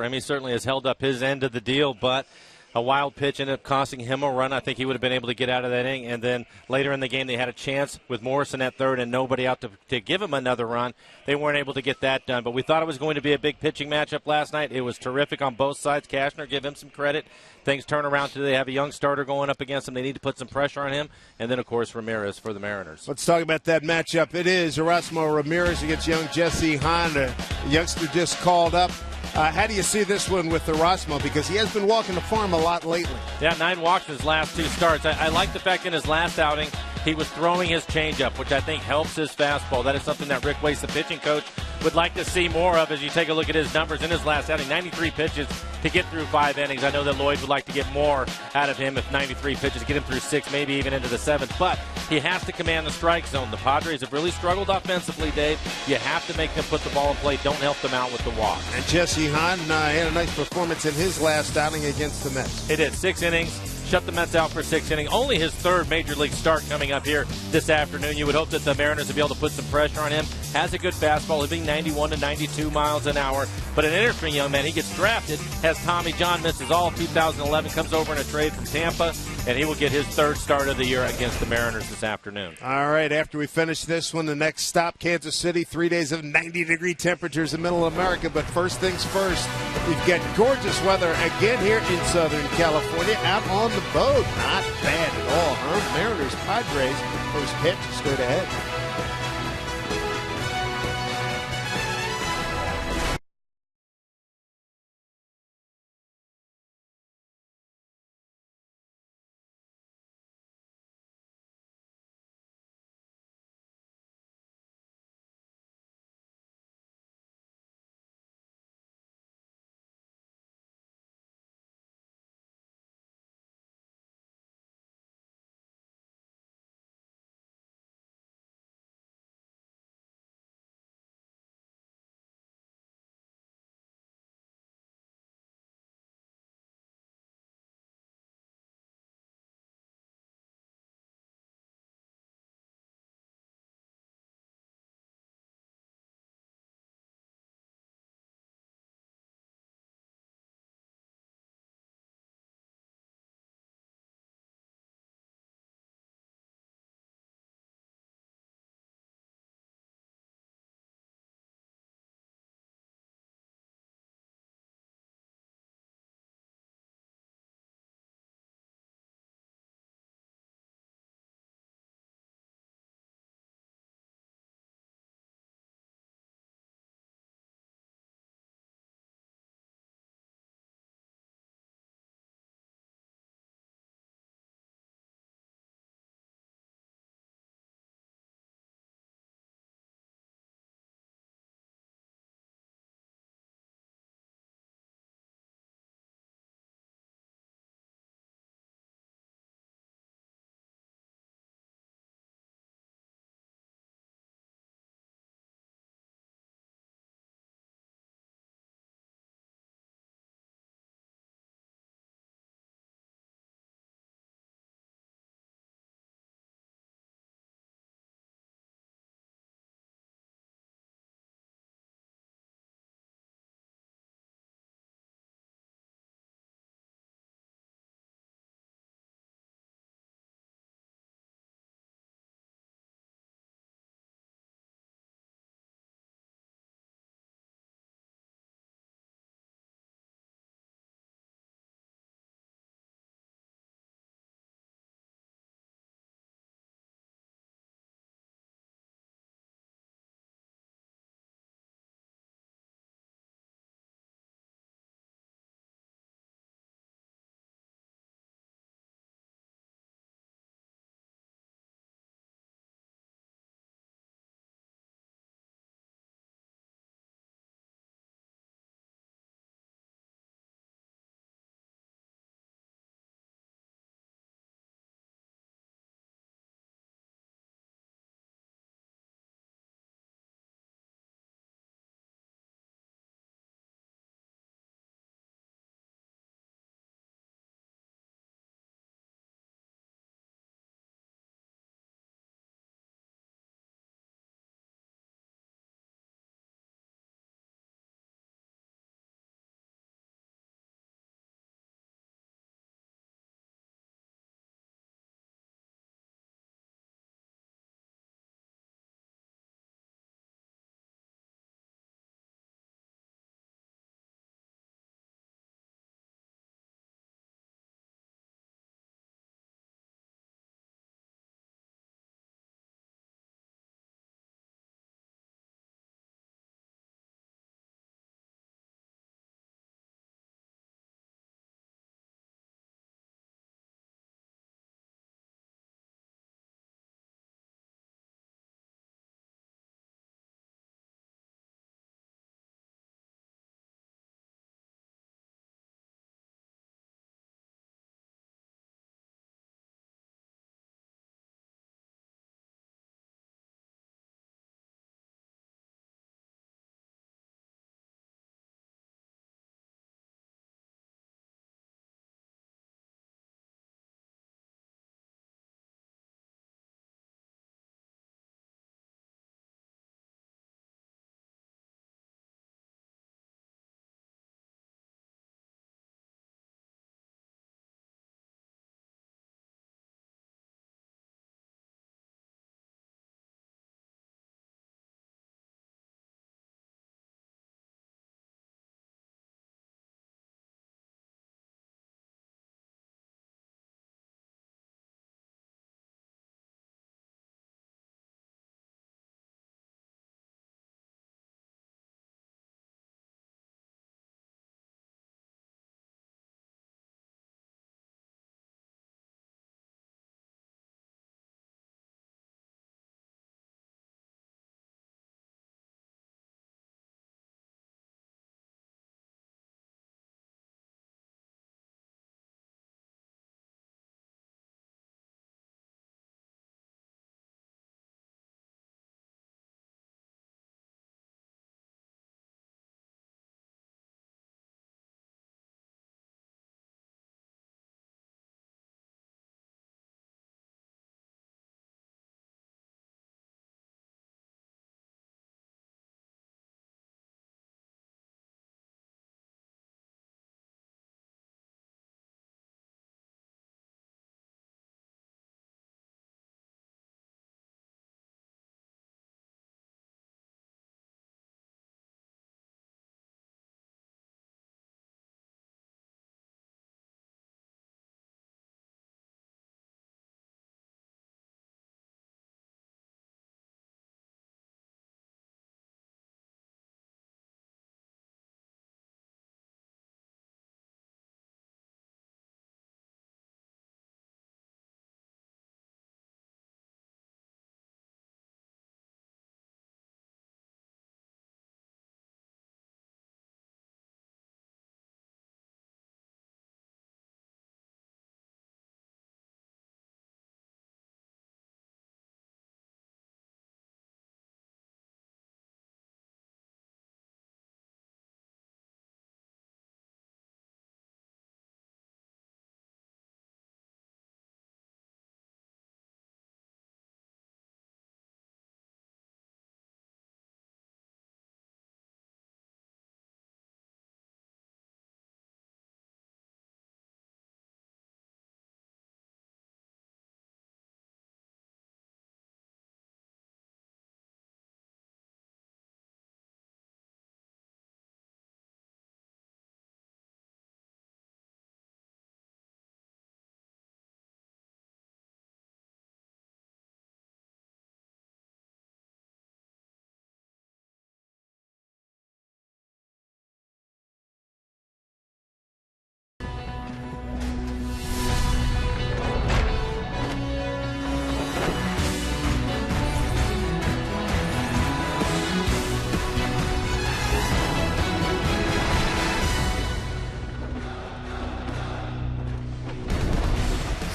for him. He certainly has held up his end of the deal, but a wild pitch ended up costing him a run. I think he would have been able to get out of that inning. And then later in the game, they had a chance with Morrison at third and nobody out to give him another run. They weren't able to get that done. But we thought it was going to be a big pitching matchup last night. It was terrific on both sides. Cashner, give him some credit. Things turn around today. They have a young starter going up against them. They need to put some pressure on him. And then, of course, Ramirez for the Mariners. Let's talk about that matchup. It is Erasmo Ramirez against young Jesse Hahn, a youngster just called up. How do you see this one with Erasmo? Because he has been walking the farm a lot lately. Yeah, 9 walks in his last 2 starts. I like the fact in his last outing he was throwing his changeup, which I think helps his fastball. That is something that Rick Weiss, the pitching coach, would like to see more of as you take a look at his numbers in his last outing. 93 pitches to get through 5 innings. I know that Lloyd would like to get more out of him if 93 pitches, get him through 6, maybe even into the 7th. But he has to command the strike zone. The Padres have really struggled offensively, Dave. You have to make them put the ball in play. Don't help them out with the walk. And Jesse Hahn had a nice performance in his last outing against the Mets. It is 6 innings. Shut the Mets out for 6 innings. Only his 3rd major league start coming up here this afternoon. You would hope that the Mariners would be able to put some pressure on him. Has a good fastball, hitting 91 to 92 miles an hour. But an interesting young man. He gets drafted, has Tommy John, misses all of 2011, comes over in a trade from Tampa, and he will get his 3rd start of the year against the Mariners this afternoon. All right, after we finish this one, the next stop, Kansas City. 3 days of 90-degree temperatures in middle America. But first things first, we've got gorgeous weather again here in Southern California. Out on the boat. Not bad at all, huh? Mariners, Padres, first pitch straight ahead.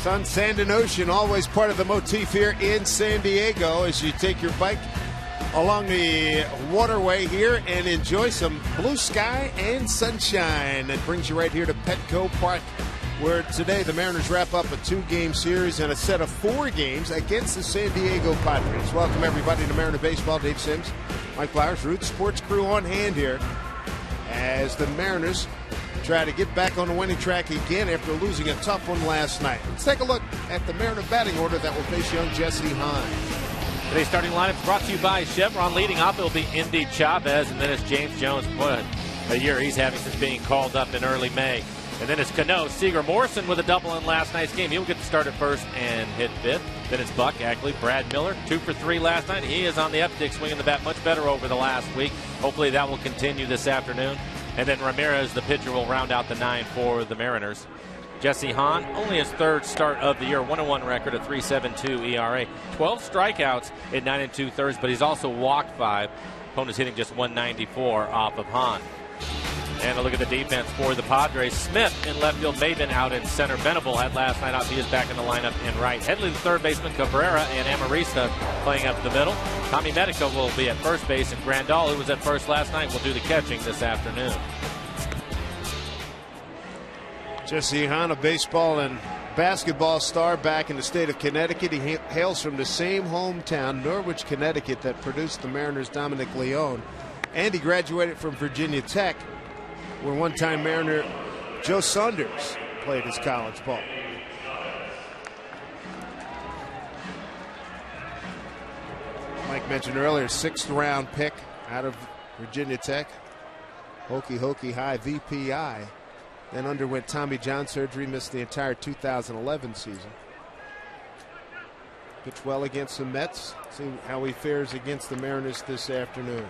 Sun, sand, and ocean, always part of the motif here in San Diego as you take your bike along the waterway here and enjoy some blue sky and sunshine. That brings you right here to Petco Park, where today the Mariners wrap up a 2-game series and a set of 4 games against the San Diego Padres. Welcome everybody to Mariner Baseball. Dave Sims, Mike Flowers, Root Sports crew on hand here as the Mariners try to get back on the winning track again after losing a tough one last night. Let's take a look at the Mariner batting order that will face young Jesse Hahn. Today's starting lineup is brought to you by Chevron. Leading off, it'll be Indy Chavez, and then it's James Jones. What a year he's having since being called up in early May. And then it's Cano. Seager Morrison with a double in last night's game. He'll get to start at first and hit fifth. Then it's Buck Ackley. Brad Miller, 2 for 3 last night. He is on the uptick, swinging the bat much better over the last week. Hopefully that will continue this afternoon. And then Ramirez, the pitcher, will round out the 9 for the Mariners. Jesse Hahn, only his 3rd start of the year, 1-1 record, a 3.72 ERA. 12 strikeouts in 9 2/3, but he's also walked 5. Opponent's hitting just 194 off of Hahn. And a look at the defense for the Padres. Smith in left field, Maven out in center. Venable had last night off. He is back in the lineup in right. Headley, the third baseman, Cabrera and Amarista playing up the middle. Tommy Medico will be at first base, and Grandal, who was at first last night, will do the catching this afternoon. Jesse Hahn, a baseball and basketball star back in the state of Connecticut. He hails from the same hometown, Norwich, Connecticut, that produced the Mariners' Dominic Leone. And he graduated from Virginia Tech, where one-time Mariner Joe Saunders played his college ball. Mike mentioned earlier, 6th-round pick out of Virginia Tech. Hokey high VPI. Then underwent Tommy John surgery, missed the entire 2011 season. Pitched well against the Mets. See how he fares against the Mariners this afternoon.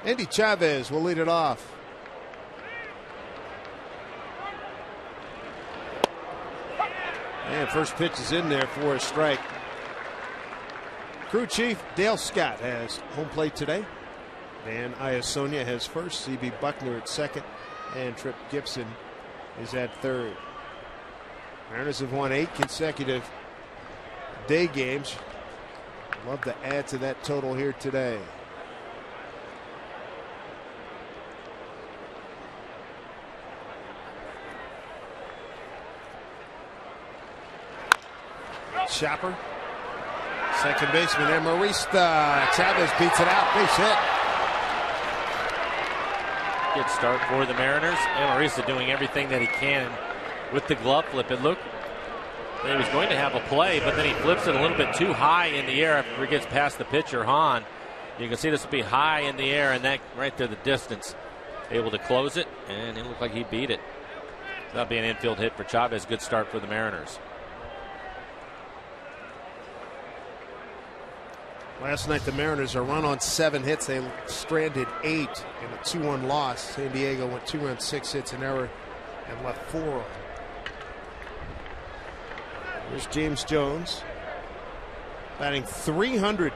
Indy Chavez will lead it off. And first pitch is in there for a strike. Crew chief Dale Scott has home plate today. Van Iasonia has first. C.B. Buckner at second. And Trip Gibson is at third. Mariners have won 8 consecutive day games. Love to add to that total here today. Chopper. Second baseman Amarista. Chavez beats it out. Base hit. Good start for the Mariners. Amarista doing everything that he can with the glove flip. It looked like he was going to have a play, but then he flips it a little bit too high in the air after he gets past the pitcher, Hahn. You can see this will be high in the air, and that right there, the distance. Able to close it, and it looked like he beat it. That'll be an infield hit for Chavez. Good start for the Mariners. Last night the Mariners are run on 7 hits. They stranded 8 in a 2-1 loss. San Diego went 2 runs, 6 hits, an error, and left 4 on. Here's James Jones batting .300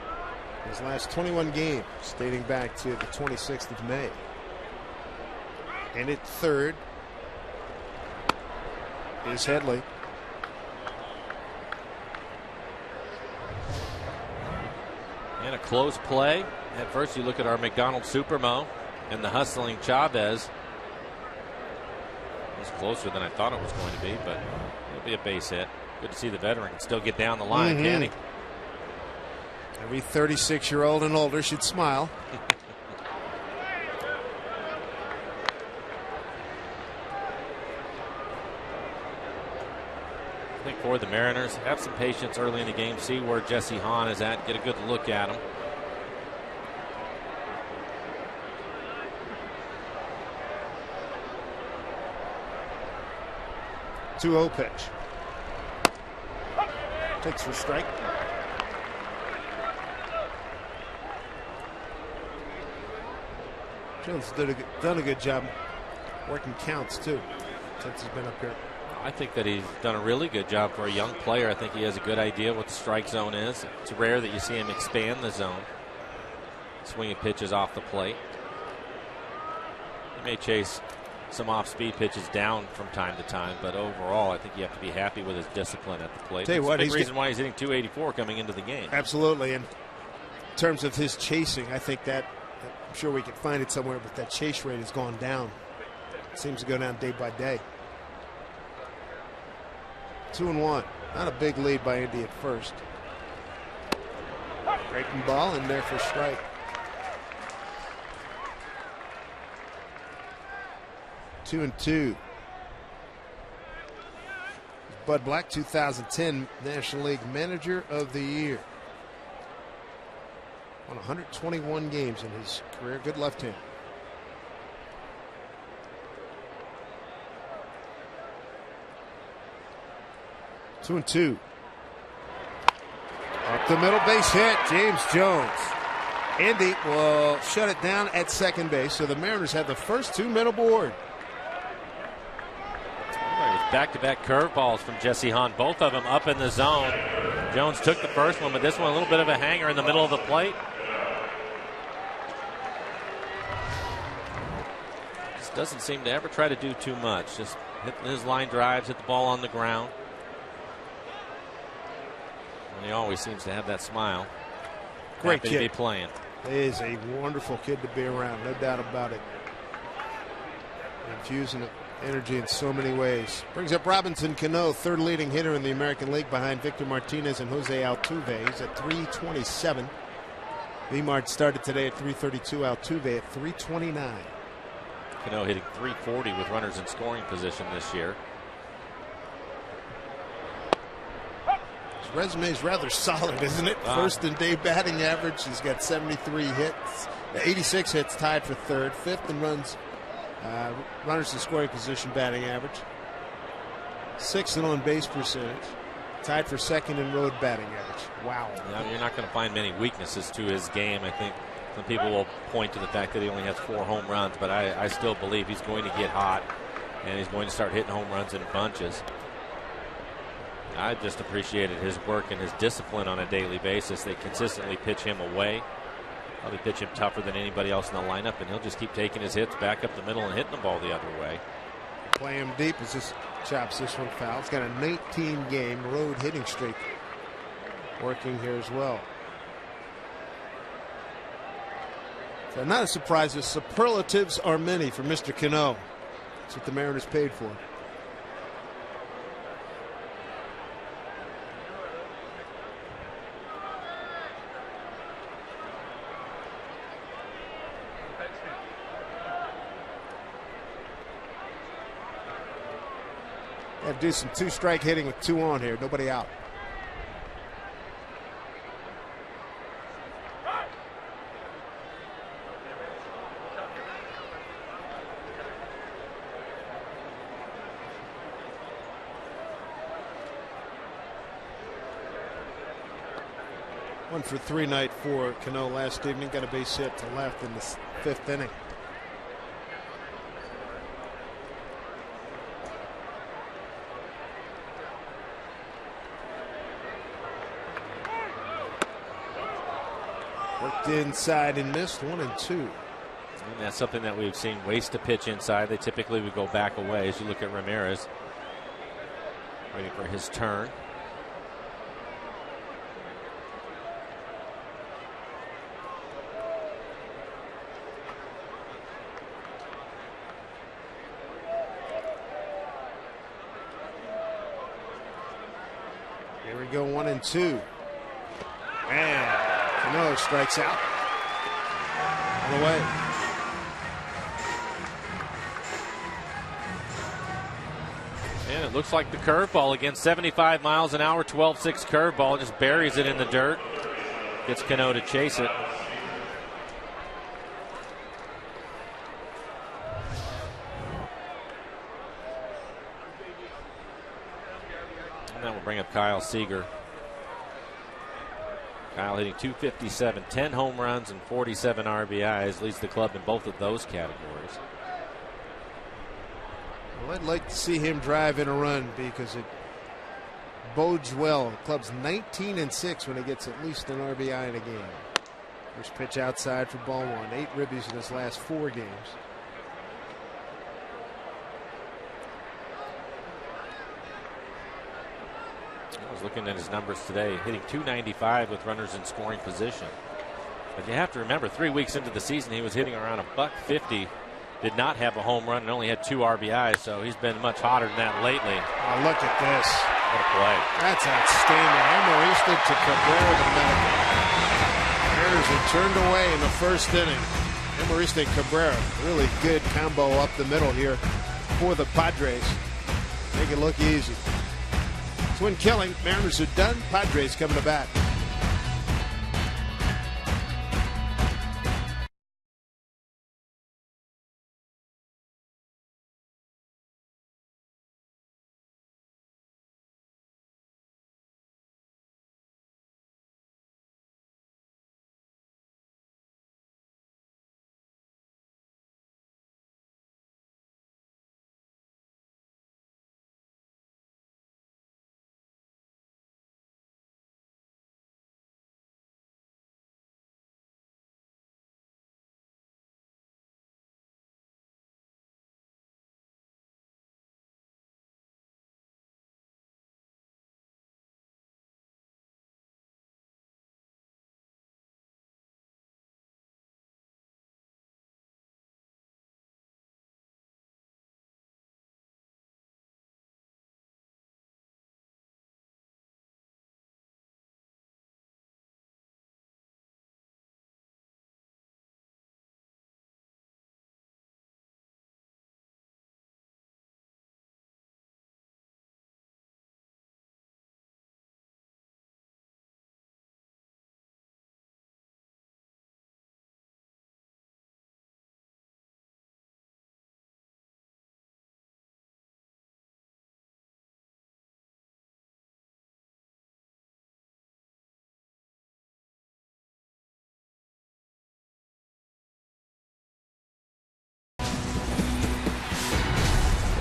in his last 21 games, dating back to the 26th of May. And at third is Headley. And a close play. At first you look at our McDonald Supermo and the hustling Chavez. It was closer than I thought it was going to be, but it'll be a base hit. Good to see the veteran still get down the line, can he? Every 36-year-old and older should smile. I think for the Mariners, have some patience early in the game, see where Jesse Hahn is at, get a good look at him. Two-0 pitch. Takes for strike. Jones done a good job working counts too since he's been up here. I think that he's done a really good job for a young player. I think he has a good idea what the strike zone is. It's rare that you see him expand the zone. Swinging pitches off the plate. He may chase some off-speed pitches down from time to time, but overall, I think you have to be happy with his discipline at the plate. Tell you what, the big reason why he's hitting 284 coming into the game. Absolutely, and in terms of his chasing, I think that I'm sure we can find it somewhere, but that chase rate has gone down. It seems to go down day by day. 2-1. Not a big lead by Indy at first. Breaking ball in there for strike. Two and two. Bud Black, 2010 National League Manager of the Year. On 121 games in his career. Good left hand. Two and two. Up the middle, base hit. James Jones. Indy will shut it down at second base, so the Mariners have the first two men aboard. Back-to-back curveballs from Jesse Hahn, both of them up in the zone. Jones took the first one, but this one a little bit of a hanger in the middle of the plate. Just doesn't seem to ever try to do too much. Just hit his line drives, hit the ball on the ground. And he always seems to have that smile. Great Happy kid. to be playing. He is a wonderful kid to be around, no doubt about it. Infusing energy in so many ways. Brings up Robinson Cano, third leading hitter in the American League behind Victor Martinez and Jose Altuve. He's at 327. Vmart started today at 332. Altuve at 329. Cano hitting 340 with runners in scoring position this year. His resume is rather solid, isn't it? First in day batting average. He's got 73 hits, 86 hits, tied for third. Fifth in runs. Runners in scoring position batting average. Sixth in on base percentage. Tied for second in road batting average. Wow. Now, you're not going to find many weaknesses to his game. I think some people will point to the fact that he only has 4 home runs, but I still believe he's going to get hot and he's going to start hitting home runs in bunches. I just appreciated his work and his discipline on a daily basis. They consistently pitch him away. Probably pitch him tougher than anybody else in the lineup, and he'll just keep taking his hits back up the middle and hitting the ball the other way. Play him deep as this chops this one foul. He's got a 19-game road hitting streak working here as well. So not a surprise. The superlatives are many for Mr. Cano. That's what the Mariners paid for. Have to do some two-strike hitting with 2 on here. Nobody out. One for 3 night for Cano last evening. Got a base hit to left in the 5th inning. Worked inside and missed. 1 and 2. And that's something that we've seen. Waste a pitch inside. They typically would go back away. As you look at Ramirez, waiting for his turn. Here we go. 1 and 2. And Cano strikes out. On the way. And it looks like the curveball again, 75 miles an hour, 12-6 curveball, just buries it in the dirt. Gets Cano to chase it. And that will bring up Kyle Seager. Kyle hitting .257, 10 home runs and 47 RBIs, leads the club in both of those categories. Well, I'd like to see him drive in a run because it bodes well. The club's 19-6 when he gets at least an RBI in a game. First pitch outside for ball 1. 8 ribbies in his last 4 games. looking at his numbers today, hitting .295 with runners in scoring position. But you have to remember, 3 weeks into the season, he was hitting around $150. Did not have a home run and only had 2 RBIs, so he's been much hotter than that lately. Oh, look at this. What a play. That's outstanding. Amarista to Cabrera to Medical. Mariners are turned away in the first inning. Amarista and Cabrera, really good combo up the middle here for the Padres. Make it look easy. Twin killing. Mariners are done. Padres coming to bat.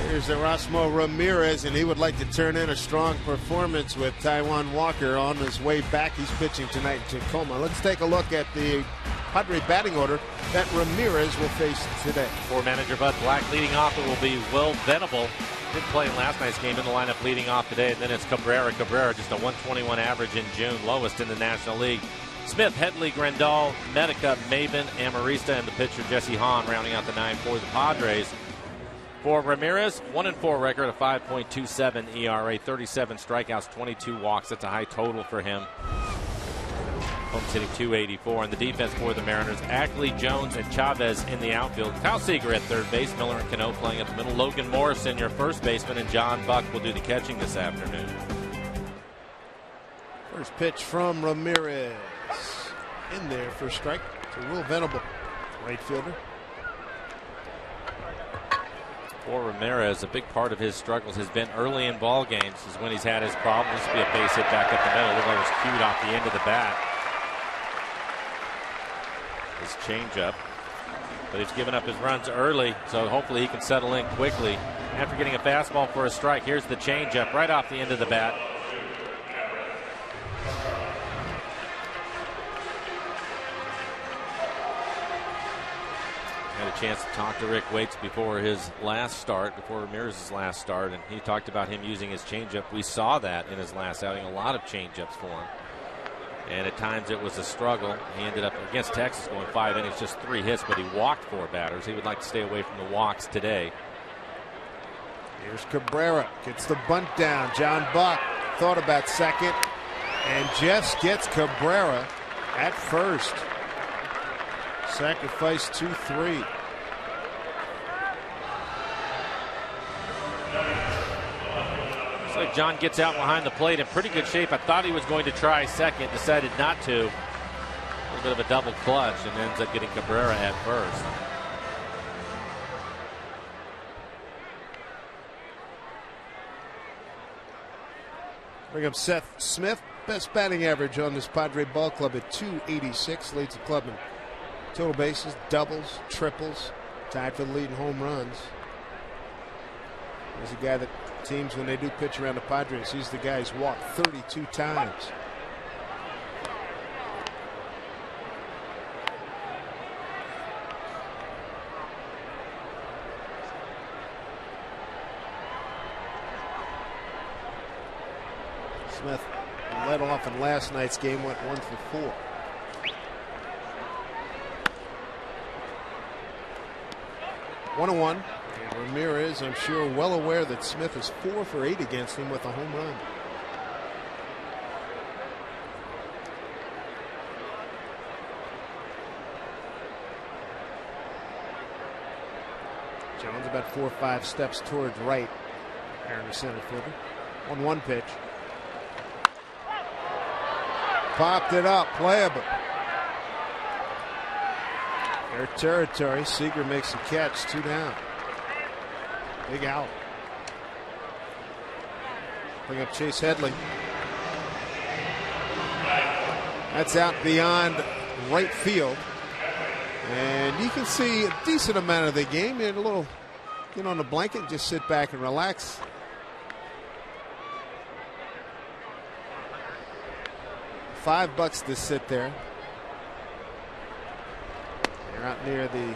Here's Erasmo Ramirez, and he would like to turn in a strong performance with Taijuan Walker on his way back. He's pitching tonight in Tacoma. Let's take a look at the Padre batting order that Ramirez will face today. For manager Bud Black leading off, it will be Will Venable. Did play in last night's game in the lineup leading off today. And then it's Cabrera, just a 121 average in June, lowest in the National League. Smith, Headley, Grandal, Medica, Maben, Amarista, and the pitcher Jesse Hahn rounding out the 9 for the Padres. For Ramirez, 1-4 record, a 5.27 ERA, 37 strikeouts, 22 walks. That's a high total for him. Holmes hitting .284. And the defense for the Mariners, Ackley, Jones, and Chavez in the outfield. Kyle Seager at third base, Miller and Cano playing at the middle. Logan Morrison, your first baseman, and John Buck will do the catching this afternoon. First pitch from Ramirez. In there for strike to Will Venable, right fielder. For Ramirez, a big part of his struggles has been early in ball games, is when he's had his problems. This will be a base hit back up the middle. Looked like it was cued off the end of the bat. His changeup. But he's given up his runs early, so hopefully he can settle in quickly. After getting a fastball for a strike, here's the changeup right off the end of the bat. Had a chance to talk to Rick Waits before his last start, before Ramirez's last start, and he talked about him using his changeup. We saw that in his last outing, a lot of changeups for him. And at times it was a struggle. He ended up against Texas going 5 innings, just 3 hits, but he walked 4 batters. He would like to stay away from the walks today. Here's Cabrera, gets the bunt down. John Buck thought about second and just gets Cabrera at first. Sacrifice 2-3. Looks like John gets out behind the plate in pretty good shape. I thought he was going to try second, decided not to. A little bit of a double clutch and ends up getting Cabrera at first. Bring up Seth Smith. Best batting average on this Padre ball club at .286. Leads the club in total bases, doubles, triples. Tied for the lead in home runs. He's a guy that teams, when they do pitch around the Padres, he's the guy who's walked 32 times. Smith led off in last night's game, went 1 for 4. One and one. And Ramirez, I'm sure, well aware that Smith is 4 for 8 against him with a home run. Jones about 4 or 5 steps towards right. Aaron, the center fielder. 1-1 pitch. Popped it up, playable. Their territory. Seager makes the catch, 2 down. Big out. Bring up Chase Headley. That's out beyond right field. And you can see a decent amount of the game. You had a little, get on the blanket, just sit back and relax. $5 to sit there. They're out near the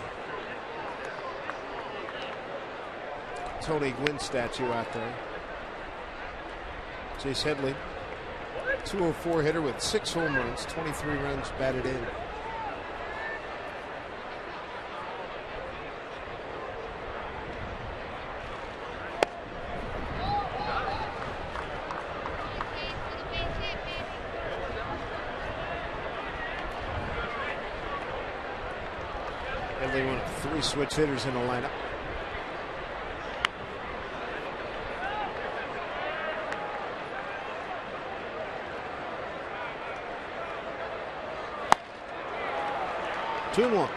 Tony Gwynn statue out there. Chase Headley, 204 hitter with 6 home runs, 23 runs batted in. Headley, one of 3 switch hitters in the lineup. Two and one.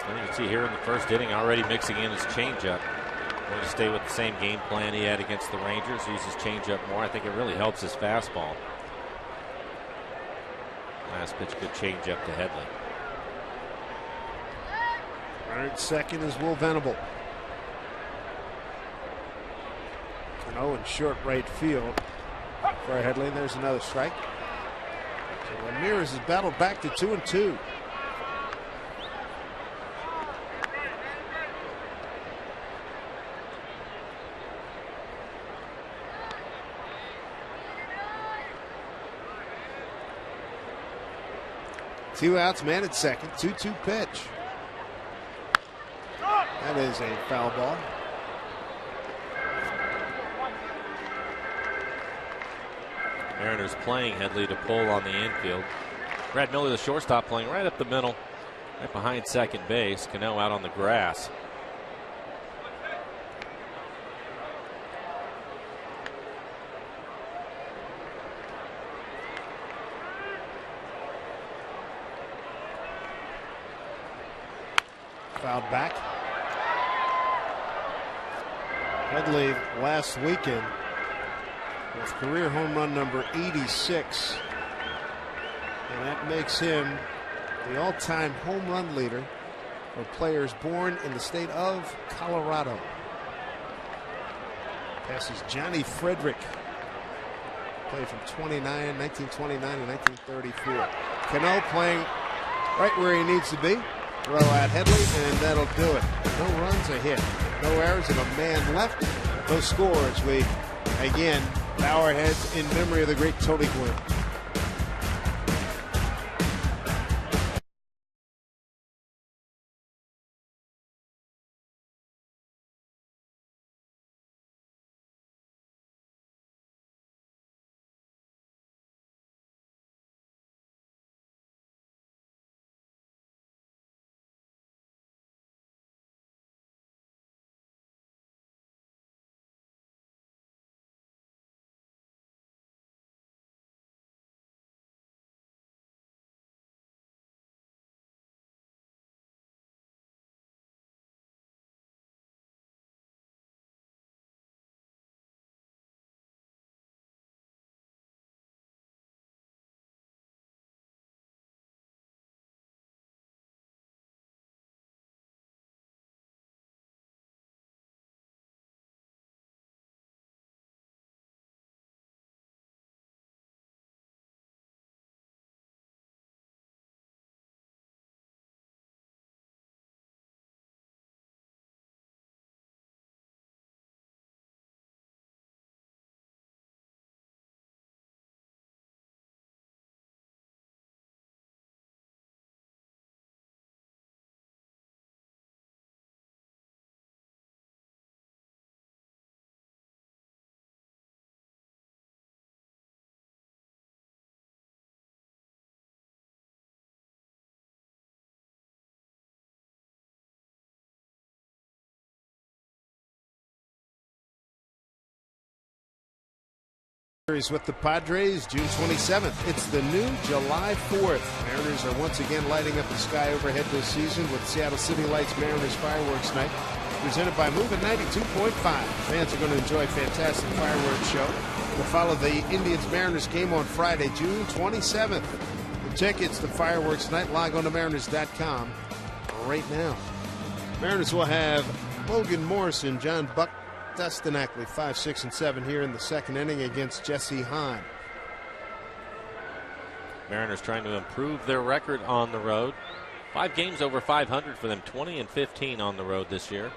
You can see here in the first inning already mixing in his changeup. Going to stay with the same game plan he had against the Rangers. Use his changeup more. I think it really helps his fastball. Last pitch, good changeup to Headley. Runner at second is Will Venable. Cano in short right field for Headley. There's another strike. So Ramirez has battled back to 2-2. Two outs, man at second. 2-2 pitch. That is a foul ball. Mariners playing Headley to pull on the infield. Brad Miller, the shortstop, playing right up the middle, right behind second base. Cano out on the grass. Fouled back. Headley last weekend with career home run number 86. And that makes him the all-time home run leader for players born in the state of Colorado. Passes Johnny Frederick. Played from 1929 to 1934. Cano playing right where he needs to be. Throw at Headley, and that'll do it. No runs, a hit. No errors, and a man left. No scores. We, again, bow our heads in memory of the great Tony Gwynn. Series with the Padres, June 27th. It's the new July 4th. Mariners are once again lighting up the sky overhead this season with Seattle City Lights Mariners Fireworks Night, presented by Move at 92.5. Fans are going to enjoy a fantastic fireworks show. We'll follow the Indians-Mariners game on Friday, June 27th. The tickets to Fireworks Night, log on to Mariners.com right now. Mariners will have Logan Morrison, John Buck, Dustin Ackley, 5, 6, and 7 here in the second inning against Jesse Hahn. Mariners trying to improve their record on the road. 5 games over 500 for them, 20 and 15 on the road this year.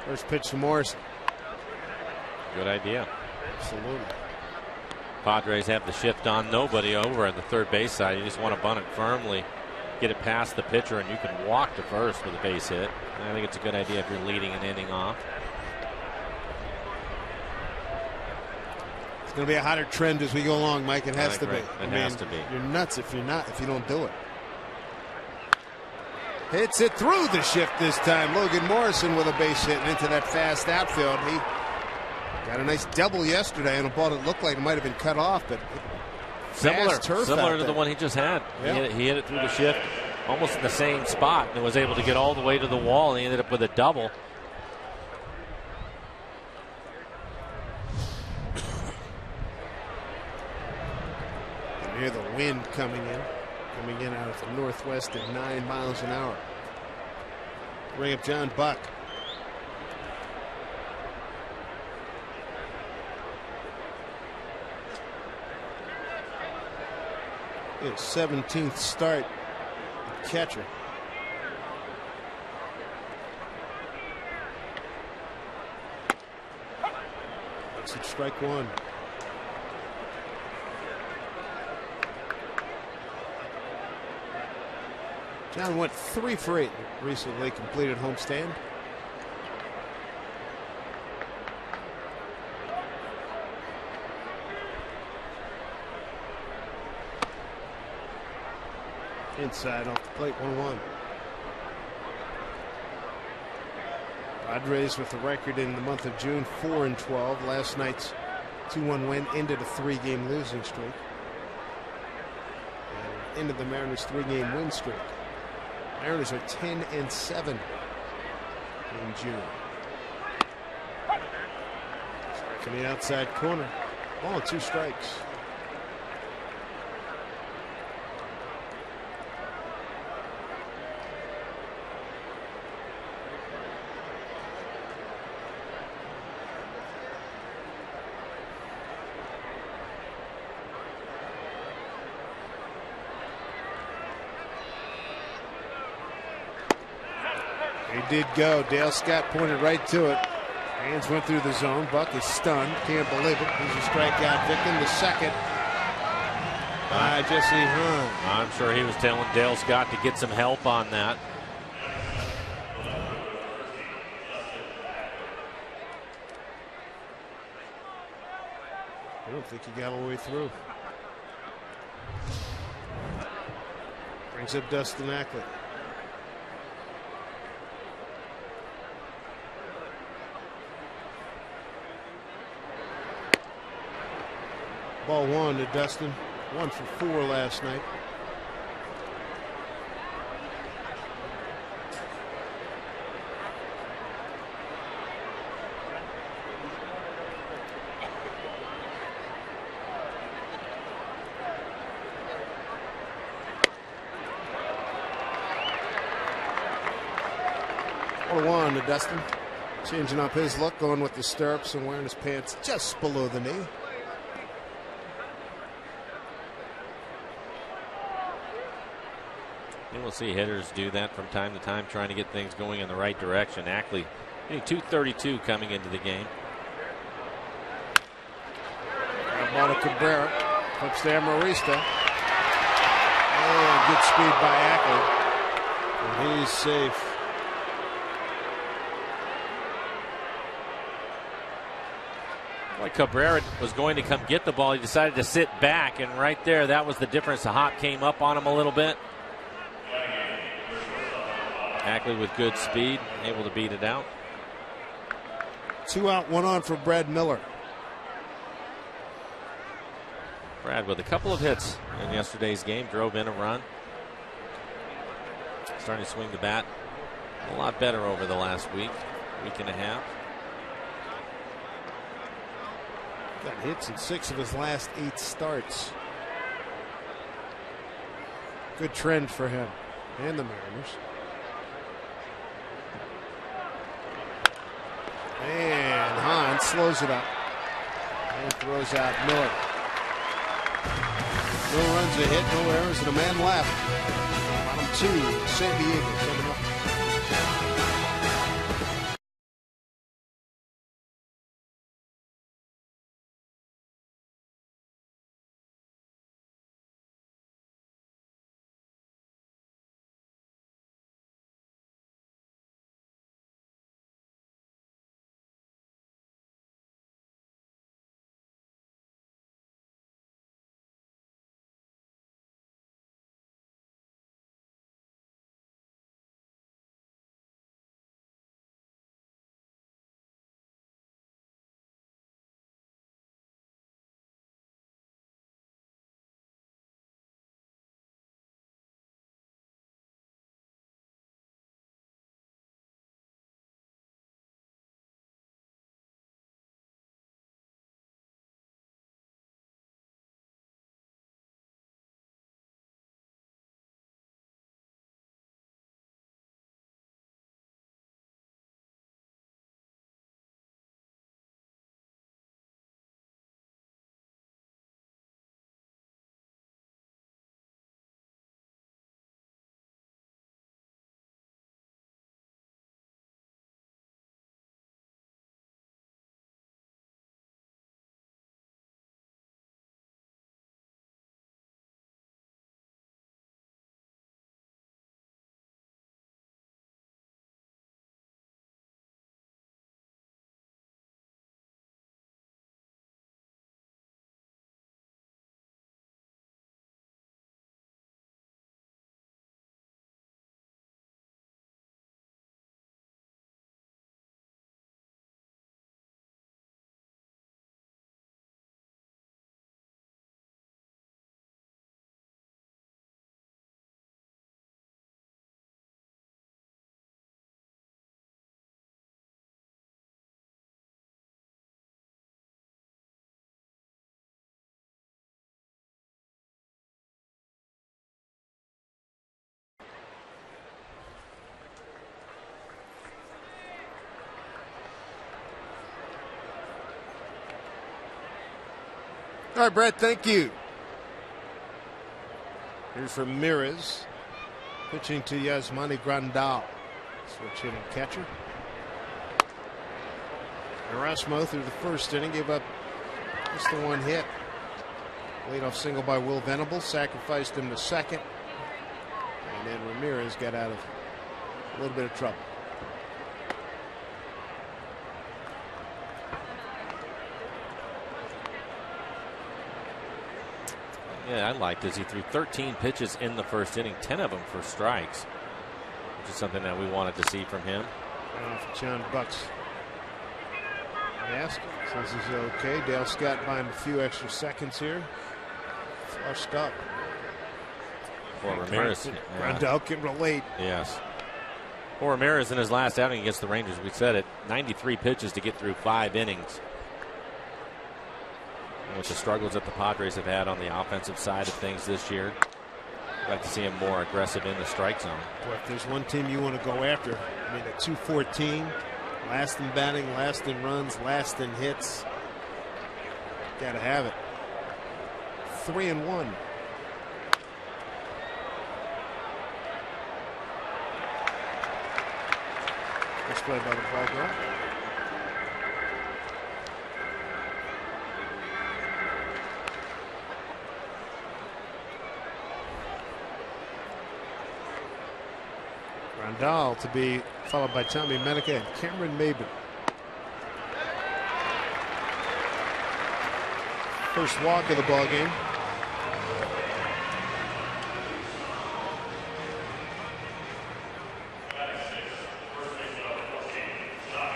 First pitch to Morrison. Good idea. Absolutely. Padres have the shift on, nobody over at the third base side. You just want to bunt it firmly, get it past the pitcher, and you can walk to first with a base hit. And I think it's a good idea if you're leading an inning off. It's going to be a hotter trend as we go along, Mike. It has to be. It has to be. You're nuts if you don't do it. Hits it through the shift this time. Logan Morrison with a base hit and into that fast outfield. He got a nice double yesterday on a ball that looked like it might have been cut off, but similar to the one he just had. Yep. He hit it through the shift almost in the same spot and was able to get all the way to the wall, and he ended up with a double. You hear the wind coming in out of the northwest at 9 miles an hour. Bring up John Buck. His 17th start at catcher. That's it, strike one. John went 3 for 8 recently completed homestand. Inside off the plate, 1-1. Padres with a record in the month of June, 4-12. Last night's 2-1 win ended a 3-game losing streak. And ended the Mariners' 3-game win streak. Mariners are 10-7 in June. From the outside corner. Ball and 2 strikes. He did go. Dale Scott pointed right to it. Hands went through the zone. Buck is stunned. Can't believe it. He's a strikeout victim. The second by Jesse Hahn. I'm sure he was telling Dale Scott to get some help on that. I don't think he got all the way through. Brings up Dustin Ackley. Ball 1 to Dustin. 1 for 4 last night. Ball 1 to Dustin. Changing up his look, going with the stirrups and wearing his pants just below the knee. You will see hitters do that from time to time, trying to get things going in the right direction. Ackley hitting .232 coming into the game. Ball to Cabrera. Flips to Amarista. Oh, good speed by Ackley. And he's safe. Boy, Cabrera was going to come get the ball. He decided to sit back, and right there, that was the difference. The hop came up on him a little bit. Ackley with good speed, able to beat it out. 2 out, 1 on for Brad Miller. Brad with a couple of hits in yesterday's game, drove in a run. Starting to swing the bat a lot better over the last week and a half. Got hits in 6 of his last 8 starts. Good trend for him and the Mariners. And Hahn slows it up and throws out Miller. No runs, a hit, no errors, and a man left. Bottom 2, San Diego coming up. All right, Brett, thank you. Here's from Ramirez, pitching to Yasmani Grandal. Switch hitting catcher. Erasmo through the first inning gave up just the 1 hit. Leadoff single by Will Venable, sacrificed him the second. And then Ramirez got out of a little bit of trouble. Yeah, I liked as he threw 13 pitches in the first inning, 10 of them for strikes, which is something that we wanted to see from him. John Bucks asked, says he's okay. Dale Scott buying a few extra seconds here. Flushed up. For Ramirez. Grandal can relate. Yes. For Ramirez in his last outing against the Rangers, we said it, 93 pitches to get through 5 innings. With the struggles that the Padres have had on the offensive side of things this year, I'd like to see him more aggressive in the strike zone. Boy, if there's one team you want to go after, I mean, at 214, last in batting, last in runs, last in hits, got to have it. 3-1. Nice play by the ball girl. Grandal to be followed by Tommy Mennica and Cameron Maben. First walk of the ball game.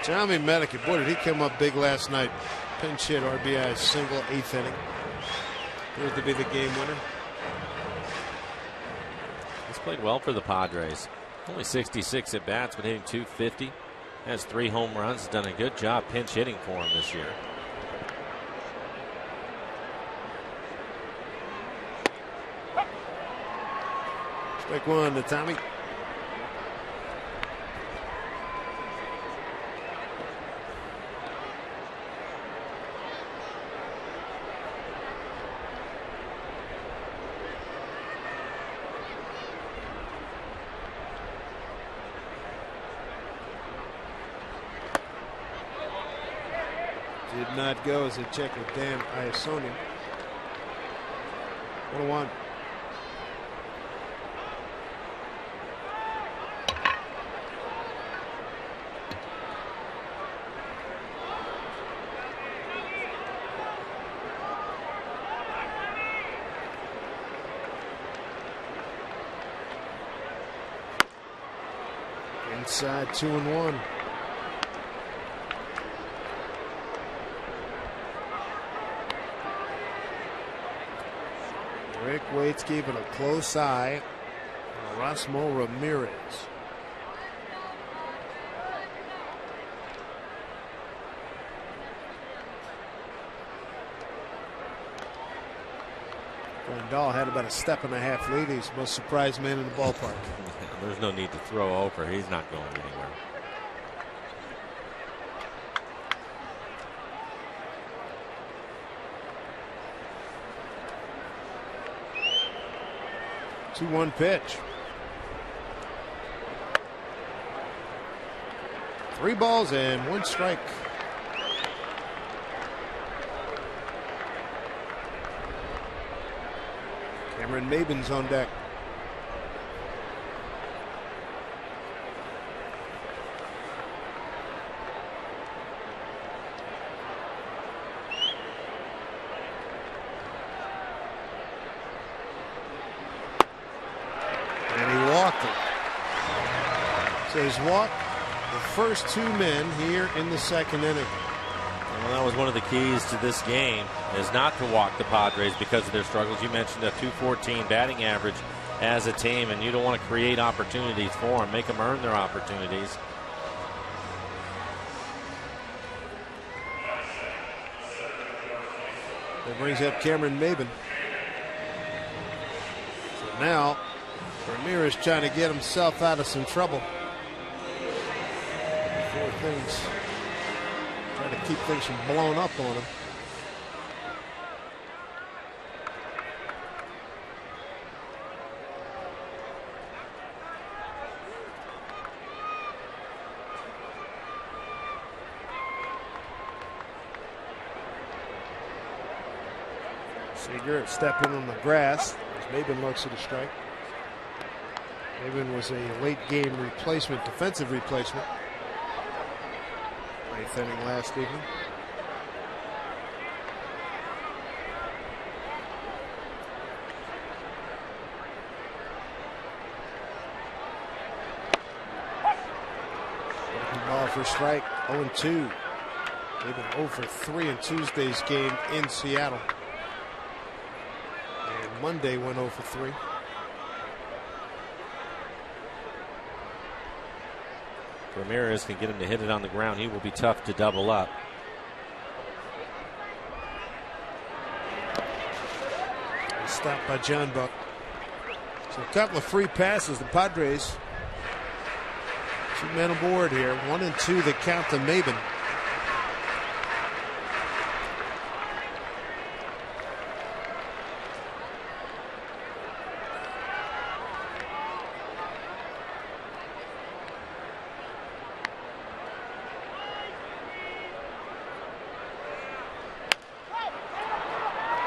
Tommy Medici, boy, did he come up big last night. Pinch hit, RBI, single, 8th inning. Appears to be the game winner. He's played well for the Padres. Only 66 at bats, but hitting .250. Has 3 home runs. Has done a good job pinch hitting for him this year. Strike one to Tommy. Did not go as a check with Dan Iasoni. 1-1. Inside 2-1. Rick Waite's keeping a close eye on Erasmo Ramirez. Grandal had about a 1.5 lead. He's the most surprised man in the ballpark. There's no need to throw over. He's not going anywhere. Two-one pitch. 3 balls and 1 strike. Cameron Maben's on deck. So he's walked the first 2 men here in the 2nd inning. Well, that was one of the keys to this game, is not to walk the Padres because of their struggles. You mentioned a .214 batting average as a team, and you don't want to create opportunities for them. Make them earn their opportunities. That brings up Cameron Maben. So now Ramirez trying to get himself out of some trouble. Trying to keep things from blowing up on him. Seager stepping on the grass as Maben looks at a strike. Maben was a late game replacement, defensive replacement. 8th inning last evening. Ball for strike, 0-2. They've been 0 for 3 in Tuesday's game in Seattle. And Monday went 0 for 3. Ramirez can get him to hit it on the ground. He will be tough to double up. Stopped by John Buck. So a couple of free passes. The Padres, 2 men aboard here. 1 and 2 that count to Maben.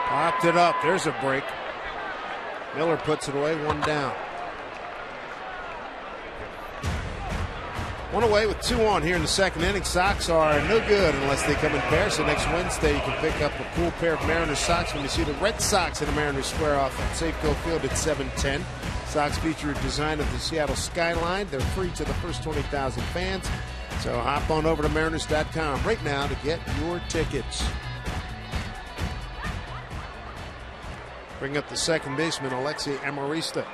Popped it up. There's a break. Miller puts it away. 1 down. One away with 2 on here in the second inning. Sox are no good unless they come in pairs. So next Wednesday you can pick up a cool pair of Mariners socks when you see the Red Sox and the Mariners square off at Safeco Field at 7:10. Sox feature a design of the Seattle skyline. They're free to the first 20,000 fans. So hop on over to Mariners.com right now to get your tickets. Bring up the second baseman, Alexei Amarista.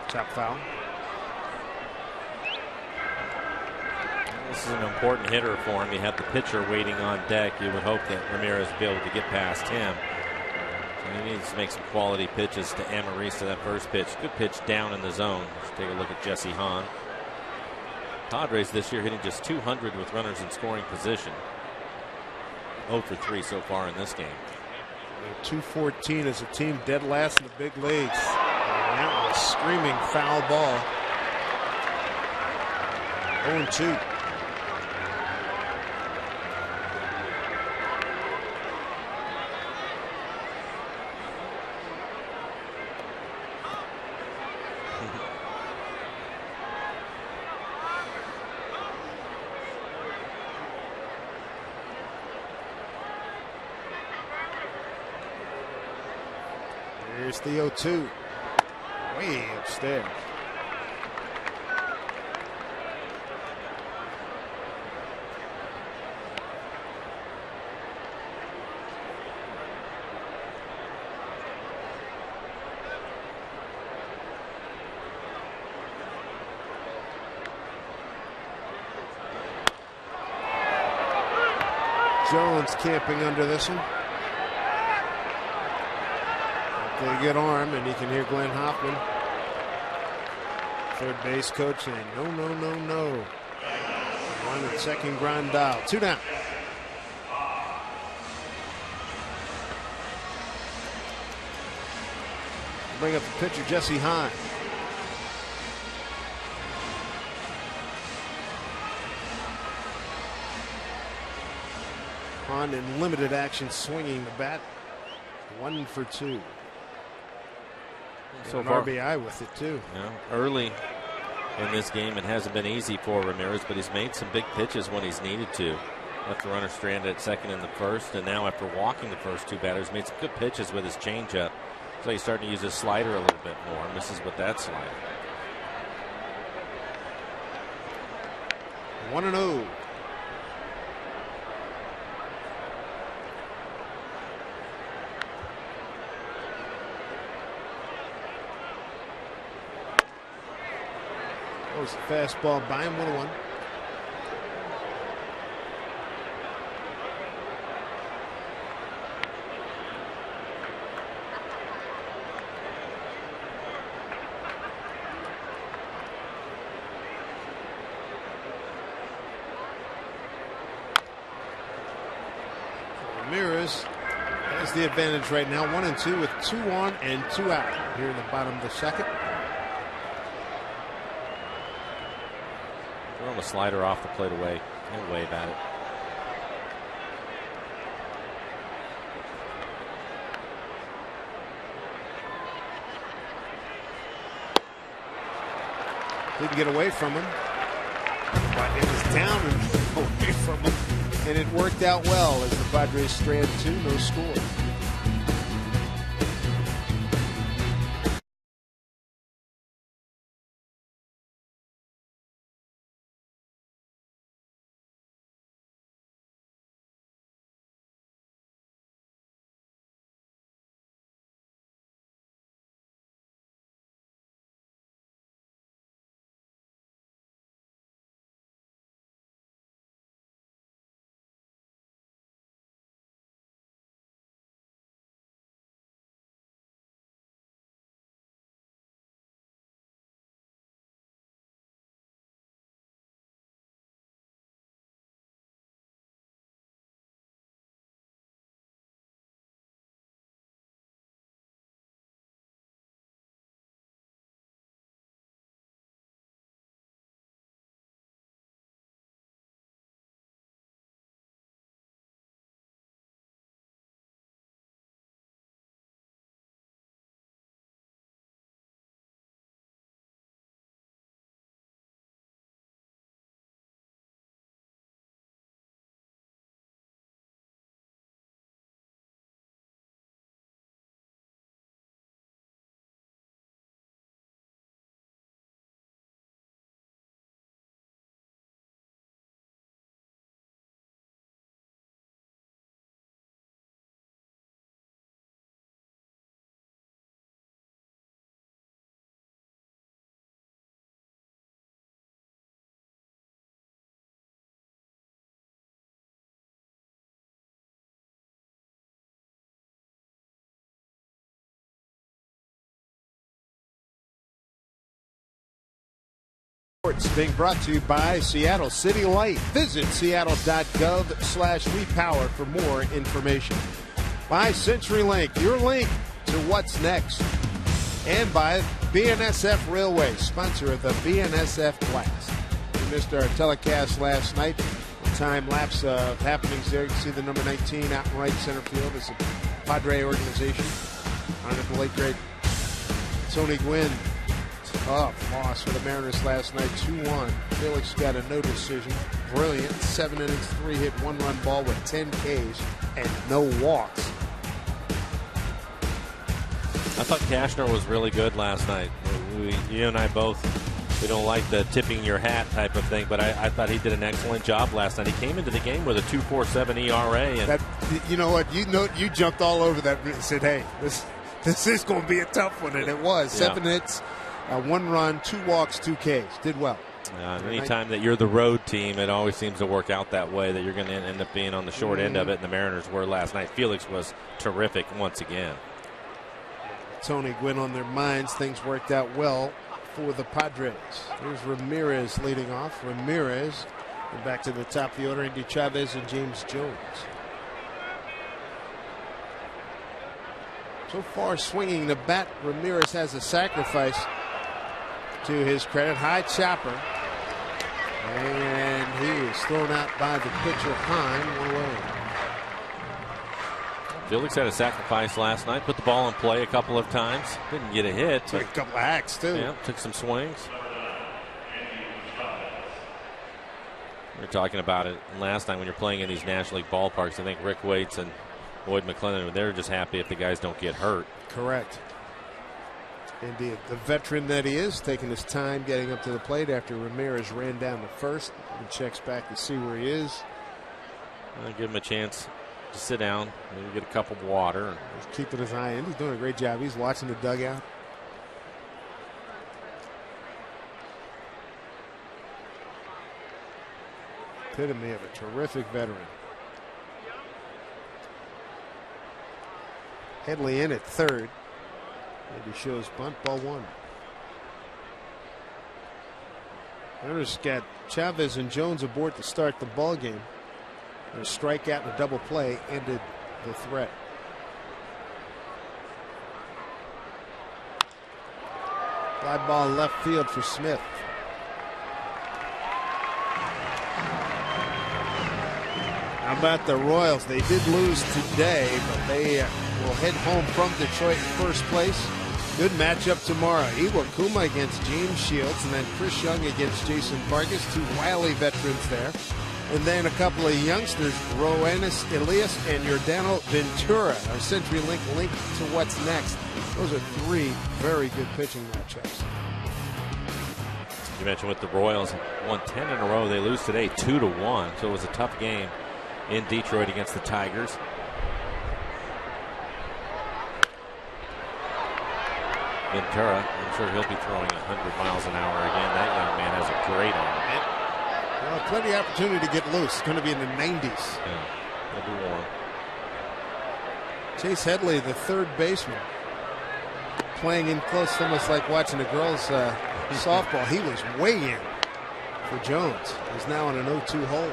Chop foul. This is an important hitter for him. You have the pitcher waiting on deck. You would hope that Ramirez will be able to get past him. So he needs to make some quality pitches to Amarista. That first pitch, good pitch down in the zone. Let's take a look at Jesse Hahn. Padres this year hitting just 200 with runners in scoring position. 0 for 3 so far in this game. 214 as a team, dead last in the big leagues. And that was screaming foul ball. 0-2. Here's the 0-2. Way upstairs. Jones camping under this one. A good arm, and you can hear Glenn Hoffman, third base coach, saying no, no, no, no. One and second ground out. 2 down. Bring up the pitcher, Jesse Hahn. Hahn in limited action, swinging the bat. 1 for 2. So far, RBI with it too. Yeah, early in this game, it hasn't been easy for Ramirez, but he's made some big pitches when he's needed to. Left the runner stranded at second in the first, and now after walking the first 2 batters, made some good pitches with his changeup. So he's starting to use his slider a little bit more. Misses with that slider. 1-0. Goes the fastball by him, 1-1. Ramirez has the advantage right now, 1-2 with 2 on and 2 out here in the bottom of the second. Throwing the slider off the plate away. No way about it. Didn't get away from him. But it was down and away from him. And it worked out well as the Padres strand 2, no score. Sports, being brought to you by Seattle City Light. Visit seattle.gov/repower for more information. By CenturyLink, your link to what's next. And by BNSF Railway, sponsor of the BNSF Class. We missed our telecast last night. Time-lapse of happenings there. You can see the number 19 out in right center field. It's a Padre organization. Honored the late great Tony Gwynn. Tough loss for the Mariners last night, 2-1. Felix got a no decision. Brilliant. 7 innings, 3 hit, 1 run ball with 10 Ks and no walks. I thought Cashner was really good last night. You and I both, we don't like the tipping your hat type of thing, but I thought he did an excellent job last night. He came into the game with a 2.47 ERA. And that, you know what? You jumped all over that and said, hey, this is going to be a tough one, and it was. 7 hits, 1 run, 2 walks, 2 Ks. Did well. Anytime that you're the road team, it always seems to work out that way, that you're going to end up being on the short end of it, and the Mariners were last night. Felix was terrific once again. Tony Gwynn on their minds. Things worked out well for the Padres. Here's Ramirez leading off. Ramirez and back to the top of the order. Andy Chavez and James Jones. So far swinging the bat, Ramirez has a sacrifice to his credit. High chopper. And he is thrown out by the pitcher Hahn. 1 away. Felix had a sacrifice last night. Put the ball in play a couple of times. Didn't get a hit. Took a couple of hacks, too. Yeah, took some swings. We were talking about it last night when you're playing in these National League ballparks. I think Rick Waits and Boyd McClellan, they're just happy if the guys don't get hurt. Correct. Indeed. The veteran that he is, taking his time getting up to the plate after Ramirez ran down to first and checks back to see where he is. I'll give him a chance to sit down, maybe get a cup of water. He's keeping his eye in. He's doing a great job. He's watching the dugout. Epitome of a terrific veteran. Headley in at third. And he shows bunt, ball 1. Mariners got Chavez and Jones aboard to start the ball game. A strikeout and a double play ended the threat. Fly ball left field for Smith. How about the Royals? They did lose today, but they will head home from Detroit in first place. Good matchup tomorrow. Iwakuma against James Shields, and then Chris Young against Jason Vargas. 2 wily veterans there. And then a couple of youngsters, Roenis Elias and Yordano Ventura. Our CenturyLink link to what's next. Those are 3 very good pitching matchups. You mentioned with the Royals, won 10 in a row. They lose today 2-1. So it was a tough game in Detroit against the Tigers. Ventura, I'm sure he'll be throwing 100 miles an hour again. That young man has a great arm. Well, plenty of opportunity to get loose. It's going to be in the 90s. Yeah, he'll be warm. Chase Headley, the third baseman, playing in close, almost like watching a girls' softball. He was way in for Jones. He's now on an 0-2 hole.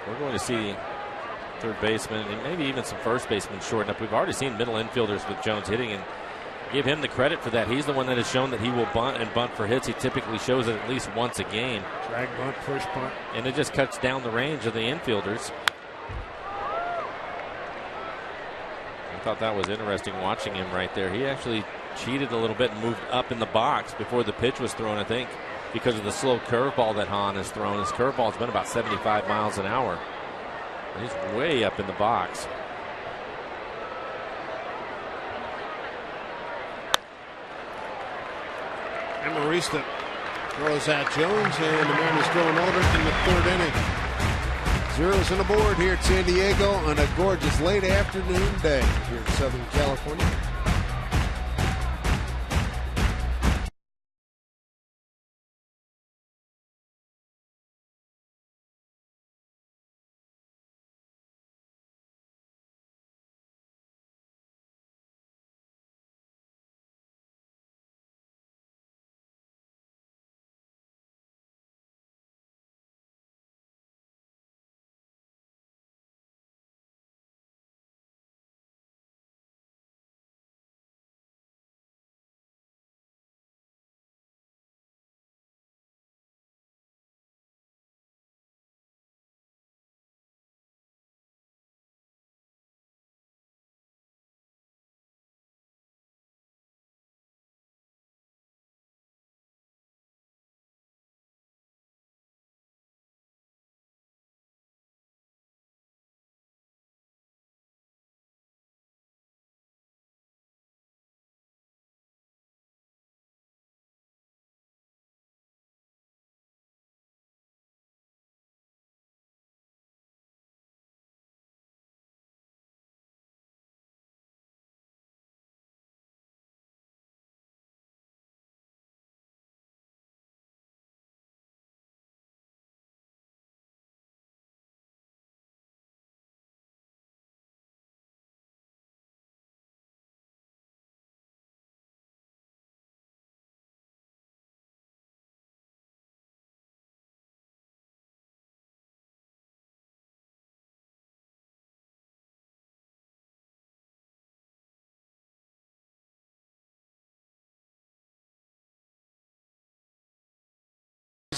We're going to see third baseman and maybe even some first baseman shorten up. We've already seen middle infielders with Jones hitting, and give him the credit for that. He's the one that has shown that he will bunt and bunt for hits. He typically shows it at least once a game. Drag bunt, push bunt. And it just cuts down the range of the infielders. I thought that was interesting watching him right there. He actually cheated a little bit and moved up in the box before the pitch was thrown, I think, because of the slow curveball that Hahn has thrown. His curveball's been about 75 miles an hour. And he's way up in the box. And Marista throws out Jones, and the Mariners go in order in the 3rd inning. Zeros on the board here at San Diego on a gorgeous late afternoon day here in Southern California.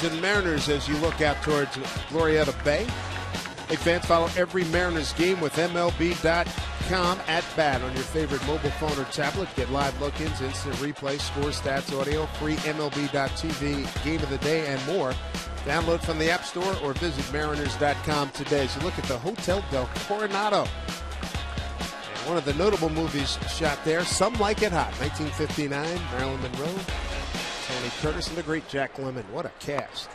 and Mariners as you look out towards Glorieta Bay. Hey, fans, follow every Mariners game with MLB.com at bat on your favorite mobile phone or tablet. Get live look-ins, instant replay, score, stats, audio, free MLB.tv, game of the day, and more. Download from the App Store or visit Mariners.com today as you look at the Hotel del Coronado. And one of the notable movies shot there, Some Like It Hot, 1959, Marilyn Monroe, Tony Curtis, and the great Jack Lemmon. What a cast.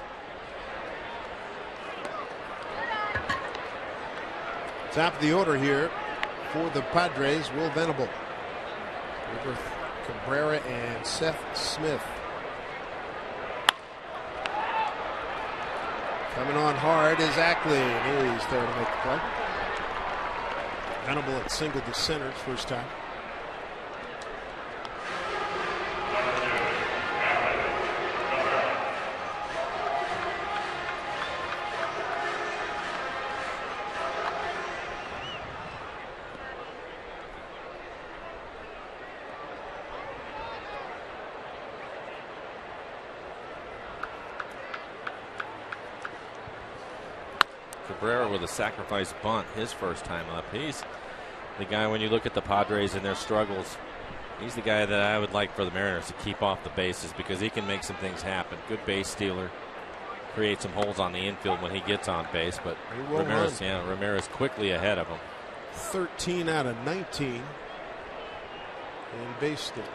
Top of the order here for the Padres, Will Venable, Robert Cabrera, and Seth Smith. Coming on hard is Ackley, and he's there to make the play. Venable at single to center, first time. Cabrera with a sacrifice bunt his first time up. He's the guy, when you look at the Padres and their struggles, he's the guy that I would like for the Mariners to keep off the bases because he can make some things happen. Good base stealer. Create some holes on the infield when he gets on base, but Ramirez quickly ahead of him. 13 out of 19 in base stealing.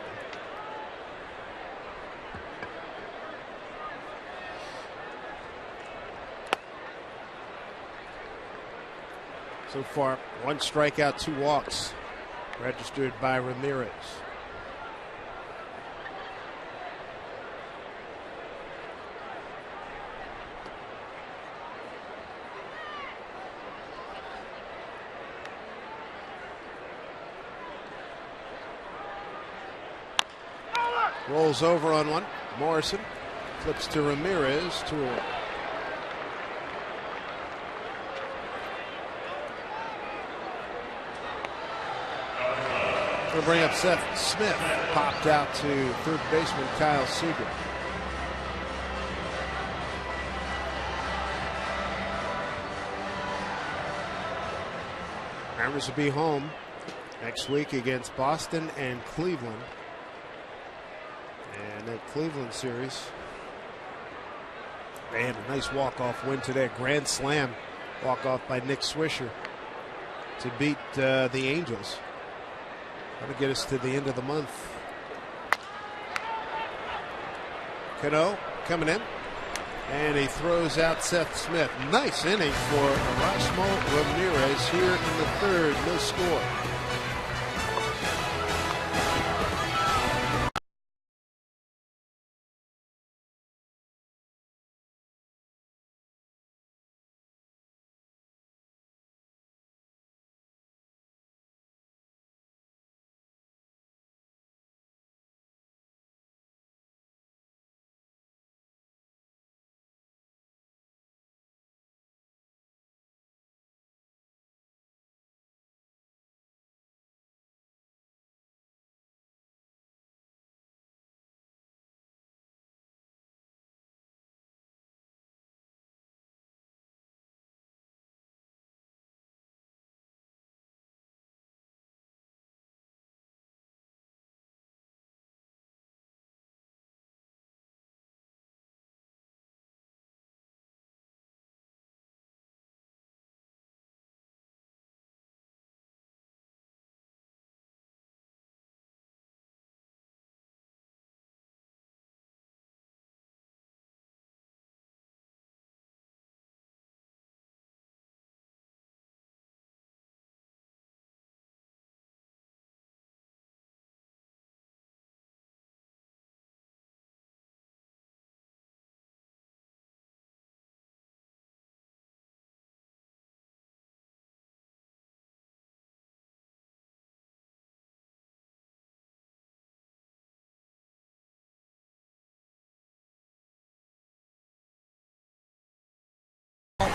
So far, 1 strikeout, 2 walks registered by Ramirez. Rolls over on one. Morrison flips to Ramirez. 2-0. Going to bring up Seth Smith. Popped out to third baseman Kyle Seager. Mariners will be home next week against Boston and Cleveland. And that Cleveland series, they had a nice walk-off win today. A grand slam walk-off by Nick Swisher to beat the Angels. That'll get us to the end of the month. Cano coming in, and he throws out Seth Smith. Nice inning for Erasmo Ramirez here in the third. No score.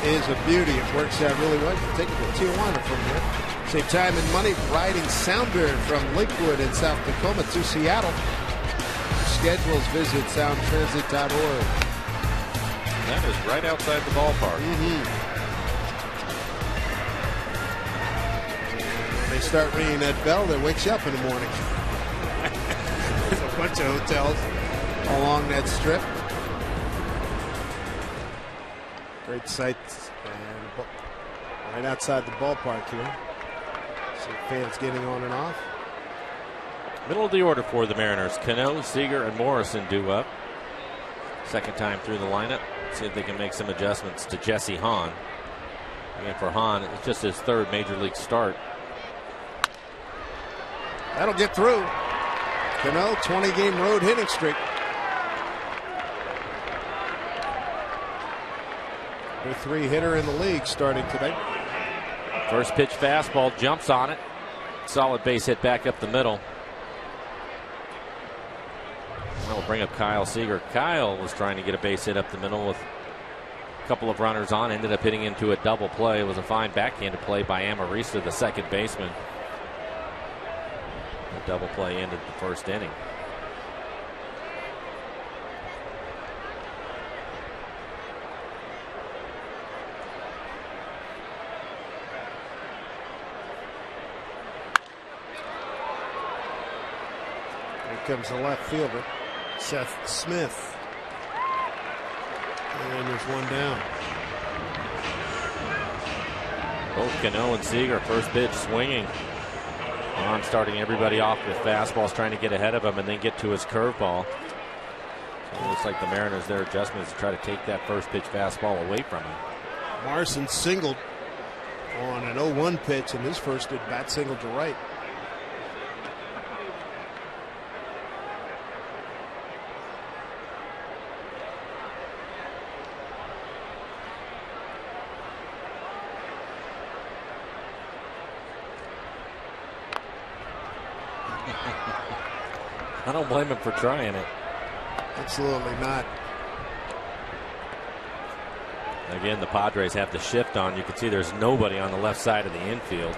Is a beauty. It works out really well. You take it to Tijuana from here. Save time and money riding Sounder from Lakewood in South Tacoma to Seattle. For schedules, visit soundtransit.org. That is right outside the ballpark. When they start ringing that bell, that wakes you up in the morning. There's a bunch of hotels along that strip. Great sights, and right outside the ballpark here. Some fans getting on and off. Middle of the order for the Mariners. Cano, Seager, and Morrison due up. Second time through the lineup. See if they can make some adjustments to Jesse Hahn. Again, for Hahn, it's just his third major league start. That'll get through. Cano, 20-game road hitting streak. The 3-hitter in the league starting today. First pitch fastball, jumps on it. Solid base hit back up the middle. We'll bring up Kyle Seager. Kyle was trying to get a base hit up the middle with a couple of runners on. Ended up hitting into a double play. It was a fine backhanded play by Amarista, the second baseman. The double play ended the first inning. Here comes the left fielder, Seth Smith. And there's one down. Both Cano and Seager, first pitch swinging. Hahn starting everybody off with fastballs, trying to get ahead of him and then get to his curveball. So it looks like the Mariners, their adjustment is to try to take that first pitch fastball away from him. Morrison singled on an 0-1 pitch in his first at bat, singled to right. I don't blame him for trying it. Absolutely not. Again, the Padres have the shift on. You can see there's nobody on the left side of the infield.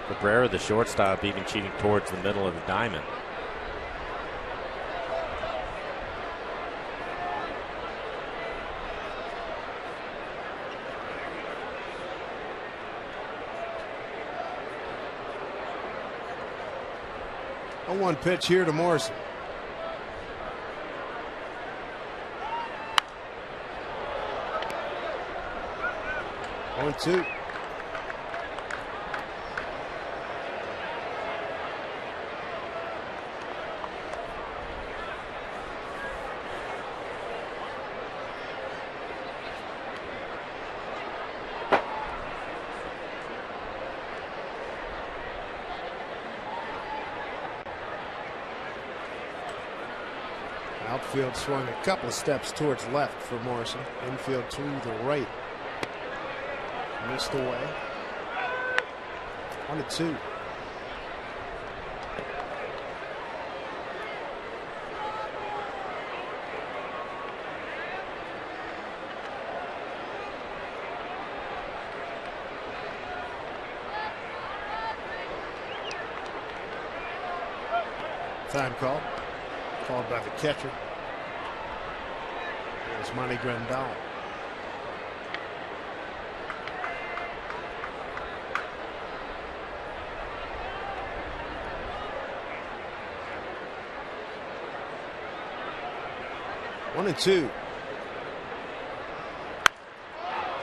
Cabrera, the shortstop, even cheating towards the middle of the diamond. A 1 pitch here to Morrison. 1-2. Outfield swung a couple of steps towards left for Morrison. Infield to the right. Missed away. 1-2. Time call. Called by the catcher. There's Monty Grandal. One and two.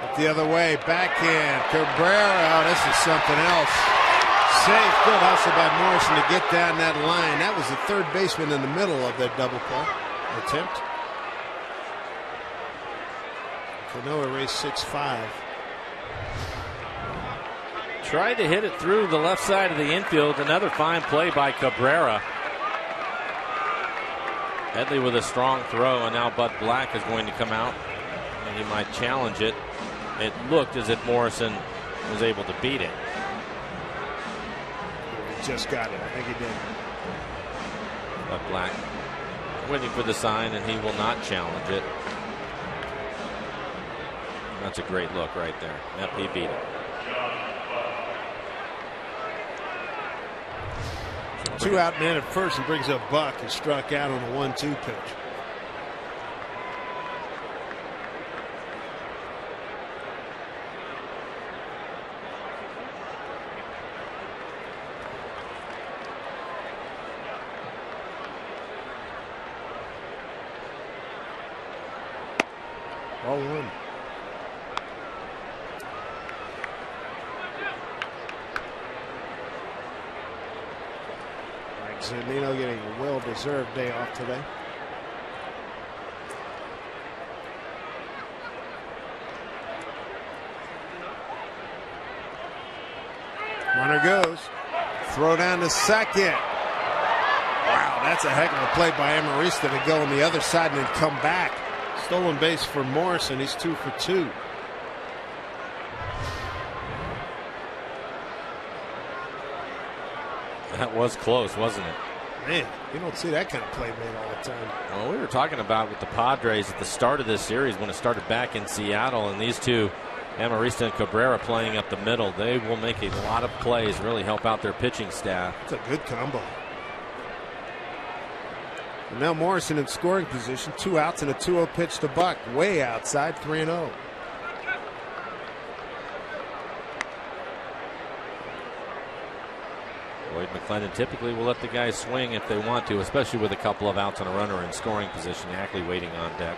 Up the other way, backhand. Cabrera. This is something else. Safe. Good hustle by Morrison to get down that line. That was the third baseman in the middle of that double play attempt. Cano erased 6-5. Tried to hit it through the left side of the infield. Another fine play by Cabrera. Headley with a strong throw, and now Bud Black is going to come out, and he might challenge it. It looked as if Morrison was able to beat it. He just got it. I think he did. Bud Black waiting for the sign, and he will not challenge it. That's a great look right there. Yep, he beat it. Two out man at first. He brings up Buck and struck out on a 1-2 pitch. 0-1. Zunino getting a well-deserved day off today. Runner goes. Throw down to second. Wow, that's a heck of a play by Amarista to go on the other side and then come back. Stolen base for Morrison. He's 2 for 2. That was close, wasn't it? Man, you don't see that kind of play made all the time. Well, we were talking about with the Padres at the start of this series when it started back in Seattle, and these two, Amarista and Cabrera, playing up the middle. They will make a lot of plays, really help out their pitching staff. It's a good combo. And now Morrison in scoring position. 2 outs and a 2-0 pitch to Buck. Way outside, 3-0. Boyd McClendon typically will let the guys swing if they want to, especially with a couple of outs and a runner in scoring position. Ackley waiting on deck.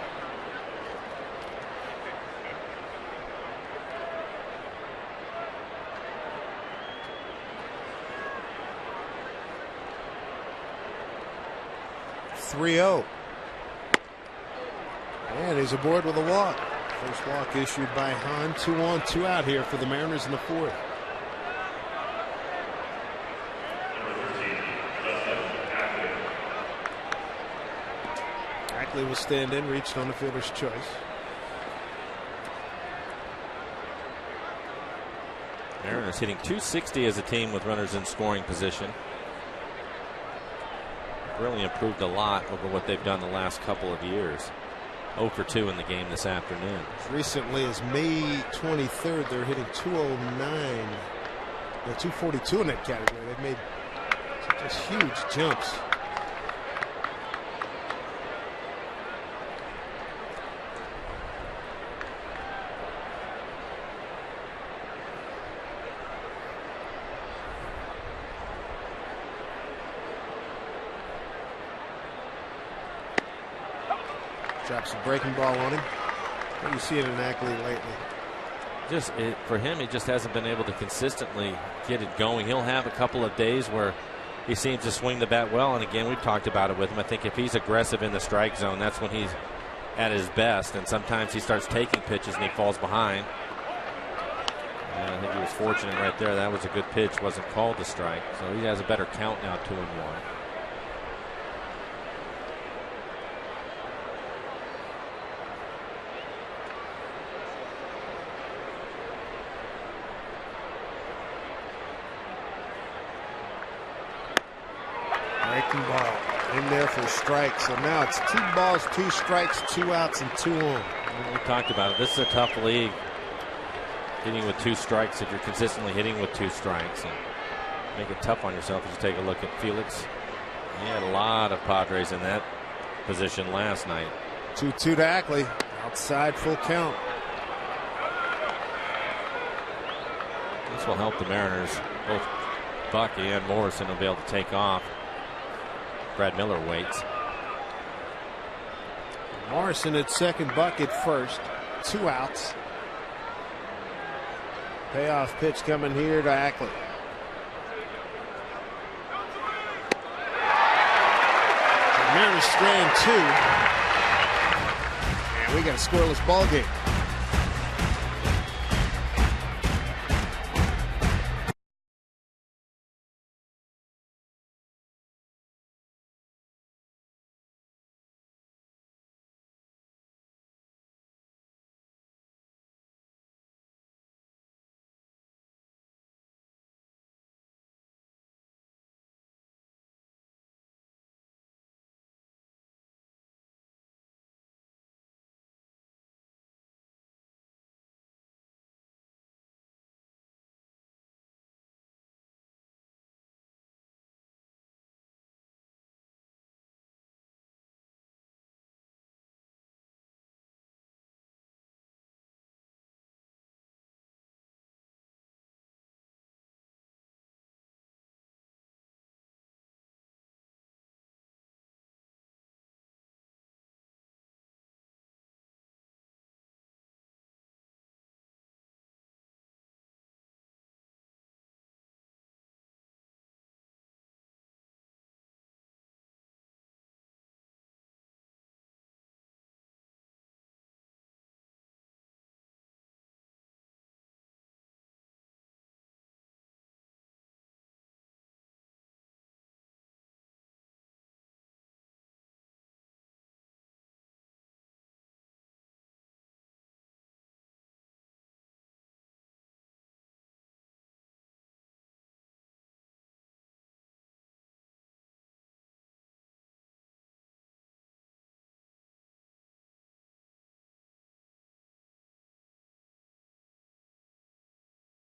And he's aboard with a walk. First walk issued by Hahn. 2 on, 2 out here for the Mariners in the 4th. Ackley will stand in, reached on the fielder's choice. Mariners hitting .260 as a team with runners in scoring position. Really improved a lot over what they've done the last couple of years. 0 for 2 in the game this afternoon. As recently as May 23rd, they're hitting .209. They're .242 in that category. They've made just huge jumps. Drops a breaking ball on him. What do you see in Ackley lately? For him, he just hasn't been able to consistently get it going. He'll have a couple of days where he seems to swing the bat well. And again, we've talked about it with him. I think if he's aggressive in the strike zone, that's when he's at his best. And sometimes he starts taking pitches and he falls behind. And I think he was fortunate right there. That was a good pitch. Wasn't called a strike. So he has a better count now, 2-1. Ball in there for a strike. So now it's 2 balls, 2 strikes, 2 outs, and 2 on. We talked about it. This is a tough league. Hitting with 2 strikes, if you're consistently hitting with 2 strikes, and make it tough on yourself as you take a look at Felix. He had a lot of Padres in that position last night. 2-2 to Ackley. Outside, full count. This will help the Mariners. Both Buck and Morrison will be able to take off. Brad Miller waits. Morrison at second, Buck at first. 2 outs. Payoff pitch coming here to Ackley. The Mariners strand 2. And we got a scoreless ball game.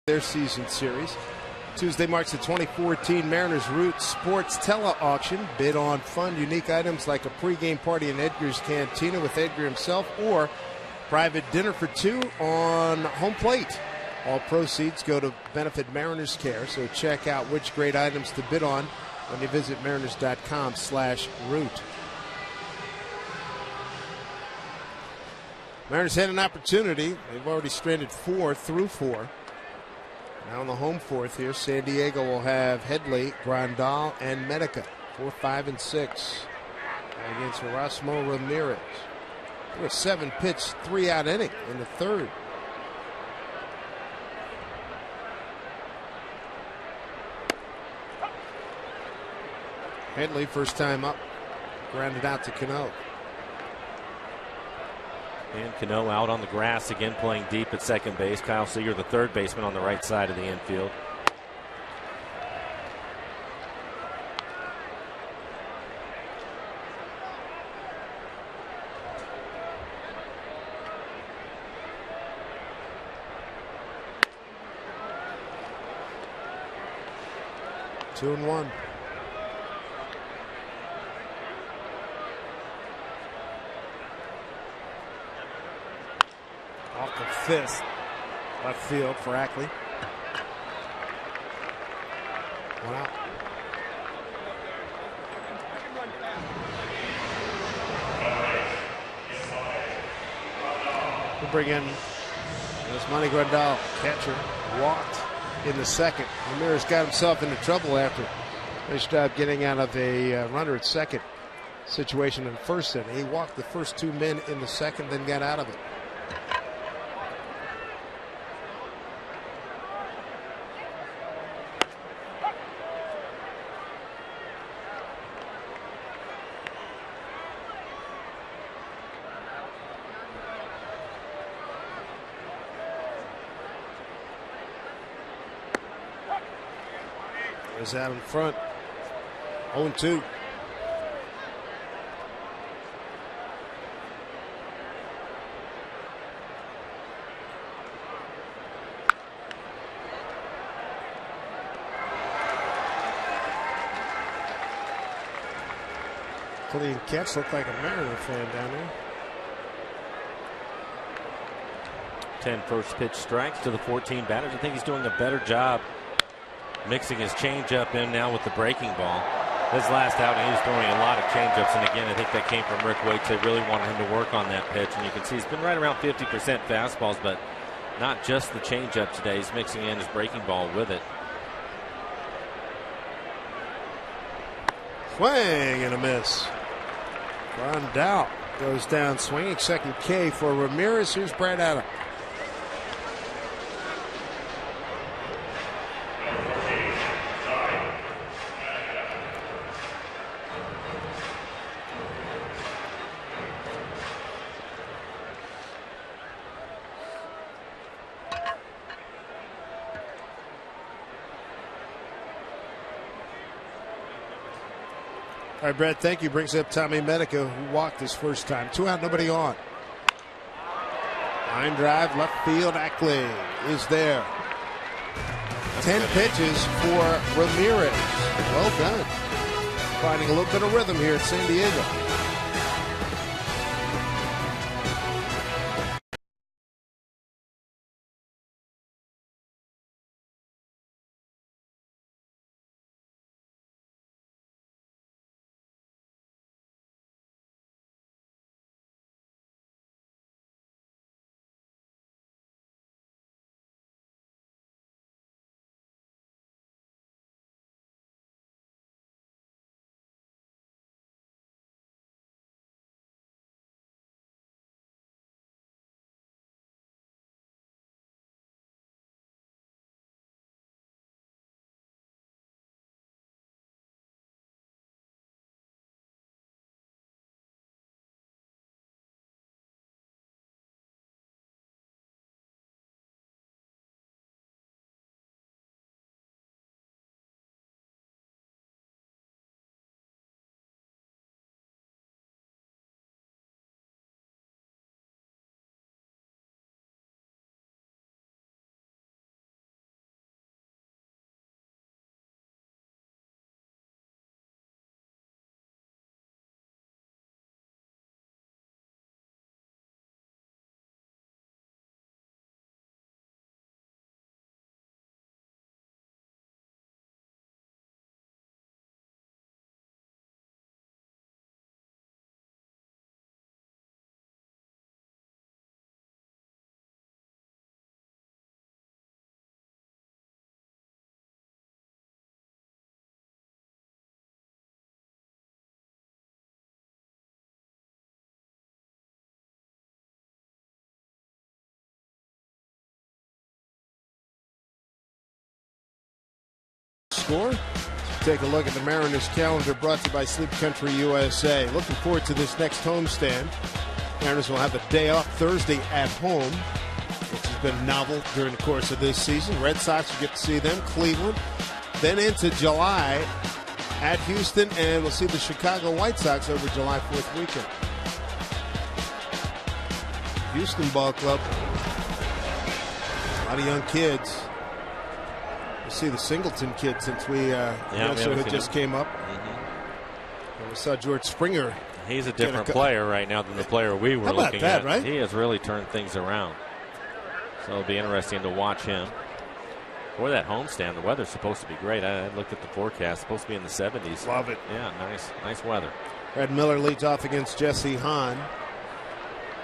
their season series. Tuesday marks the 2014 Mariners Roots Sports Tele-Auction. Bid on fun, unique items like a pregame party in Edgar's Cantina with Edgar himself or private dinner for two on home plate. All proceeds go to benefit Mariners Care, so check out which great items to bid on when you visit mariners.com/root. Mariners had an opportunity. They've already stranded 4 through 4. Now in the home fourth here, San Diego will have Headley, Grandal, and Medica. 4, 5, and 6 against Erasmo Ramirez. A 7-pitch, 3-out inning in the third. Headley, first time up, grounded out to Cano. And Cano out on the grass again, playing deep at second base. Kyle Seager, the third baseman, on the right side of the infield. Two and one. Off the fist. Left field for Ackley. One out. We'll bring in Yasmani Grandal, catcher, walked in the second. Ramirez got himself into trouble after nice job getting out of a runner at second situation in the first inning. He walked the first 2 men in the second, then got out of it. Is out in front. 0-2. Clean catch. Looked like a Mariner fan down there. 10 first pitch strikes to the 14 batters. I think he's doing a better job mixing his changeup in now with the breaking ball. His last outing, he was throwing a lot of changeups, and again, I think that came from Rick Waits. They really wanted him to work on that pitch, and you can see he's been right around 50% fastballs, but not just the changeup today. He's mixing in his breaking ball with it. Swing and a miss. Grandal goes down swinging. Second K for Ramirez. Here's Brad Adams. All right, Brad, thank you. Brings up Tommy Medica, who walked his first time. 2 out, nobody on. Line drive, left field. Ackley is there. 10 pitches for Ramirez. Well done. Finding a little bit of rhythm here at San Diego. score. Take a look at the Mariners calendar brought to you by Sleep Country USA. Looking forward to this next homestand. Mariners will have a day off Thursday at home, which has been novel during the course of this season. Red Sox, you get to see them. Cleveland. Then into July at Houston, and we'll see the Chicago White Sox over July 4th weekend. Houston Ball Club. A lot of young kids. We'll see the Singleton kid since we just came up. Mm-hmm. We saw George Springer. He's a different player right now than the player we were looking at. Right? He has really turned things around. So it'll be interesting to watch him. Boy, that homestand, the weather's supposed to be great. I looked at the forecast. Supposed to be in the 70s. Love it. Yeah, nice weather. Brad Miller leads off against Jesse Hahn.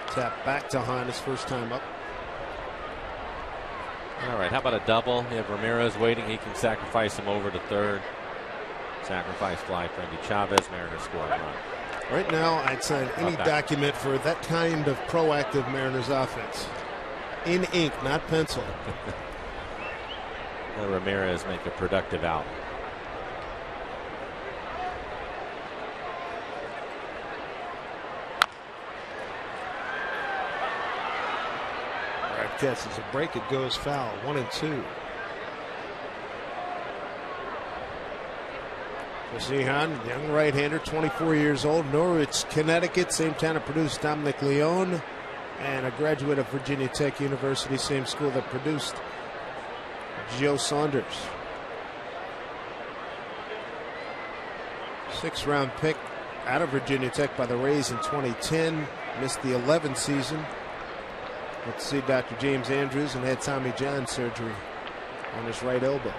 Tap back to Hahn his first time up. All right, how about a double? You have Ramirez waiting. He can sacrifice him over to third. Sacrifice fly for Andy Chavez. Mariners score a run. Right now, I'd sign any document for that kind of proactive Mariners offense. In ink, not pencil. Ramirez make a productive out. Catches a break, it goes foul. 1-2. Jesse Hahn, young right-hander, 24 years old, Norwich, Connecticut, same town that produced Dominic Leone, and a graduate of Virginia Tech University, same school that produced Joe Saunders. 6th-round pick out of Virginia Tech by the Rays in 2010, missed the 11th season. Let's see Dr. James Andrews and had Tommy John surgery on his right elbow.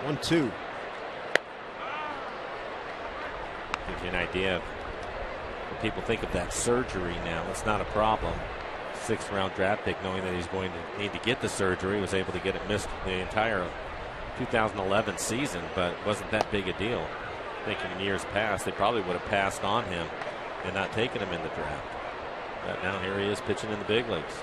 1-2. Gives you an idea of what people think of that surgery now. It's not a problem. 6th-round draft pick, knowing that he's going to need to get the surgery, was able to get it missed the entire 2011 season, but it wasn't that big a deal. Thinking in years past, they probably would have passed on him and not taking him in the draft. But now here he is pitching in the big leagues.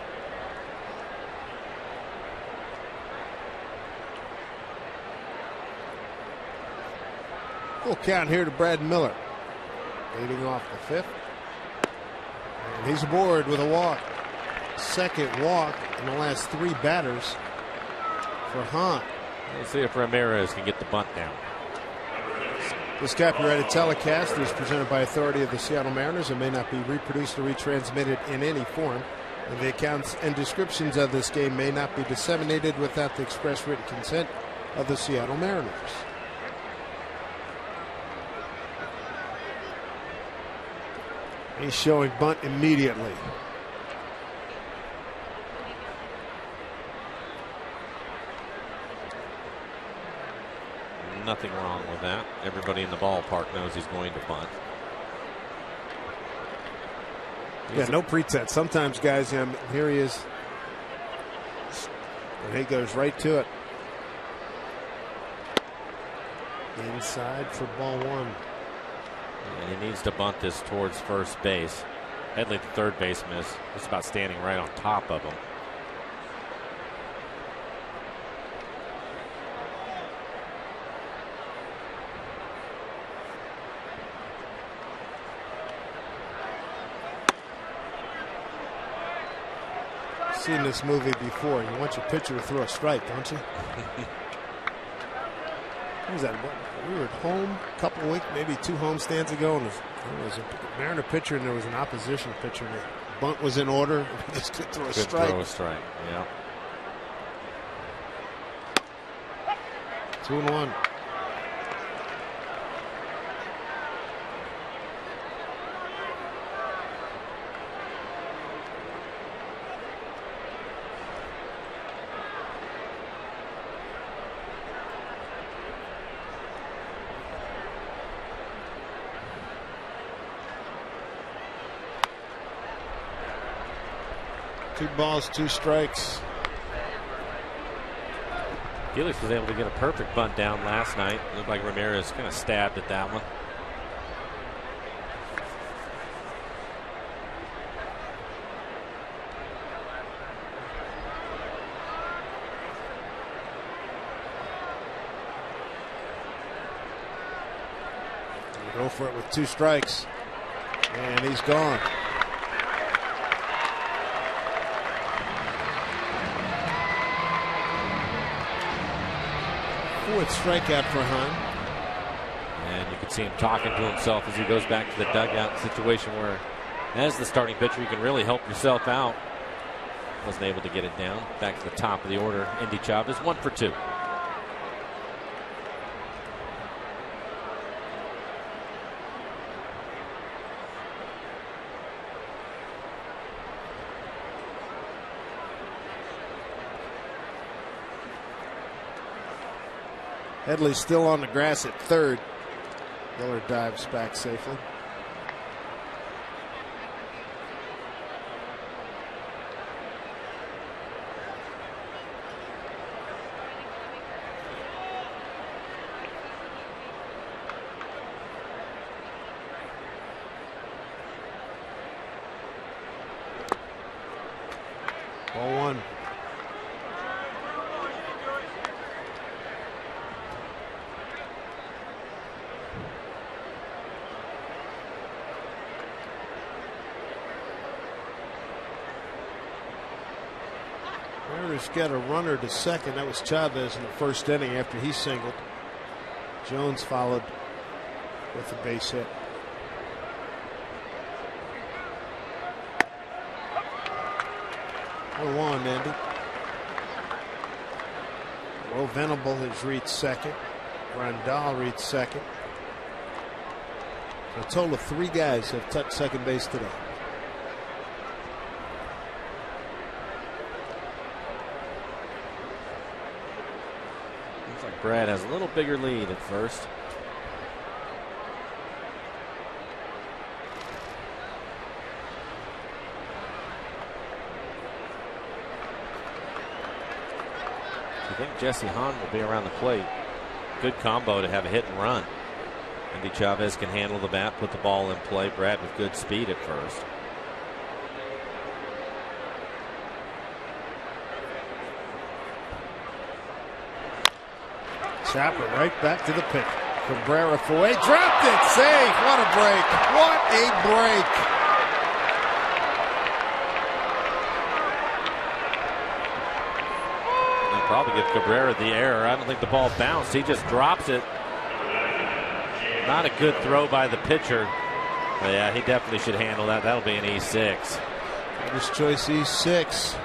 Full count here to Brad Miller. Leading off the 5th. And he's aboard with a walk. 2nd walk in the last 3 batters for Hahn. Let's see if Ramirez can get the bunt down. This copyrighted telecast is presented by authority of the Seattle Mariners and may not be reproduced or retransmitted in any form. And the accounts and descriptions of this game may not be disseminated without the express written consent of the Seattle Mariners. He's showing bunt immediately. Nothing wrong with that. Everybody in the ballpark knows he's going to bunt. Yeah, no pretense. Sometimes guys, here he is. And he goes right to it. Inside for ball 1. And he needs to bunt this towards first base. Headley, the third baseman, is just about standing right on top of him. Seen this movie before. You want your pitcher to throw a strike, don't you? What was that? We were at home a couple of weeks, maybe 2 homestands ago, and there was a Mariner pitcher and there was an opposition pitcher. The bunt was in order. He just could throw a strike. Throw a strike, yeah. 2-1. Two balls, 2 strikes. Felix was able to get a perfect bunt down last night. It looked like Ramirez kind of stabbed at that one. for it with 2 strikes. And he's gone. Fourth strikeout for Hahn. And you can see him talking to himself as he goes back to the dugout. Situation where, as the starting pitcher, you can really help yourself out. Wasn't able to get it down. Back to the top of the order. Indy Chavez 1 for 2. Headley's still on the grass at third. Miller dives back safely. Ball 1. Mariners got a runner to second. That was Chavez in the first inning after he singled. Jones followed with a base hit. Oh, 1, Andy. Will Venable has reached second. Grandal reached second. A total of 3 guys have touched second base today. Looks like Brad has a little bigger lead at first. I think Jesse Hahn will be around the plate. Good combo to have a hit and run. Andy Chavez can handle the bat, put the ball in play. Brad with good speed at first. Chopper right back to the pitch. Cabrera for away, dropped it, safe. What a break! What a break! Probably give Cabrera the error. I don't think the ball bounced. He just drops it. Not a good throw by the pitcher. But yeah, he definitely should handle that. That'll be an E6. His choice E6.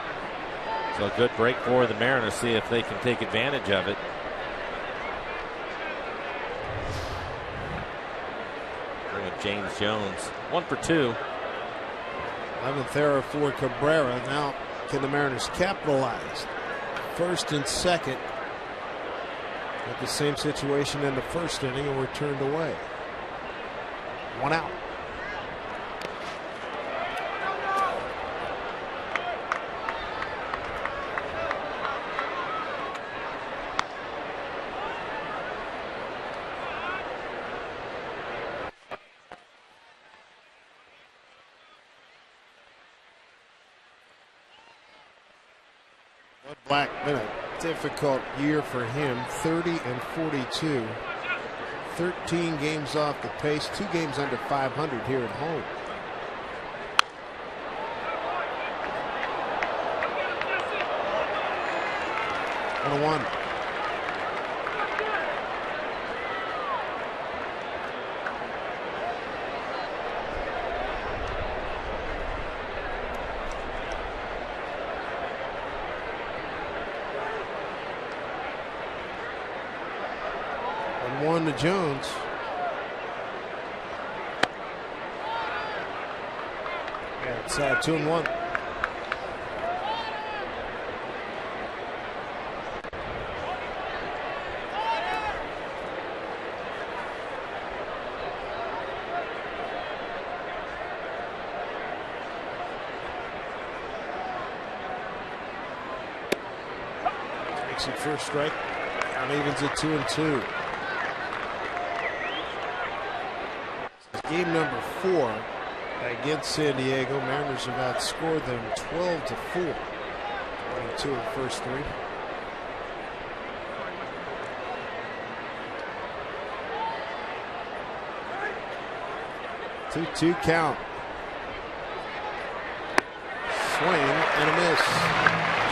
So a good break for the Mariners. See if they can take advantage of it. Bring up James Jones. 1 for 2. 11th error for Cabrera. Now can the Mariners capitalize? First and second at the same situation in the first inning, and we're turned away. 1 out. Black, been a difficult year for him. 30 and 42. 13 games off the pace. 2 games under 500 here at home. 1-1. To Jones. Yeah, it's 2-1. Takes it first strike. Count evens at 2-2. Game number 4 against San Diego. Mariners have outscored them 12-4. 22 of the first 3. 2-2 count. Swing and a miss.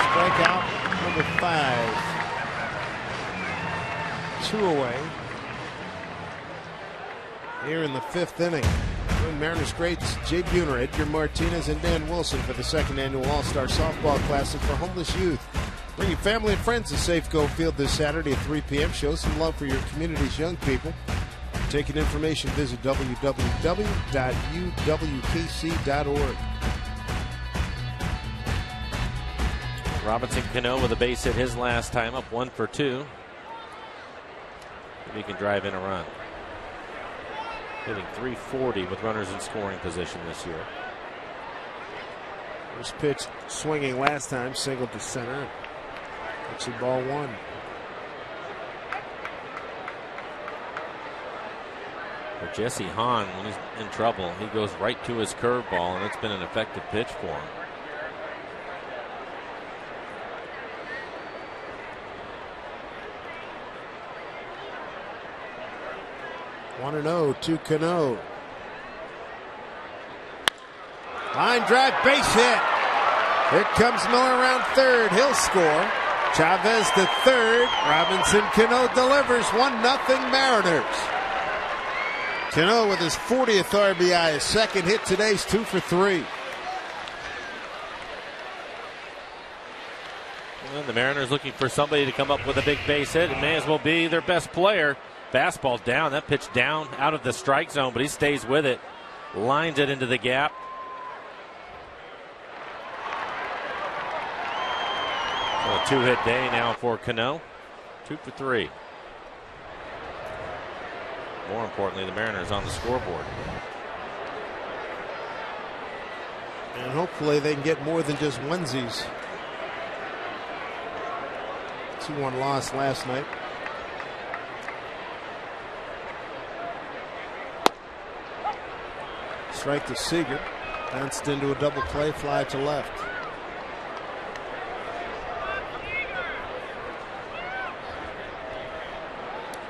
Strikeout number 5. 2 away. Here in the 5th inning. Mariners greats Jay Buhner, Edgar Martinez, and Dan Wilson for the 2nd annual All-Star Softball Classic for homeless youth. Bring your family and friends to Safeco Field this Saturday at 3 p.m. Show some love for your community's young people. For ticket information, visit www.uwkc.org. Robinson Cano with a base hit his last time, up 1 for 2. If he can drive in a run. Hitting .340 with runners in scoring position this year. First pitch swinging last time, single to center. That's ball 1. For Jesse Hahn, when he's in trouble, he goes right to his curveball, and it's been an effective pitch for him. One 1-0 to Cano. Line drive, base hit. Here comes Miller around third. He'll score. Chavez to third. Robinson Cano delivers. 1-0 Mariners. Cano with his 40th RBI. His second hit today's 2 for 3. And the Mariners looking for somebody to come up with a big base hit. It may as well be their best player. Fastball down. That pitch down out of the strike zone, but he stays with it. Lines it into the gap. So a 2-hit day now for Cano. 2 for 3. More importantly, the Mariners on the scoreboard. And hopefully they can get more than just onesies. 2-1 loss last night. Strike to Seager. Bounced into a double play, fly to left.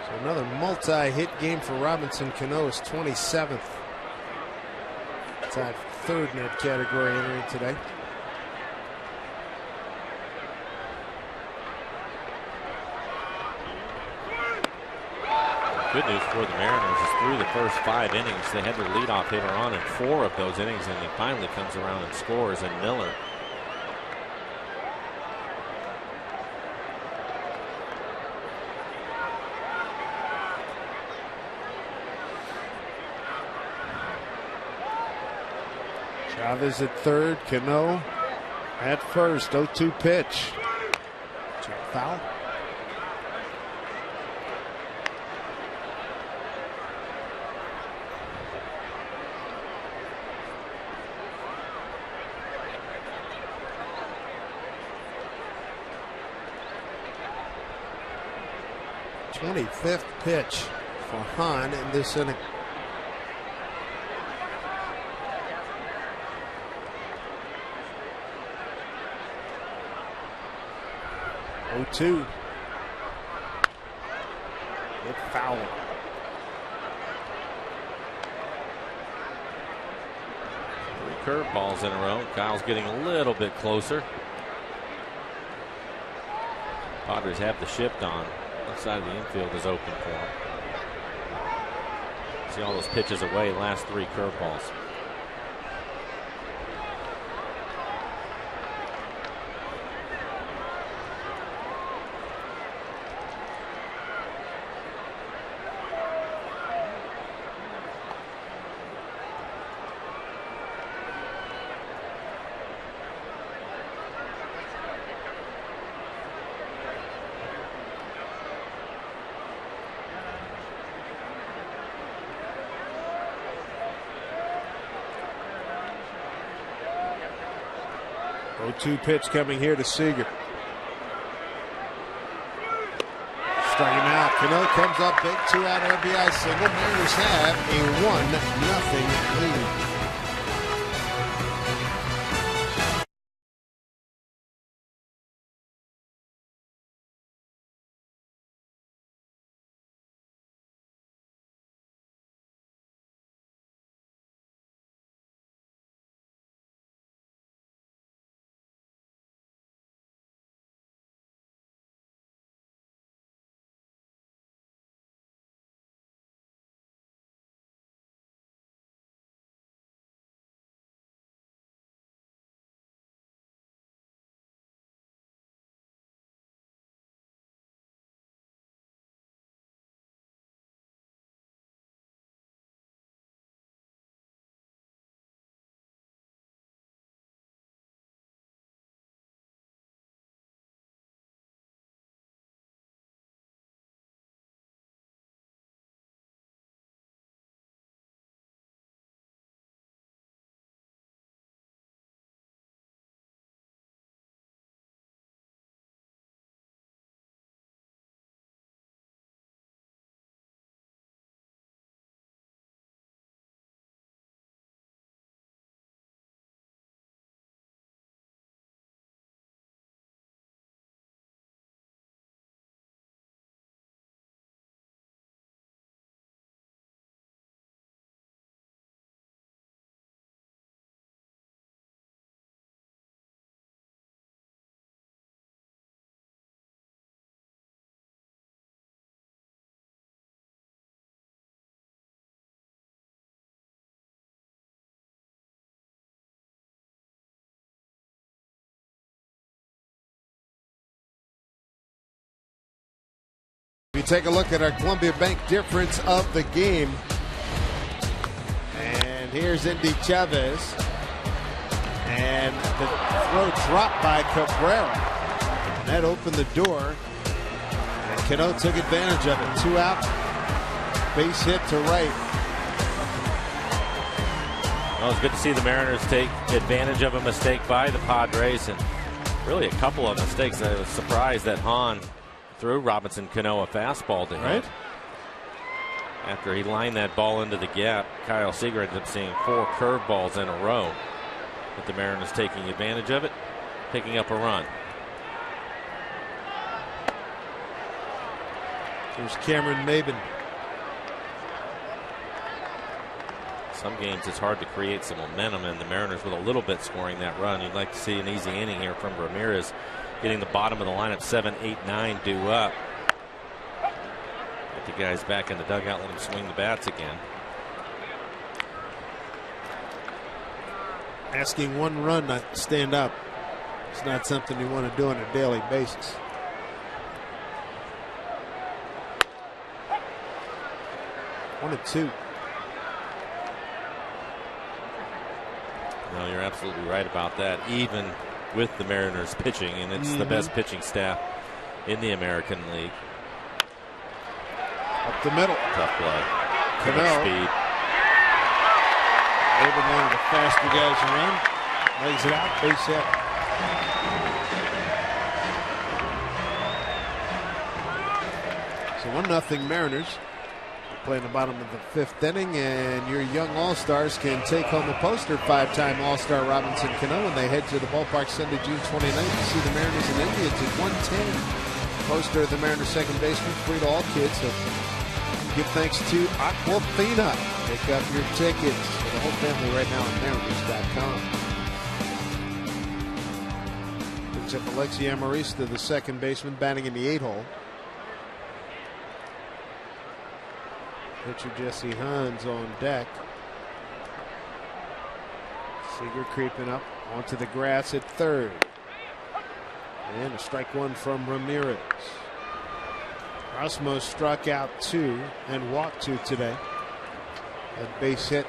So another multi-hit game for Robinson Cano, his 27th. Tied 3rd in that category entering today. Good news for the Mariners is through the first 5 innings, they had their leadoff hitter on in 4 of those innings, and he finally comes around and scores, and Miller. Chavez at third, Cano at first. 0-2 pitch. Foul. Fifth pitch for Hahn in this inning. Oh, 2. Hit foul. Three curveballs in a row. Kyle's getting a little bit closer. Padres have the shift on. Left side of the infield is open for him. See all those pitches away, last 3 curveballs. Oh-2 pitch coming here to Seager. Striking out. Cano comes up big, 2-out RBI single. Mariners have a 1-0 lead. take a look at our Columbia Bank difference of the game. And here's Indy Chavez. And the throw dropped by Cabrera. And that opened the door. And Cano took advantage of it. 2 out. Base hit to right. Well, it's good to see the Mariners take advantage of a mistake by the Padres. And really a couple of mistakes. I was surprised that Hahn threw Robinson Cano a fastball to him. Right. After he lined that ball into the gap, Kyle Seager ended up seeing 4 curveballs in a row. But the Mariners taking advantage of it, picking up a run. Here's Cameron Maben. Some games it's hard to create some momentum, and the Mariners with a little bit scoring that run. You'd like to see an easy inning here from Ramirez, getting the bottom of the lineup, 7, 8, 9 due up. Get the guys back in the dugout, let them swing the bats again. Asking one run not to stand up. It's not something you want to do on a daily basis. One and two. No, you're absolutely right about that. Even with the Mariners pitching, and it's the best pitching staff in the American League. Up the middle. Tough play. Cano. Good speed. Even one of the faster guys around. Lays it out. Base hit. So 1-0 Mariners. Playing the bottom of the 5th inning, and your young All-Stars can take home a poster. 5-time All-Star Robinson Cano when they head to the ballpark Sunday, June 29th to see the Mariners and Indians at 1:10. Poster of the Mariners second baseman, free to all kids. So give thanks to Aquafina. Pick up your tickets for the whole family right now on Mariners.com. Picks up Alexi Amarista, the second baseman, batting in the 8-hole. Pitcher Jesse Hans on deck. Seager creeping up onto the grass at third. And a strike one from Ramirez. Osmo struck out 2 and walked 2 today. A base hit,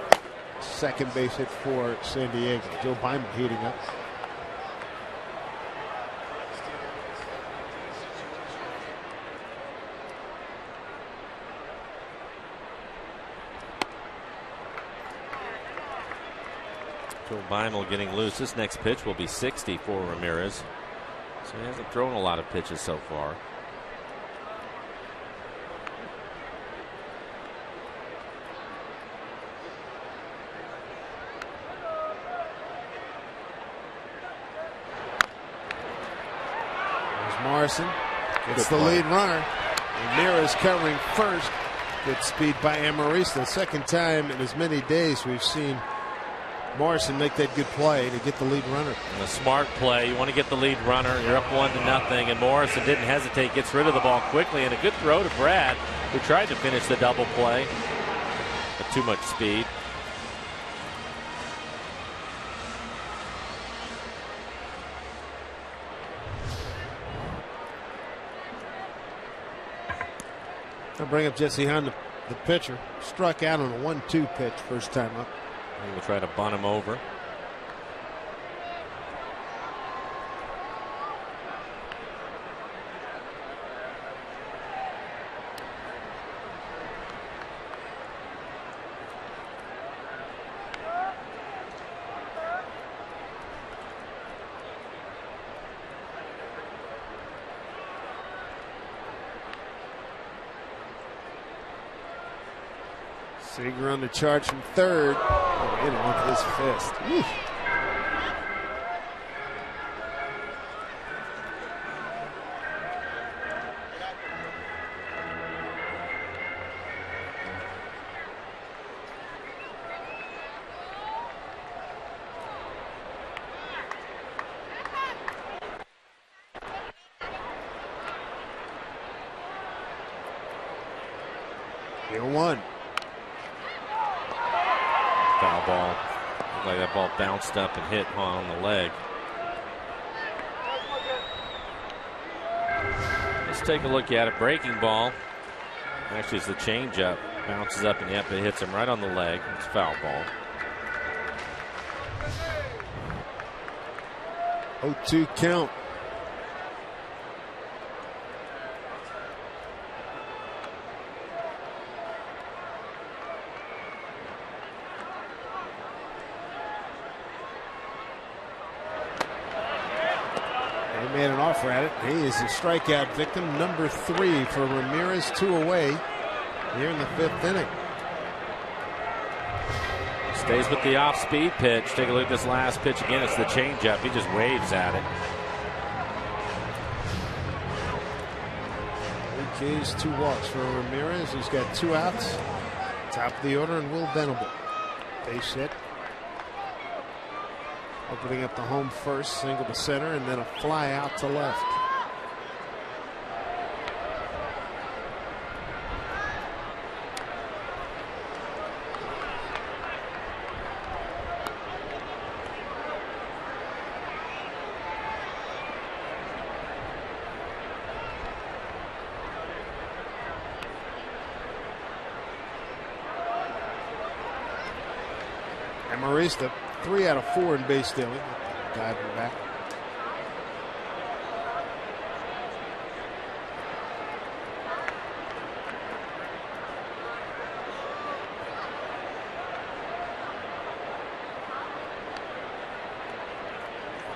second base hit for San Diego. Joe Biden heating up. Joe Beimel getting loose. This next pitch will be 60 for Ramirez. So he hasn't thrown a lot of pitches so far. There's Morrison. Gets the lead runner. Ramirez covering first. Good speed by Amarista. Second time in as many days we've seen Morrison make that good play to get the lead runner. And a smart play. You want to get the lead runner. You're up 1-0, and Morrison didn't hesitate. Gets rid of the ball quickly, and a good throw to Brad, who tried to finish the double play, but too much speed. I'll bring up Jesse Hunt, the pitcher. Struck out on a 1-2 pitch first time up. And we'll try to bunt him over. Seager on the charge from third. Oh, hit him with his fist. Oof. Here one. Foul ball. Looked like that ball bounced up and hit on the leg. Let's take a look at it. Breaking ball. Actually, it's the changeup. Bounces up and it hits him right on the leg. It's foul ball. 0-2 count. They made an offer at it. He is a strikeout victim, number 3 for Ramirez. 2 away here in the 5th inning. Stays with the off-speed pitch. Take a look at this last pitch again. It's the changeup. He just waves at it. 3 Ks, 2 walks for Ramirez. He's got 2 outs. Top of the order, and Will Venable. Base hit. Opening up the home first, single to center, and then a fly out to left. Marista, 3 out of 4 in base stealing. Diving back.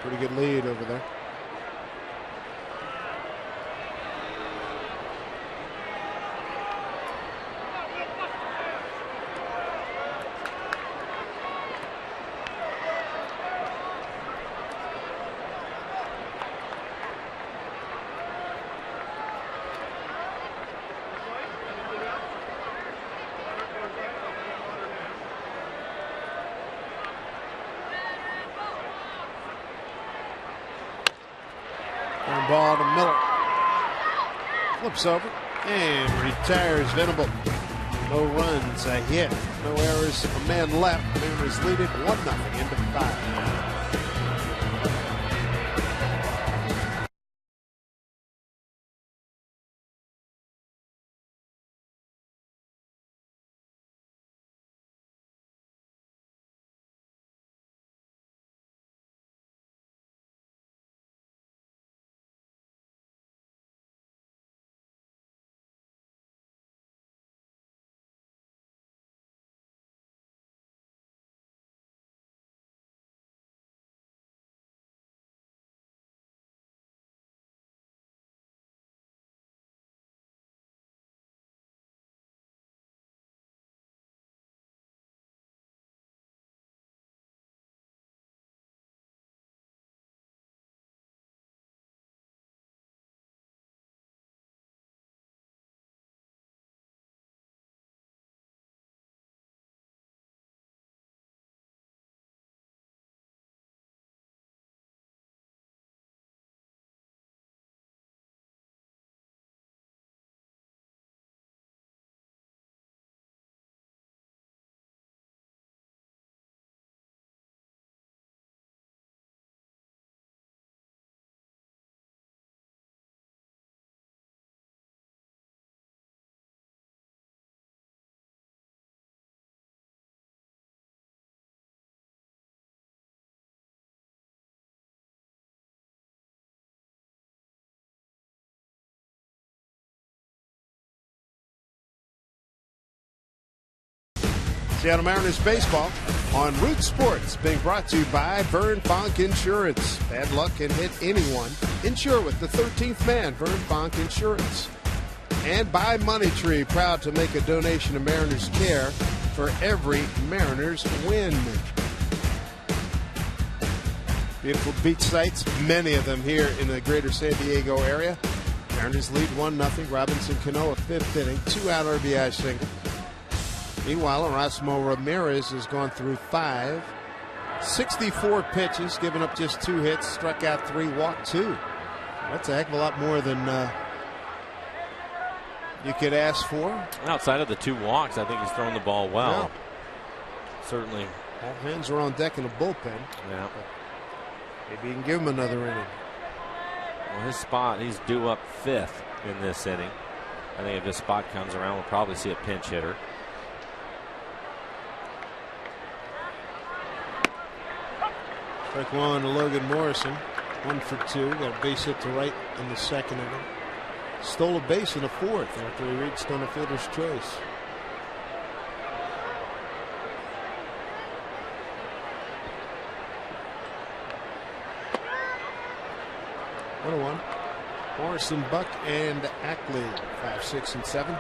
Pretty good lead over there. Ball to Miller. Flips over and retires Venable. No runs, a hit, no errors, a man left. Mariners lead it 1-0 into 5. Seattle Mariners baseball on Root Sports, being brought to you by Vern Fonk Insurance. Bad luck can hit anyone. Insure with the 13th man, Vern Fonk Insurance. And by Money Tree, proud to make a donation to Mariners Care for every Mariners win. Beautiful beach sites, many of them here in the greater San Diego area. Mariners lead 1-0. Robinson Cano, 5th inning, 2-out RBI single. Meanwhile, Erasmo Ramirez has gone through 64 pitches, given up just 2 hits, struck out 3, walked 2. That's a heck of a lot more than you could ask for. Outside of the 2 walks, I think he's thrown the ball well. Yeah. Certainly. All hands are on deck in the bullpen. Yeah. Maybe you can give him another inning. Well, his spot, he's due up 5th in this inning. I think if this spot comes around, we'll probably see a pinch hitter. Strike one to Logan Morrison. 1 for 2. Got a base hit to right in the second inning. Stole a base in the fourth after he reached on a fielder's choice. One. Morrison, Buck, and Ackley. 5, 6, and 7.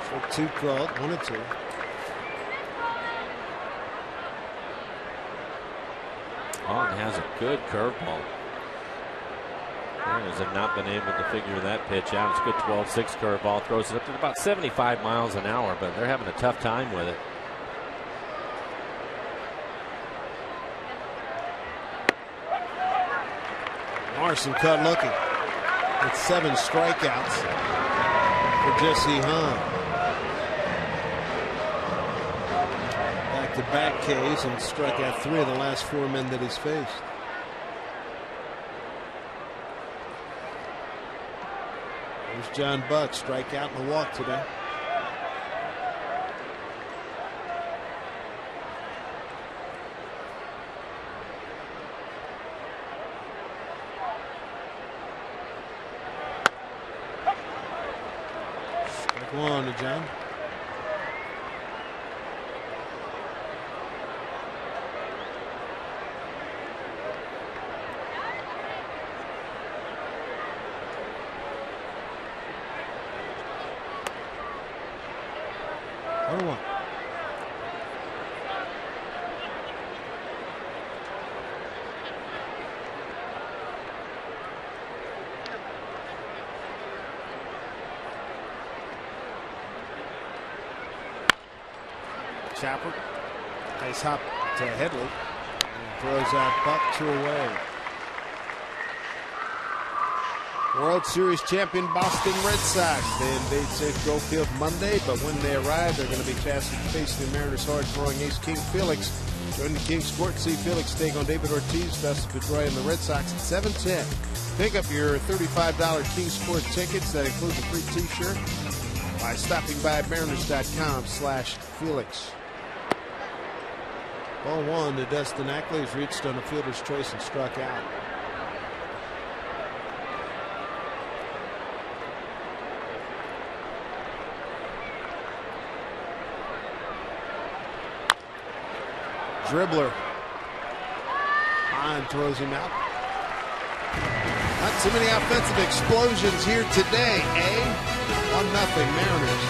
So 2 called, 1 and 2. Long has a good curveball. Mariners have not been able to figure that pitch out. It's a good 12-6 curveball. Throws it up to about 75 miles an hour, but they're having a tough time with it. Morrison caught looking. With 7 strikeouts for Jesse Hahn. Back-to-back Ks and struck out 3 of the last 4 men that he's faced. There's John Buck, strikeout and a walk today. Strike 1 to John. Chapper, nice hop to Headley, and throws out Buck 2 away. World Series champion Boston Red Sox. They invade Safeco Field Monday, but when they arrive, they're going to be tasked with facing the Mariners' hard-throwing ace King Felix. Join the King's Court, see Felix take on David Ortiz, Dustin Pedroia, and the Red Sox at 7:10. Pick up your $35 King's Court tickets. That includes a free T-shirt by stopping by Mariners.com/Felix. Ball 1 to Dustin Ackley. He's reached on a fielder's choice and struck out. Dribbler. Hahn throws him out. Not too many offensive explosions here today, eh? 1-0 Mariners.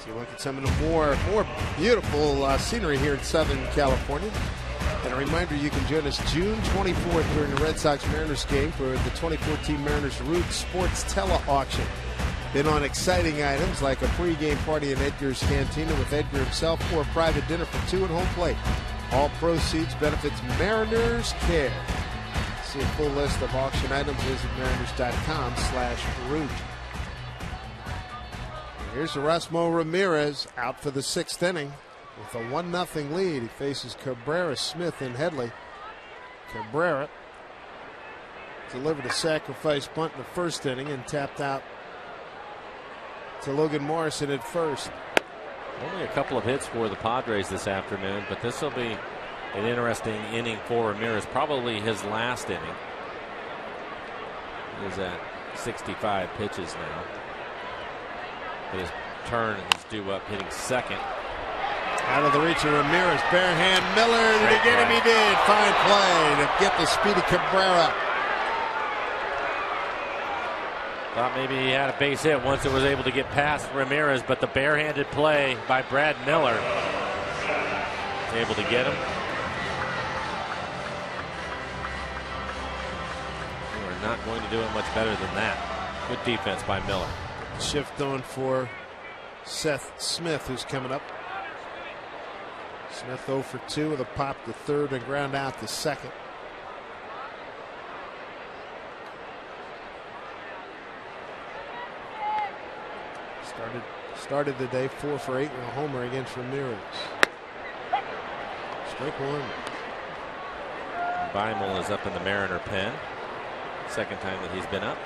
So you look at some of the more beautiful scenery here in Southern California. And a reminder, you can join us June 24th during the Red Sox-Mariners game for the 2014 Mariners Root Sports Tele-Auction. Bid on exciting items like a pregame party in Edgar's Cantina with Edgar himself or a private dinner for two at home plate. All proceeds benefits Mariners Care. See a full list of auction items, visit mariners.com/root. Here's Erasmo Ramirez out for the sixth inning with a 1-0 lead. He faces Cabrera, Smith, and Headley. Cabrera delivered a sacrifice bunt in the first inning and tapped out to Logan Morrison at first. Only a couple of hits for the Padres this afternoon, but this will be an interesting inning for Ramirez. Probably his last inning. He's at 65 pitches now. His turn is due up, hitting second. Out of the reach of Ramirez, bare hand Miller. Did he get him? He did. Fine play to get the speedy Cabrera. Thought maybe he had a base hit once it was able to get past Ramirez, but the barehanded play by Brad Miller was able to get him. We're not going to do it much better than that. Good defense by Miller. Shift on for Seth Smith, who's coming up. Smith 0 for 2 with a pop to third and ground out to second. Started the day 4 for 8 and a homer against Ramirez. Strike one. Beimel is up in the Mariner pen. Second time that he's been up.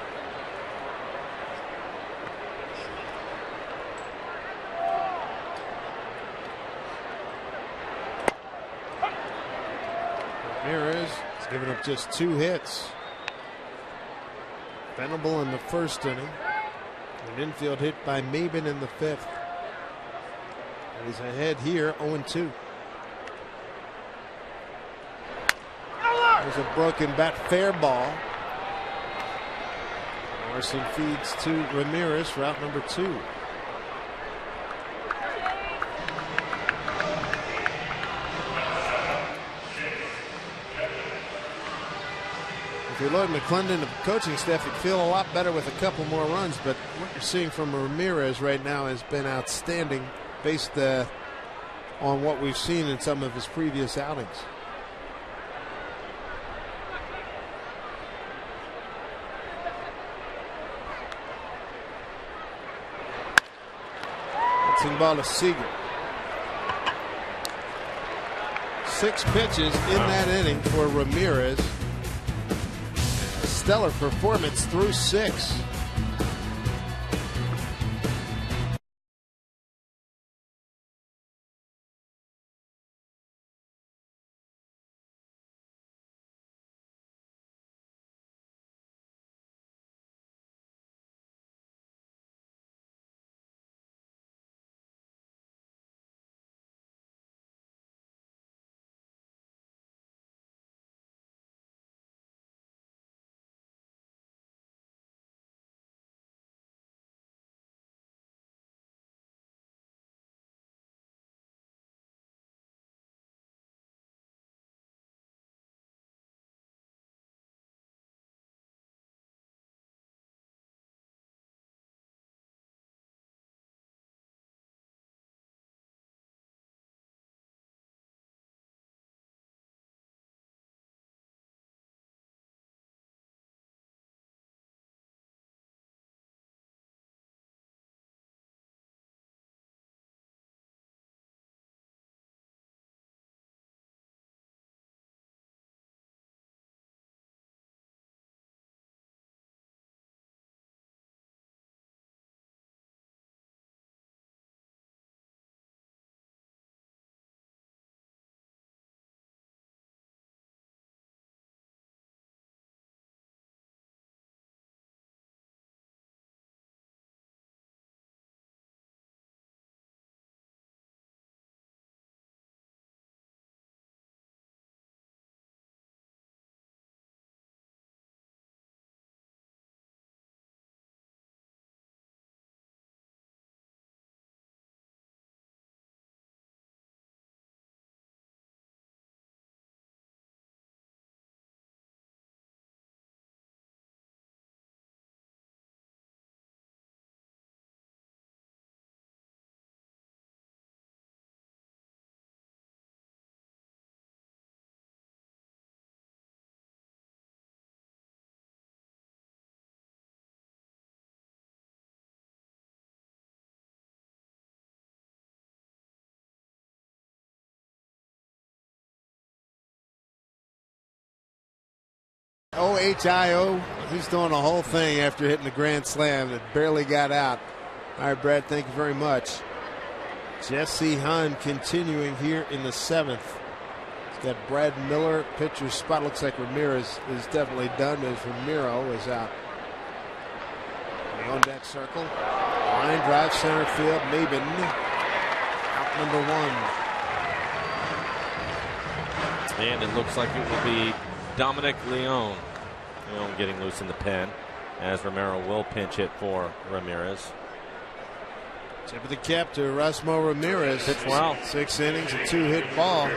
Ramirez has given up just 2 hits. Venable in the first inning. An infield hit by Maben in the 5th. And he's ahead here 0-2. There's a broken bat, fair ball. Morrison feeds to Ramirez, route number 2. If you're Lloyd McClendon, the coaching staff, you'd feel a lot better with a couple more runs, but what you're seeing from Ramirez right now has been outstanding based on what we've seen in some of his previous outings. Bouncing ball to Seager. 6 pitches in that inning for Ramirez. Stellar performance through 6. OHIO. He's doing the whole thing after hitting the grand slam that barely got out. All right, Brad, thank you very much. Jesse Hahn continuing here in the 7th. He's got Brad Miller, pitcher spot. Looks like Ramirez is definitely done as Ramiro is out. The on-deck circle. Line drive center field. Maben out number 1. And it looks like it will be Dominic Leone. Leone getting loose in the pen as Romero will pinch hit for Ramirez. Tip of the cap to Erasmo Ramirez. Pitched well. 6 innings, a 2-hit ball.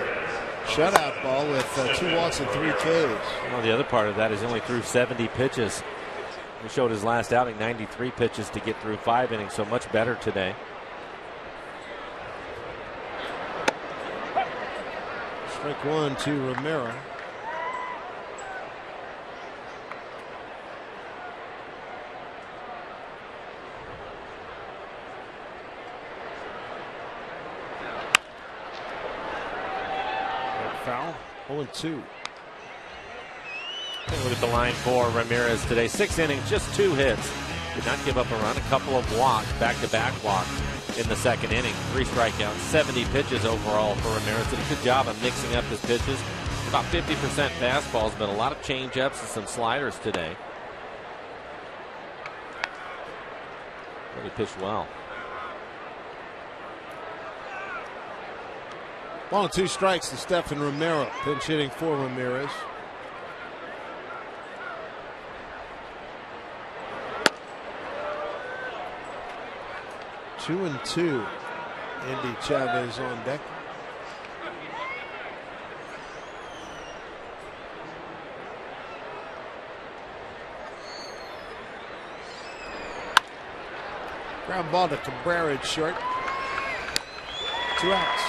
Shutout ball with 2 walks and 3 Ks. Well, the other part of that is he only threw 70 pitches. He showed his last outing 93 pitches to get through 5 innings, so much better today. Strike 1 to Romero. Foul. 0-2. Look at the line for Ramirez today. 6 innings, just 2 hits. Did not give up a run. A couple of walks, back-to-back walks in the 2nd inning. 3 strikeouts, 70 pitches overall for Ramirez. Did a good job of mixing up his pitches. About 50% fastballs, but a lot of change-ups and some sliders today. Really pitched well. 1 and 2 strikes to Stephen Romero. Pinch hitting for Ramirez. Two and 2. Andy Chavez on deck. Ground ball to Cabrera at short. 2 outs.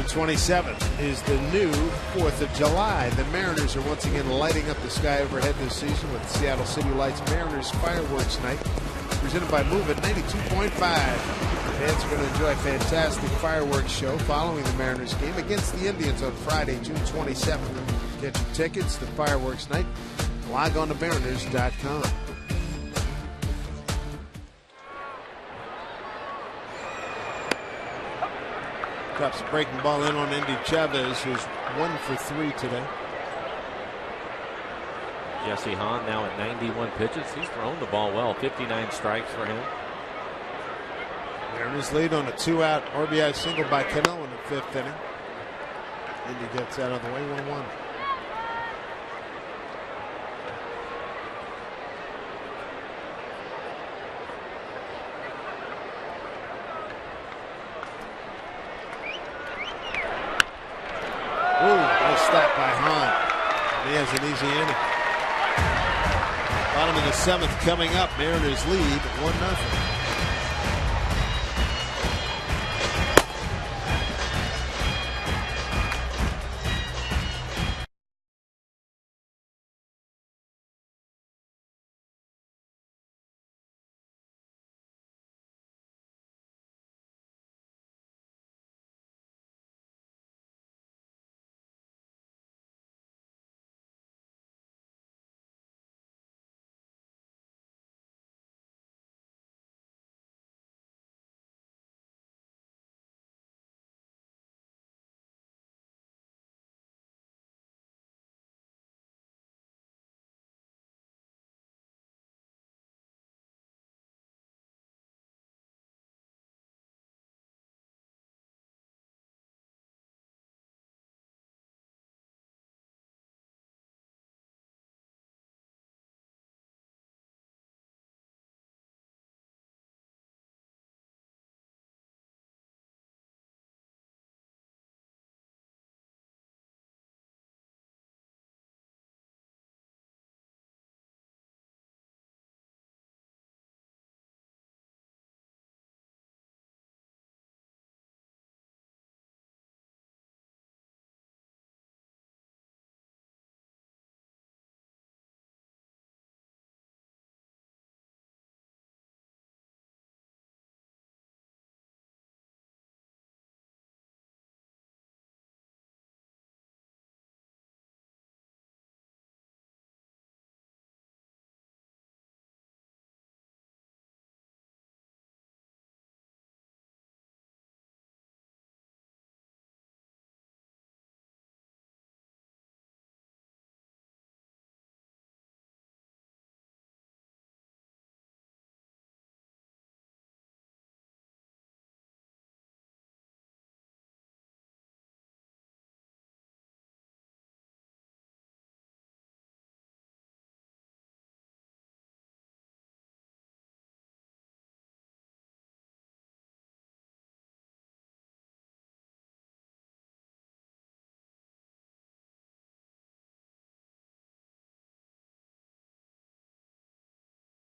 27th is the new 4th of July. The Mariners are once again lighting up the sky overhead this season with the Seattle City Lights Mariners Fireworks Night, presented by Move at 92.5. Fans are going to enjoy a fantastic fireworks show following the Mariners game against the Indians on Friday, June 27th. Get your tickets to Fireworks Night. Log on to Mariners.com. Drops a breaking ball in on Andy Chavez, who's 1 for 3 today. Jesse Hahn now at 91 pitches. He's thrown the ball well. 59 strikes for him. Mariners lead on a 2-out RBI single by Cano in the 5th inning. Indy gets out of the way, 1-1. Ooh, nice stop by Hahn. He has an easy inning. Bottom of the 7th coming up. Mariners lead 1-0.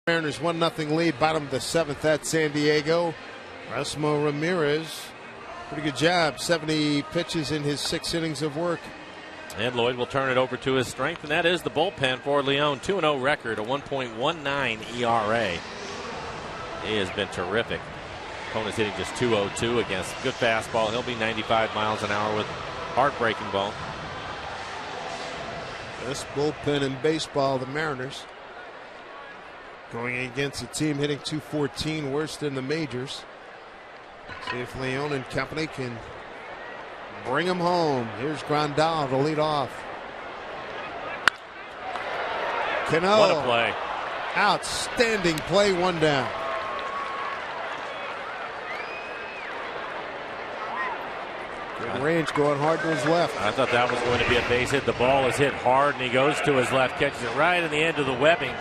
Mariners 1-0 lead, bottom of the 7th at San Diego. Erasmo Ramirez, pretty good job. 70 pitches in his 6 innings of work. And Lloyd will turn it over to his strength, and that is the bullpen for Leon. 2-0 record, a 1.19 ERA. He has been terrific. Opponent's hitting just 202 against good fastball. He'll be 95 miles an hour with heartbreaking ball. Best bullpen in baseball, the Mariners. Going against a team hitting 214, worst in the majors. See if Leon and company can bring him home. Here's Grandal to lead off. Cano. What a play. Outstanding play, 1 down. Good range, going hard to his left. I thought that was going to be a base hit. The ball is hit hard, and he goes to his left, catches it right in the end of the webbing.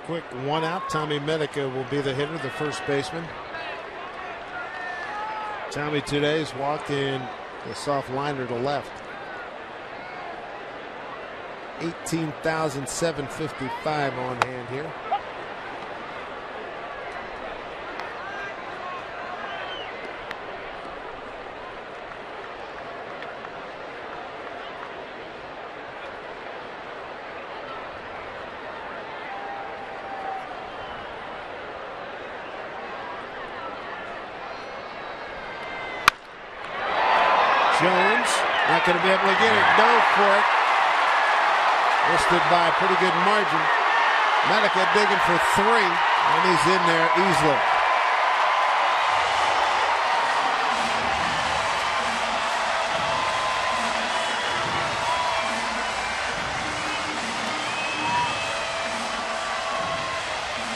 Quick 1 out. Tommy Medica will be the hitter, the first baseman. Tommy today's walked in a soft liner to left. 18,755 on hand here. Jones not going to be able to get it. Dove for it. Listed by a pretty good margin. Medica digging for 3, and he's in there easily.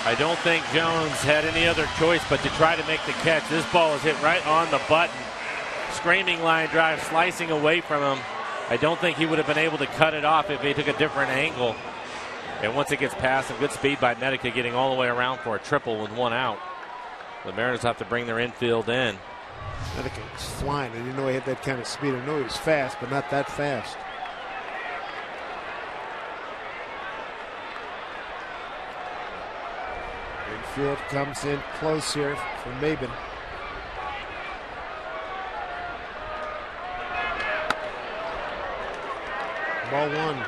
I don't think Jones had any other choice but to try to make the catch. This ball is hit right on the button. Screaming line drive, slicing away from him. I don't think he would have been able to cut it off if he took a different angle. And once it gets past him, good speed by Medica, getting all the way around for a triple with 1 out. The Mariners have to bring their infield in. Medica was flying. I didn't know he had that kind of speed. I know he was fast, but not that fast. Infield comes in close here for Maben. Ball 1.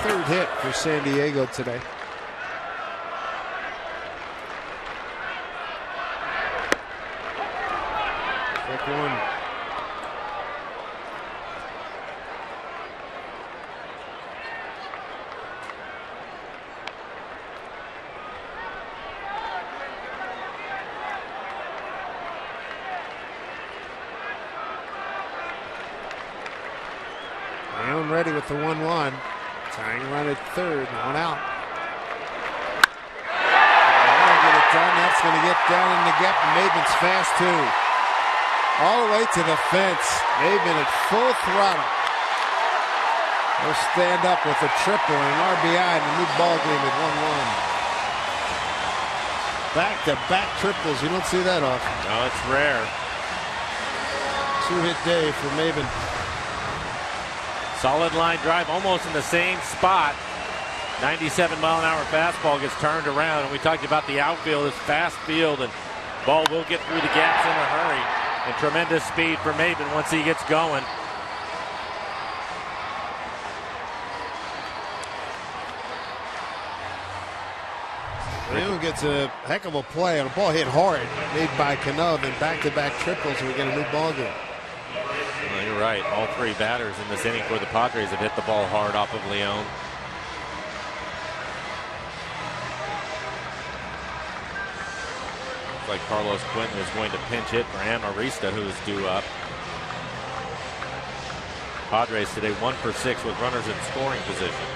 Third hit for San Diego today. Strike 1. Ready with the 1-1. Tying run at third. 1 out. Get it done. That's going to get down in the gap. Maben's fast too. All the way to the fence. Maben at full throttle. They'll stand up with a triple and an RBI in a new ball game at 1-1. Back-to-back triples. You don't see that often. No, it's rare. 2-hit day for Maben. Solid line drive, almost in the same spot. 97-mile-an-hour fastball gets turned around, and we talked about the outfield, this fast field, and ball will get through the gaps in a hurry. And tremendous speed for Maben once he gets going. Leon gets a heck of a play on a ball hit hard, made by Cano, then back-to-back triples, and we get a new ball game. Well, you're right. All 3 batters in this inning for the Padres have hit the ball hard off of Leon. Looks like Carlos Quentin is going to pinch hit for Amarista, who is due up. Padres today 1 for 6 with runners in scoring position.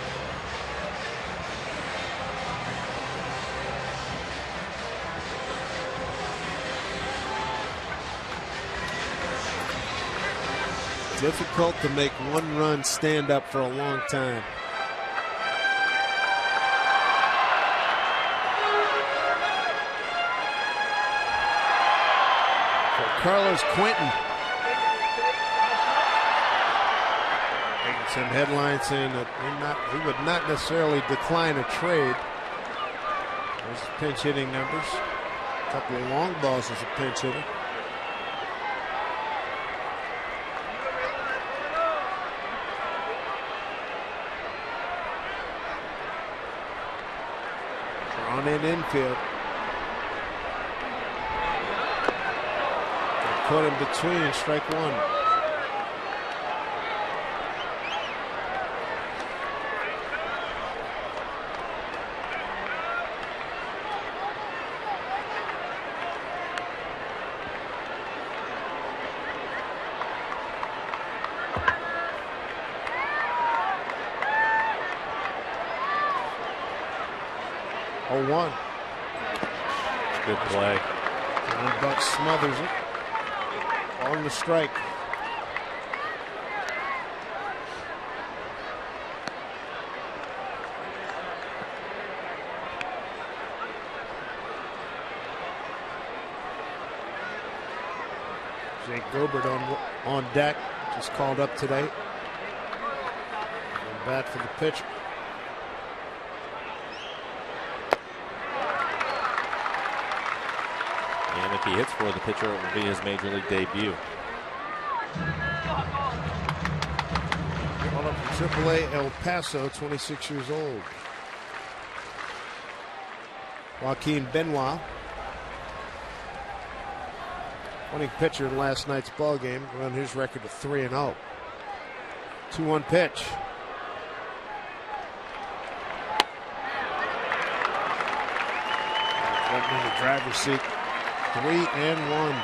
Difficult to make one run stand up for a long time. For Carlos Quentin. Making some headlines saying that he would not necessarily decline a trade. There's his pinch hitting numbers. A couple of long balls as a pinch hitter. Drawn in infield. Caught in between, strike one. Oh, 1. Good play. And Buck smothers it. On the strike. Jake Gobert on deck, just called up today. And bat for the pitcher. And if he hits for the pitcher, it will be his major league debut. Called up from AAA El Paso, 26 years old. Joaquin Benoit. Winning pitcher in last night's ball game, run his record to 3-0. 2-1 pitch. In the driver's seat. 3-1.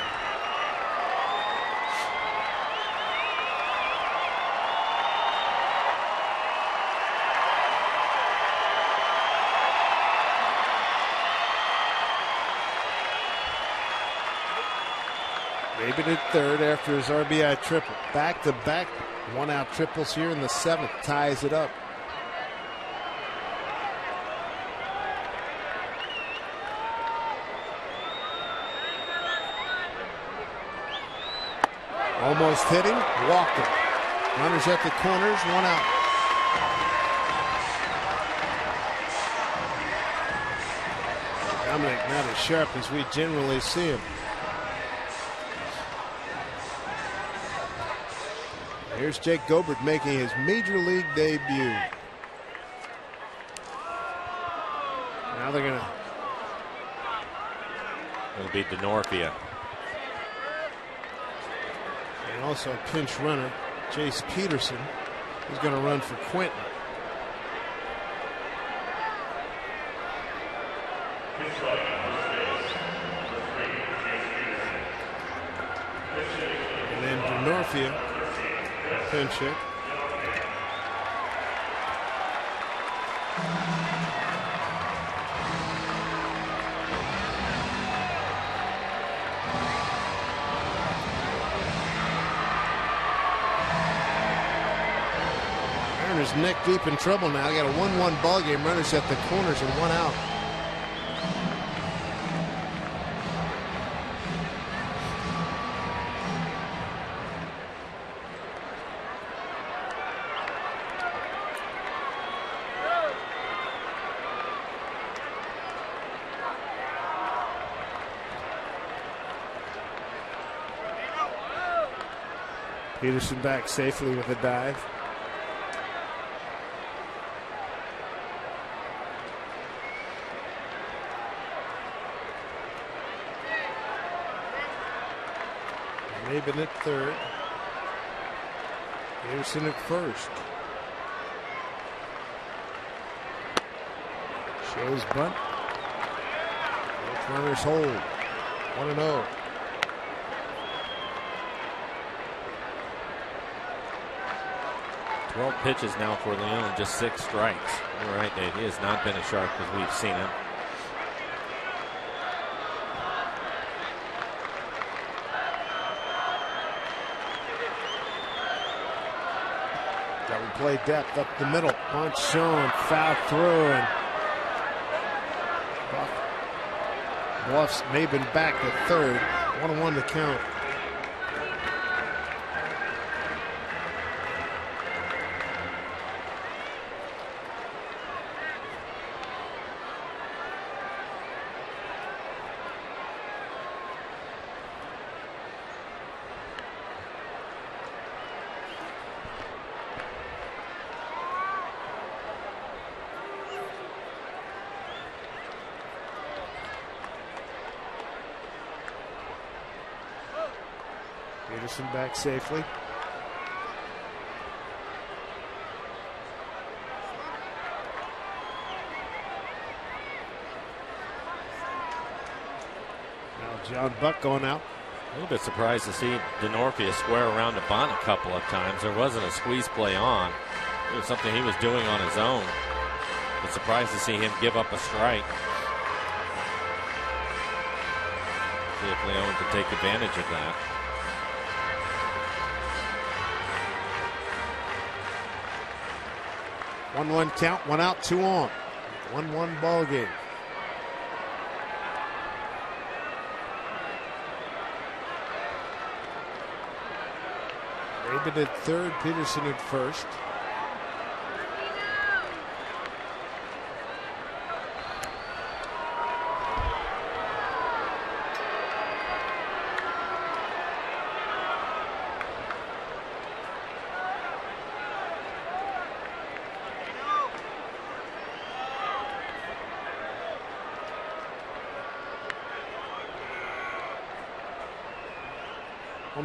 Maybe at third after his RBI triple. Back-to-back one-out triples here in the 7th. Ties it up. Almost hitting, walked him. Runners at the corners, 1 out. Dominic not as sharp as we generally see him. Here's Jake Gobert making his major league debut. Now they're gonna. It'll be Denorfia. And also a pinch runner, Jace Peterson, who's going to run for Quentin. And then Denorfia, pinch hit. Mariners neck deep in trouble now. Got a 1-1 ball game. Runners at the corners and 1 out. Peterson back safely with a dive. Rabin at third. Peterson at first. Shows bunt. Both runners hold. 1-0. Twelve pitches now for Leon, just 6 strikes. You're right, Dave. He has not been as sharp as we've seen him. play depth up the middle. Bunch shown, foul through, and Bluffs Maben back to third. 1-1 to count. Peterson back safely. Now John Buck going out. A little bit surprised to see Denorfia square around to Bond a couple of times. There wasn't a squeeze play on. It was something he was doing on his own. But surprised to see him give up a strike. See if Leon could take advantage of that. One count, 1 out, 2 on. 1-1 ball game. Maben at third, Peterson at first.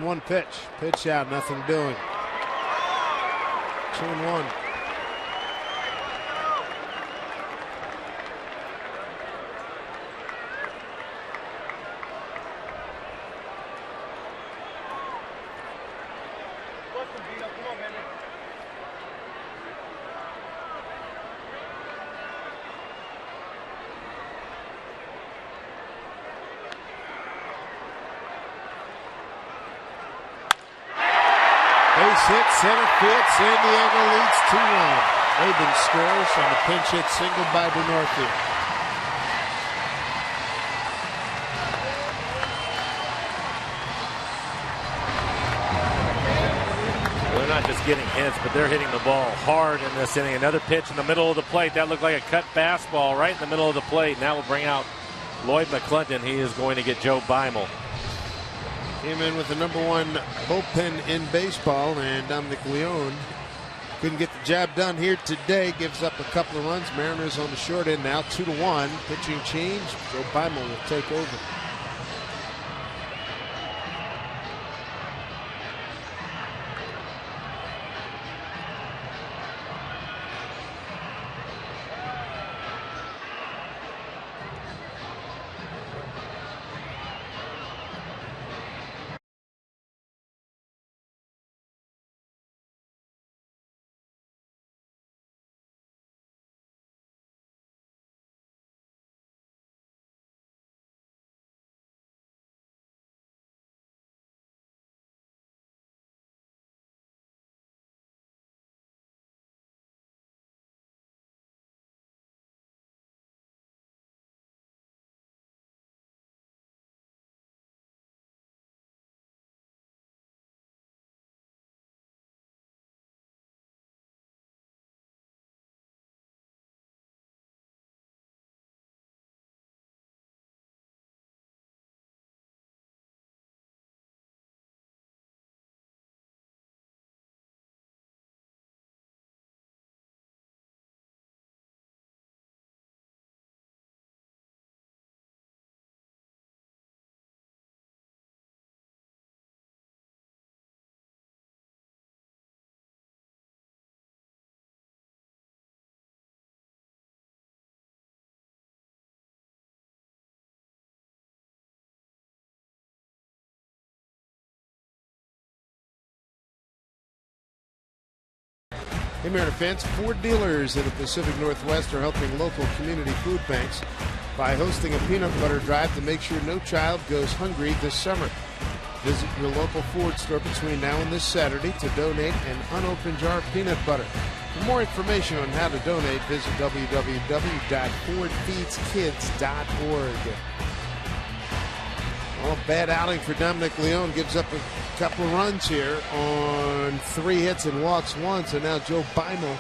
One pitch out, nothing doing. 2-1. Base hit, center field. San Diego leads 2-1. Maben scores on a pinch hit single by Denorfia. They're not just getting hits, but they're hitting the ball hard in this inning. Another pitch in the middle of the plate. That looked like a cut fastball right in the middle of the plate. Now we'll bring out Lloyd McClinton. He is going to get Joe Beimel. Came in with the #1 bullpen in baseball, and Dominic Leon couldn't get the job done here today. Gives up a couple of runs. Mariners on the short end now, 2-1. Pitching change. Joe Beimel will take over. Hey, Mariner fans, 4 dealers in the Pacific Northwest are helping local community food banks by hosting a peanut butter drive to make sure no child goes hungry this summer. Visit your local Ford store between now and this Saturday to donate an unopened jar of peanut butter. For more information on how to donate, visit www.fordfeedskids.org. Well, a bad outing for Dominic Leone. Gives up a couple of runs here on 3 hits and walks 1. So now Joe Beimel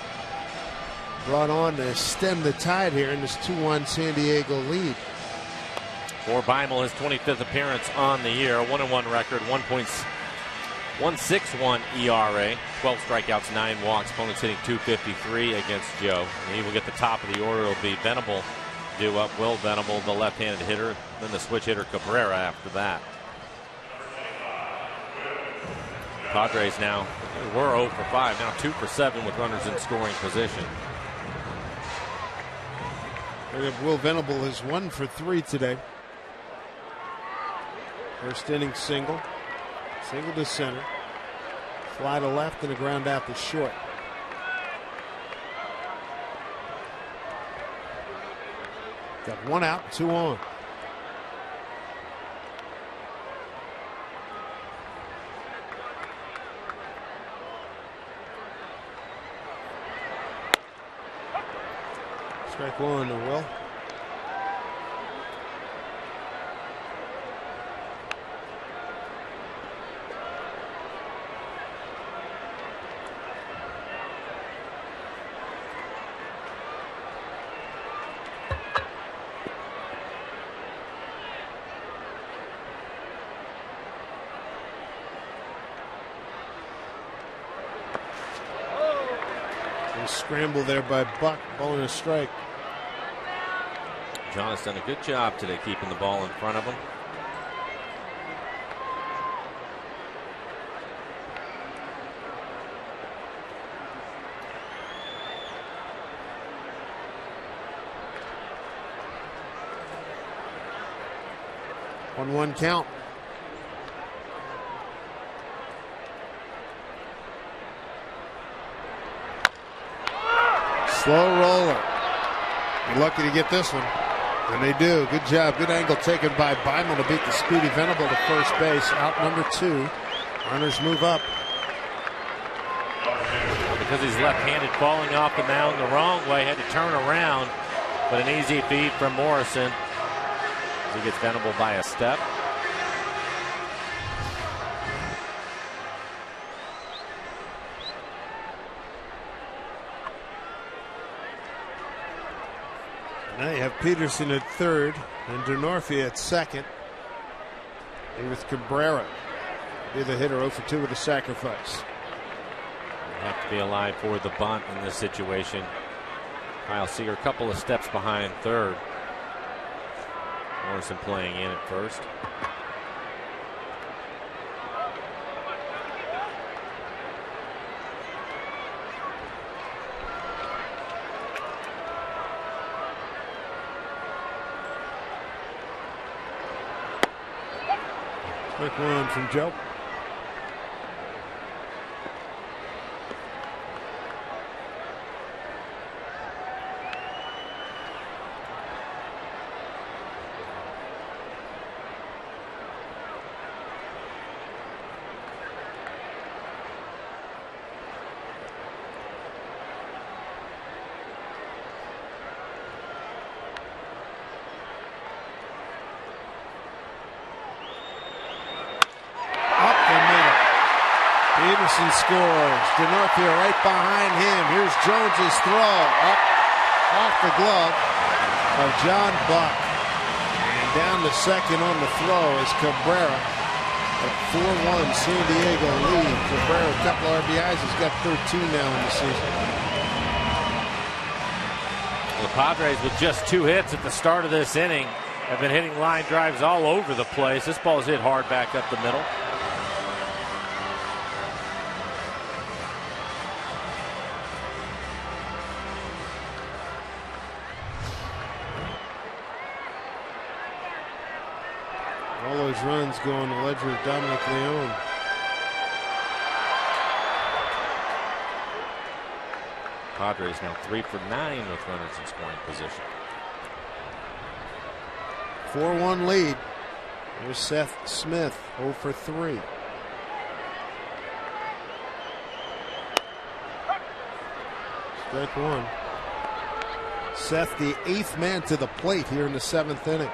brought on to stem the tide here in this 2-1 San Diego lead. For Beimel, his 25th appearance on the year, a 1-1 record, 1.161 ERA, 12 strikeouts, 9 walks. Opponents hitting .253 against Joe. And he will get the top of the order. It'll be Venable due up. Will Venable, the left-handed hitter. Then the switch hitter Cabrera after that. Padres now, we're 0 for 5, now 2 for 7 with runners in scoring position. Will Venable is 1 for 3 today. First inning single to center, fly to left and a ground out to short. Got 1 out, 2 on. Strike 1 to Will. Scramble there by Buck, ball and a strike. John has done a good job today keeping the ball in front of him. One count. Slow roller. You're lucky to get this one. And they do. Good job. Good angle taken by Beimel to beat the speedy Venable to first base. Out number 2. Runners move up. Because he's left-handed, falling off the mound the wrong way, had to turn around. But an easy feed from Morrison. He gets Venable by a step. Now you have Peterson at third and DeNorfia at second. And with Cabrera, be the hitter, 0 for 2 with a sacrifice. Have to be alive for the bunt in this situation. Kyle Seager a couple of steps behind third. Morrison playing in at first. Quick one from Joe. Peterson scores. DeNorfia right behind him. Here's Jones's throw up off the glove of John Buck. And down to second on the throw is Cabrera. A 4-1 San Diego lead. Cabrera, a couple RBIs. He's got 13 now in the season. The Padres, with just 2 hits at the start of this inning, have been hitting line drives all over the place. This ball's hit hard back up the middle. All those runs go on the ledger of Dominic Leone. Padres now 3 for 9 with runners in scoring position. 4-1 lead. Here's Seth Smith, 0 for 3. Strike one. Seth, the 8th man to the plate here in the 7th inning.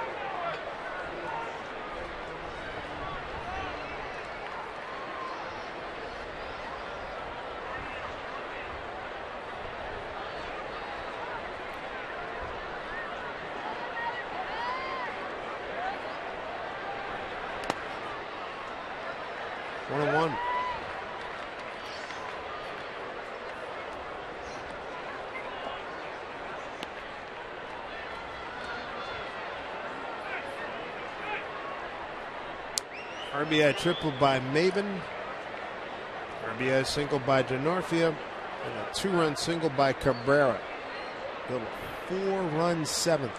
RBI triple by Maben. RBI single by DeNorfia. And a 2-run single by Cabrera. Built a 4-run 7th.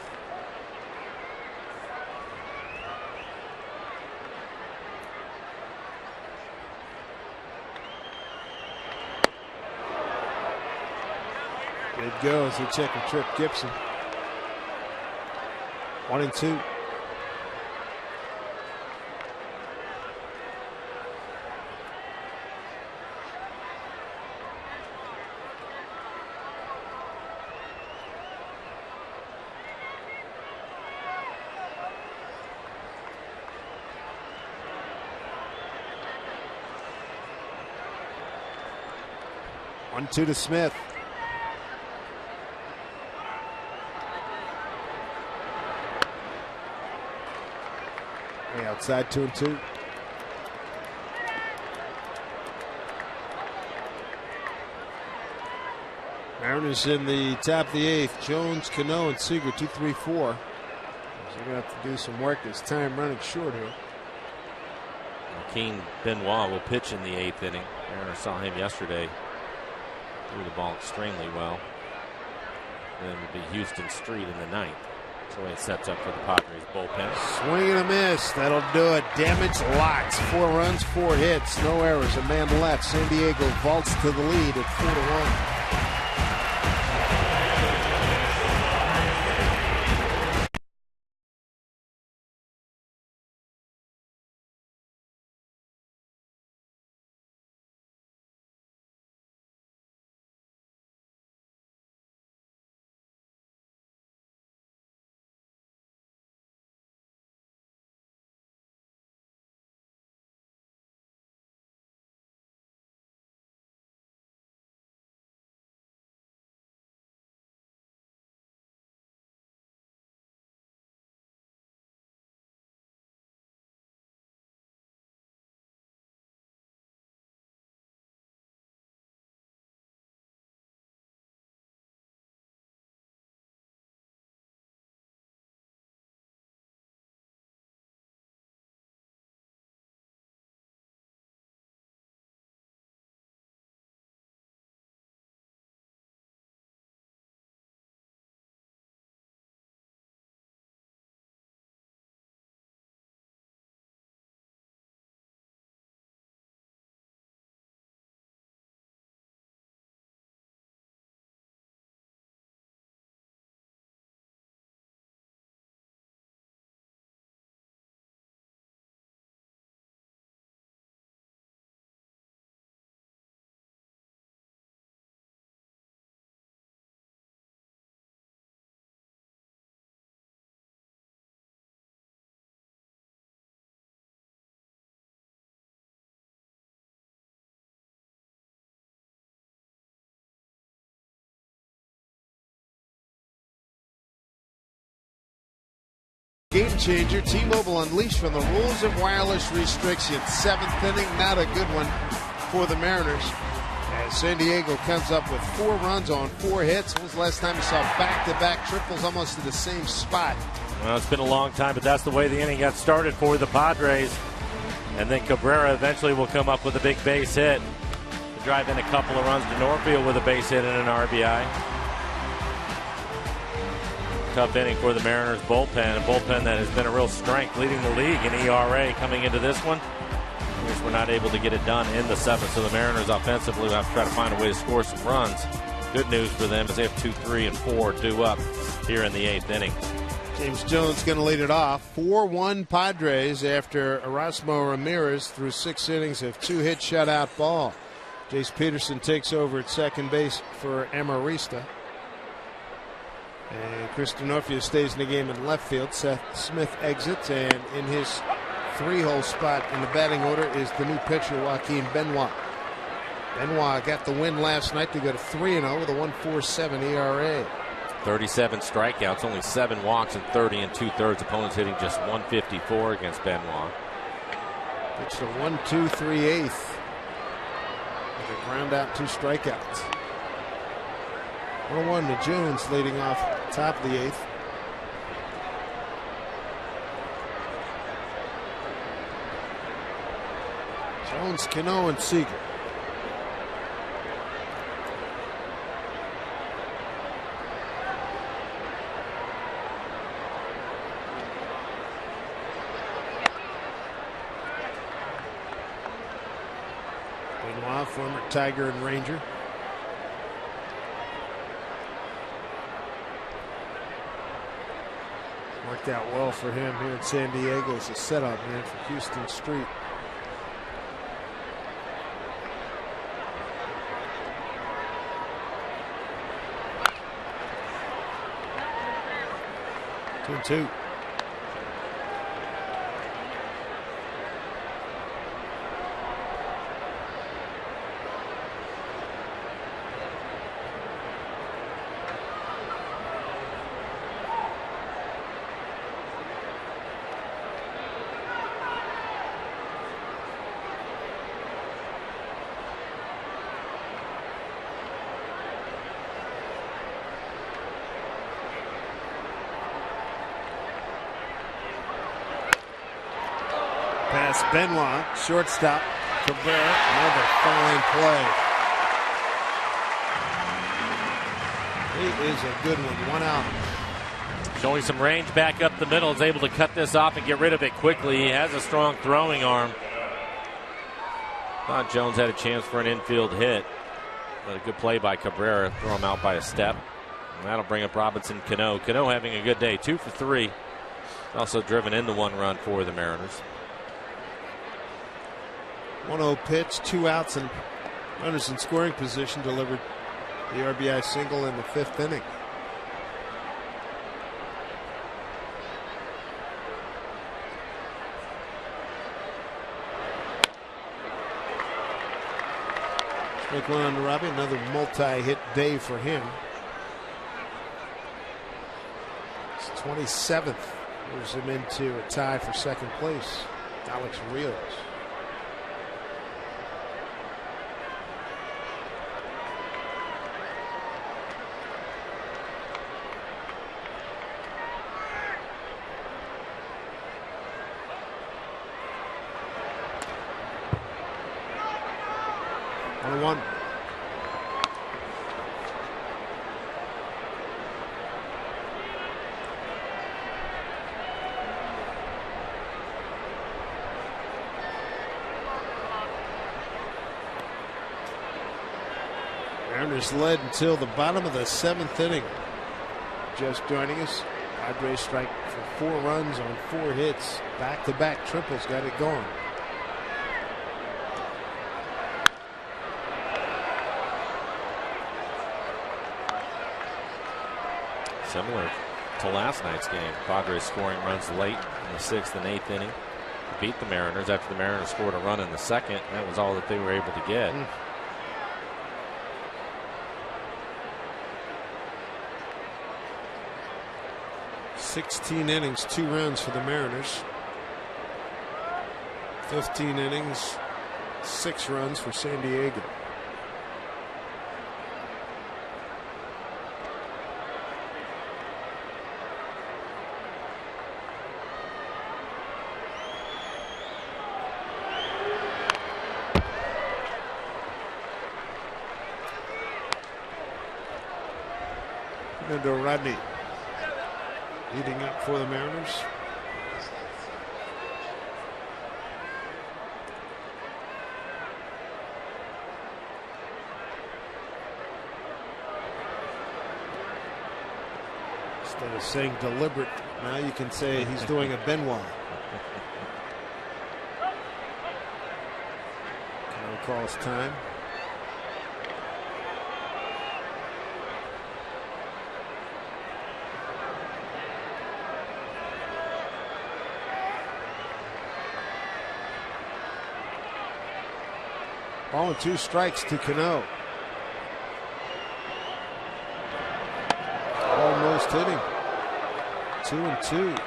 Good goes. He check and trip Gibson. 1-2. One-two to Smith. Way outside, 2-2. Mariners in the top of the 8th. Jones, Cano, and Seager 2, 3, 4. So they're going to have to do some work. This time running short here. Joaquin Benoit will pitch in the 8th inning. Mariners saw him yesterday. Threw the ball extremely well. Then it'll be Houston Street in the 9th. That's the way it sets up for the Padres bullpen. Swing and a miss. That'll do it. Damage lots. 4 runs, 4 hits, no errors. A man left. San Diego vaults to the lead at 4-1. Game changer. T-Mobile unleashed from the rules and wireless restrictions. 7th inning, not a good one for the Mariners. As San Diego comes up with 4 runs on 4 hits. When was the last time you saw back-to-back triples almost to the same spot? Well, it's been a long time, but that's the way the inning got started for the Padres. And then Cabrera eventually will come up with a big base hit to drive in a couple of runs to Norfield with a base hit and an RBI. Tough inning for the Mariners bullpen, a bullpen that has been a real strength, leading the league in ERA coming into this one. I guess we're not able to get it done in the 7th, so the Mariners offensively will have to try to find a way to score some runs. Good news for them is they have 2, 3, and 4 due up here in the 8th inning. James Jones going to lead it off. 4-1 Padres after Erasmo Ramirez threw 6 innings of 2-hit shutout ball. Jace Peterson takes over at second base for Amarista. And Chris D'Onofrio stays in the game in left field. Seth Smith exits, and in his 3-hole spot in the batting order is the new pitcher, Joaquin Benoit. Benoit got the win last night to go to 3-0 with a 1.47 ERA. 37 strikeouts, only 7 walks in 30 2/3. Opponents hitting just 154 against Benoit. Pitched a 1-2, 3/8. With a ground out, 2 strikeouts. 1-1 to Jones leading off top of the 8th. Jones, Cano, and Seager. Benoit, former Tiger and Ranger. Worked out well for him here in San Diego as a setup man for Houston Street. Two. Pass Benoit, shortstop, Cabrera, another fine play. He is a good one, 1 out. Showing some range back up the middle, is able to cut this off and get rid of it quickly. He has a strong throwing arm. Thought Jones had a chance for an infield hit, but a good play by Cabrera, throw him out by a step. And that'll bring up Robinson Cano. Cano having a good day, 2 for 3. Also driven into 1 run for the Mariners. 1-0 pitch, 2 outs, and runners in scoring position. Delivered the RBI single in the 5th inning. Strike 1 on to Robbie. Another multi-hit day for him. It's 27th. Moves him into a tie for second place. Alex Rios. One. Mariners led until the bottom of the 7th inning. Just joining us, Padres strike for 4 runs on 4 hits. Back-to-back triples got it going. Similar to last night's game. Padres scoring runs late in the 6th and 8th inning to beat the Mariners after the Mariners scored a run in the 2nd. That was all that they were able to get. 16 innings, 2 runs for the Mariners. 15 innings, 6 runs for San Diego. Fernando Rodney leading up for the Mariners. Instead of saying deliberate Now you can say he's doing a Benoit. Cano calls time. Ball and 2 strikes to Cano. Almost hitting. 2-2.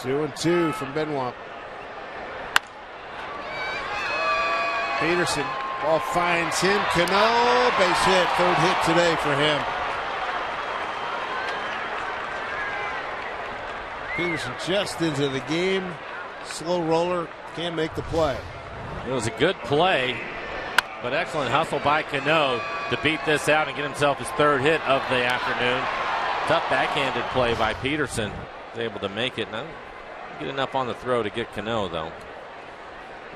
Two and 2 from Benoit. Peterson, ball finds him. Cano, base hit, 3rd hit today for him. Peterson just into the game. Slow roller, can't make the play. It was a good play, but excellent hustle by Cano to beat this out and get himself his 3rd hit of the afternoon. Tough backhanded play by Peterson. Was able to make it. Now, get enough on the throw to get Cano, though.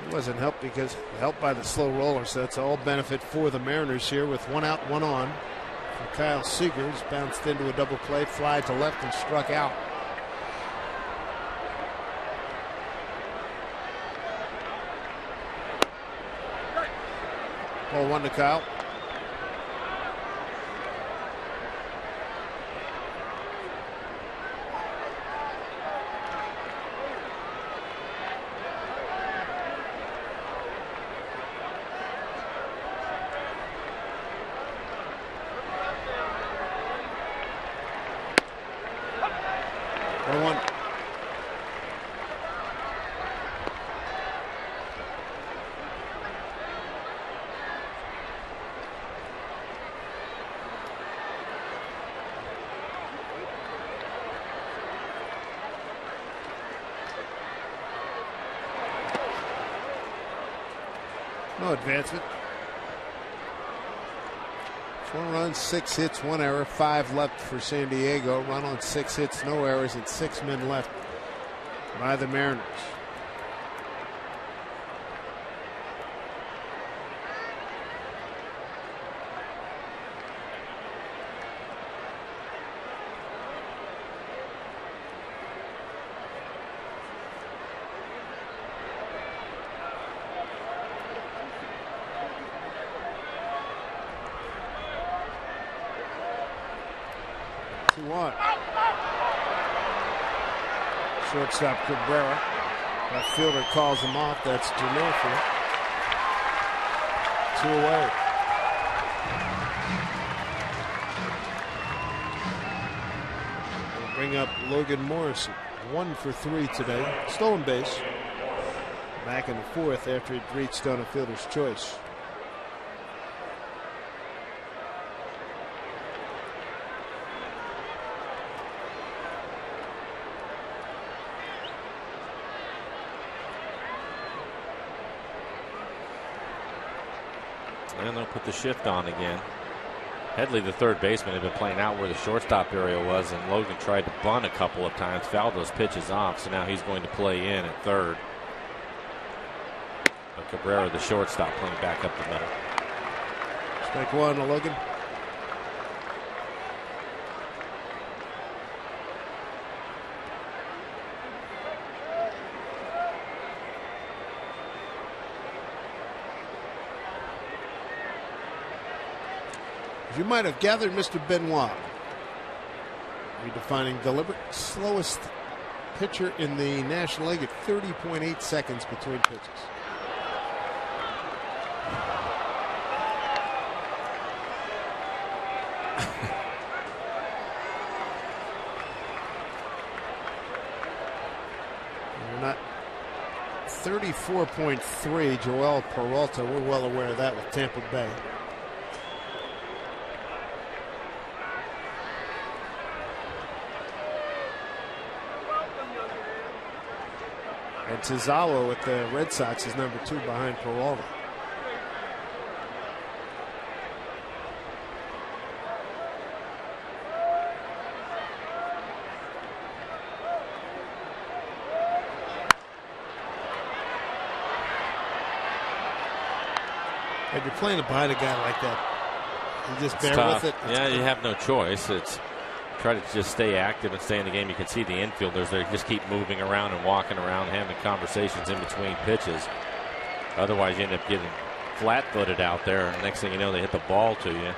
He wasn't helped by the slow roller, so that's all benefit for the Mariners here with 1 out, 1 on. For Kyle Seagers, bounced into a double play, fly to left and struck out. Ball 1 to Kyle. No advancement. 4 runs, 6 hits, 1 error, 5 left for San Diego. Run on 6 hits, no errors, and 6 men left by the Mariners. Shortstop Cabrera. That fielder calls him off. That's Janofi. 2 away. We'll bring up Logan Morrison. 1 for 3 today. Stolen base. Back in the 4th after he'd reached on a fielder's choice. And they'll put the shift on again. Headley, the 3rd baseman, had been playing out where the shortstop area was, and Logan tried to bunt a couple of times, fouled those pitches off, so now he's going to play in at 3rd. But Cabrera, the shortstop, playing back up the middle. Strike 1 to Logan. As you might have gathered, Mr. Benoit, redefining deliberate slowest pitcher in the National League at 30.8 seconds between pitches. We're not 34.3. Joel Peralta, we're well aware of that with Tampa Bay. And Tazawa with the Red Sox is number 2 behind Peralta. If you're playing behind a guy like that, you just bear with it. Yeah, you have no choice. It's try to just stay active and stay in the game. You can see the infielders there just keep moving around and walking around, having conversations in between pitches. Otherwise, you end up getting flat-footed out there, and next thing you know, they hit the ball to you.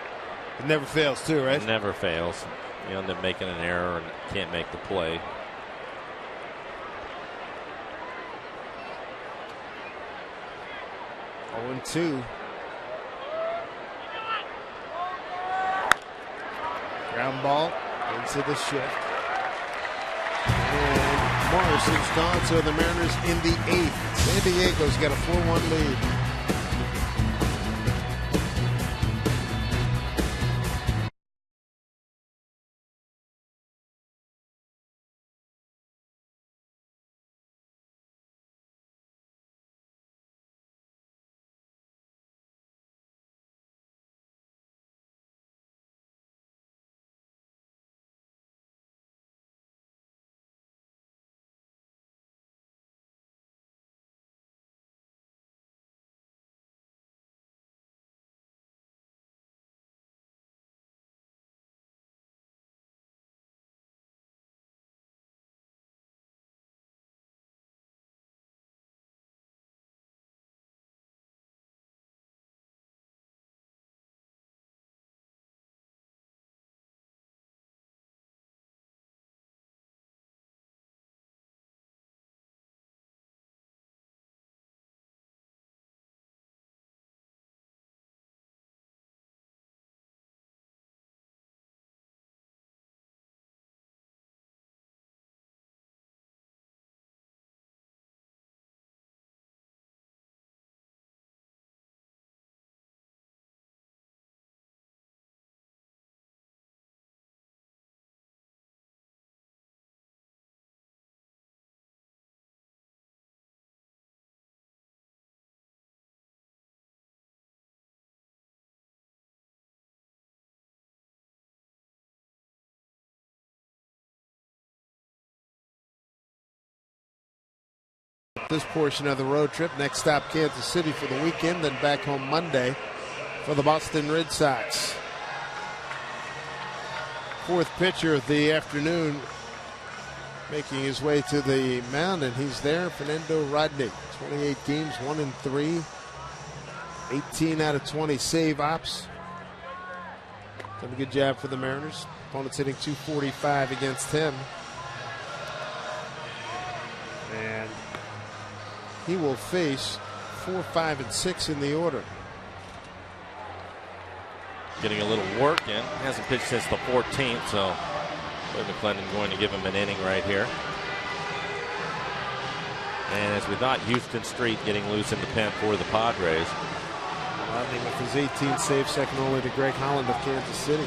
It never fails, too, right? It never fails. You end up making an error and can't make the play. Oh, 2. Ground ball into the shift. And Morrison's gone, so the Mariners in the 8th. San Diego's got a 4-1 lead. This portion of the road trip. Next stop, Kansas City for the weekend, then back home Monday for the Boston Red Sox. 4th pitcher of the afternoon making his way to the mound, and he's there, Fernando Rodney. 28 games, 1-3, 18 out of 20 save ops. Done a good job for the Mariners. Opponents hitting .245 against him. And he will face 4, 5, and 6 in the order. Getting a little work in. Hasn't pitched since the 14th, so Willie McClendon going to give him an inning right here. And as we thought, Houston Street getting loose in the pen for the Padres. Rodney with his 18th save, second only to Greg Holland of Kansas City.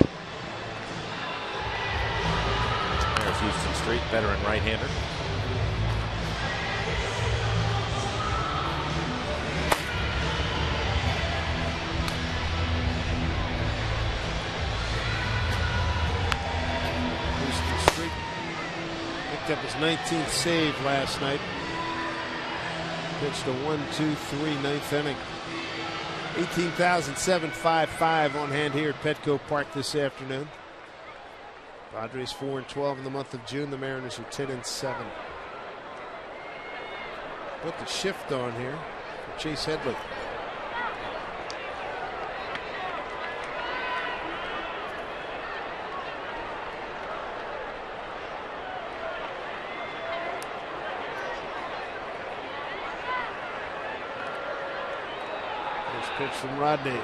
There's Houston Street, veteran right-hander. Up his 19th save last night. Pitched a 1-2-3 9th inning. 18,755 on hand here at Petco Park this afternoon. Padres 4-12 in the month of June. The Mariners are 10-7. Put the shift on here for Chase Headley. Pitch from Rodney.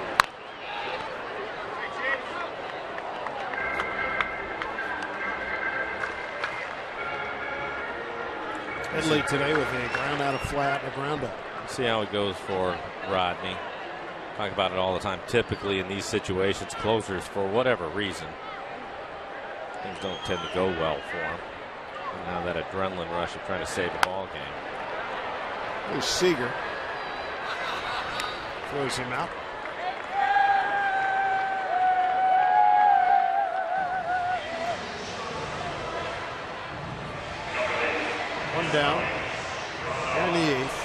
Headley today with a ground out of flat, a ground out. See how it goes for Rodney. Talk about it all the time. Typically in these situations, closers, for whatever reason, things don't tend to go well for him. And now that adrenaline rush of trying to save a ball game. Here's Seager. Throws him out. One down. Here in the eighth.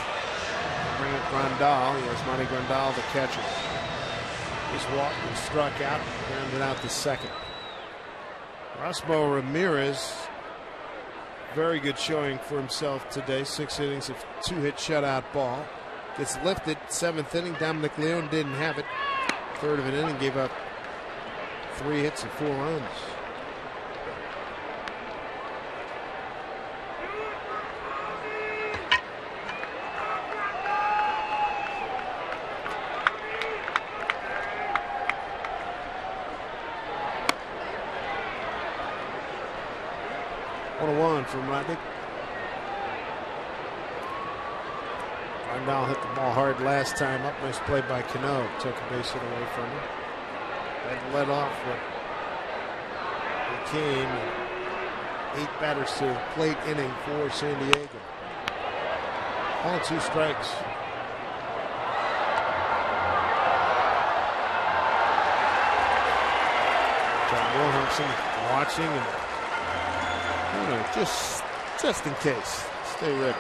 Bring up Grandal. He has Monty Grandal, the catcher. He's walked and struck out, grounded out the second. Rosmo Ramirez, very good showing for himself today. 6 innings of 2-hit shutout ball. Gets lifted, 7th inning. Dominic Leone didn't have it. 3rd of an inning, gave up 3 hits and 4 runs. From Roddick. Grandal hit the ball hard last time up. Nice play by Cano. Took a base hit away from him. Then led off what became 8 batters to the plate inning for San Diego. All 2 strikes. John Wilhelmsen watching and just in case. Stay ready.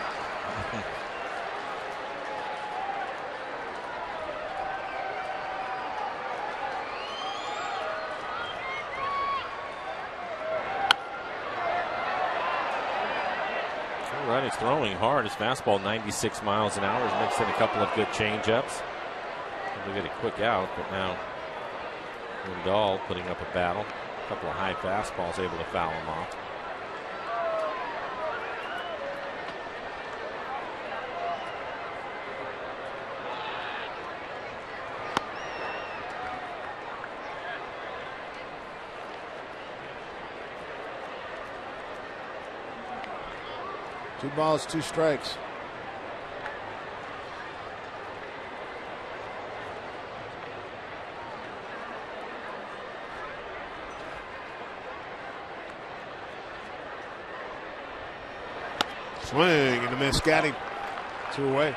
All right, he's throwing hard. His fastball 96 miles an hour. He's mixed in a couple of good changeups. We'll get a quick out, but now Lindall putting up a battle. A couple of high fastballs, able to foul him off. Two balls, 2 strikes. Swing and a miss. Got him. 2 away.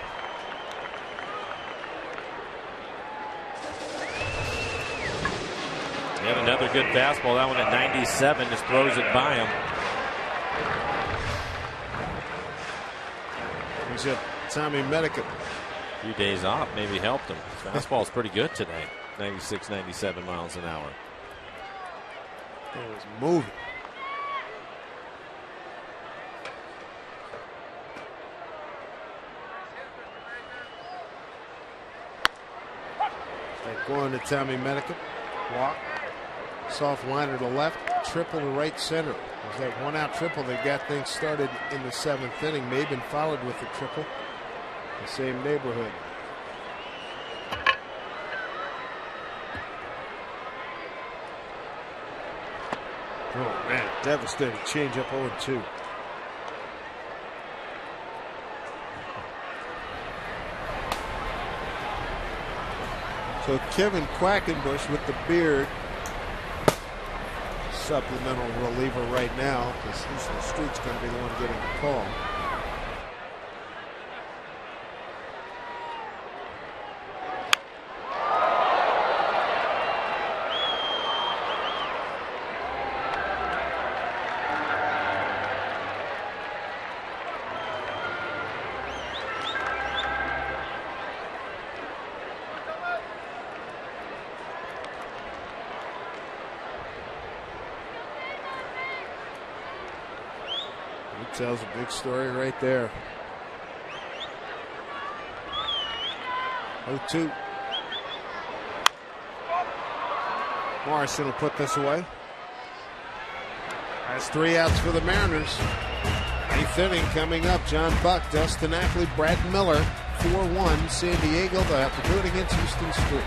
Yet another good fastball. That one at 97. Just throws it by him. He's got Tommy Medica. A few days off maybe helped him. His fastball's pretty good today. 96, 97 miles an hour. It was moving. Going to Tommy Medica. Walk. Soft liner to left. Triple to right center. There's that 1-out triple that got things started in the 7th inning. Maben followed with the triple. The same neighborhood. Oh man, devastating changeup 0-2. So Kevin Quackenbush with the beard, supplemental reliever right now, because Houston Street's going to be the one getting the call. Tells a big story right there. 0-2. Morrison will put this away. That's 3 outs for the Mariners. 8th inning coming up. John Buck, Dustin Ackley, Brad Miller. 4-1 San Diego. They'll have to do it against Houston Street.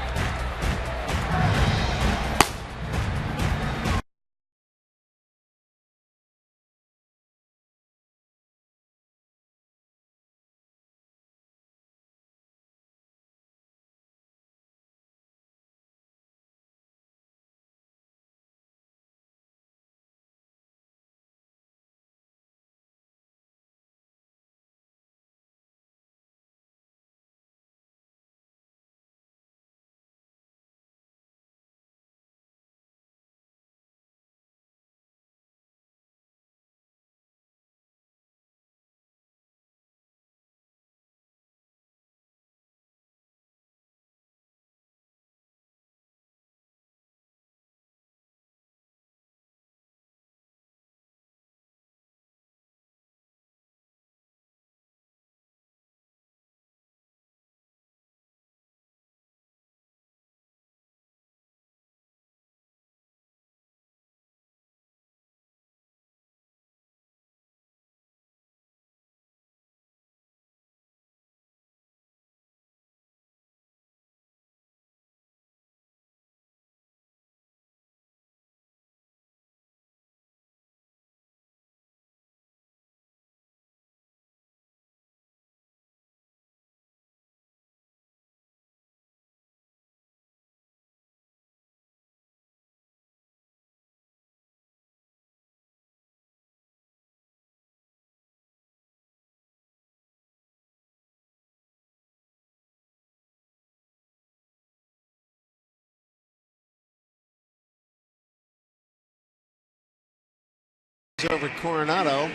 Yankees over Coronado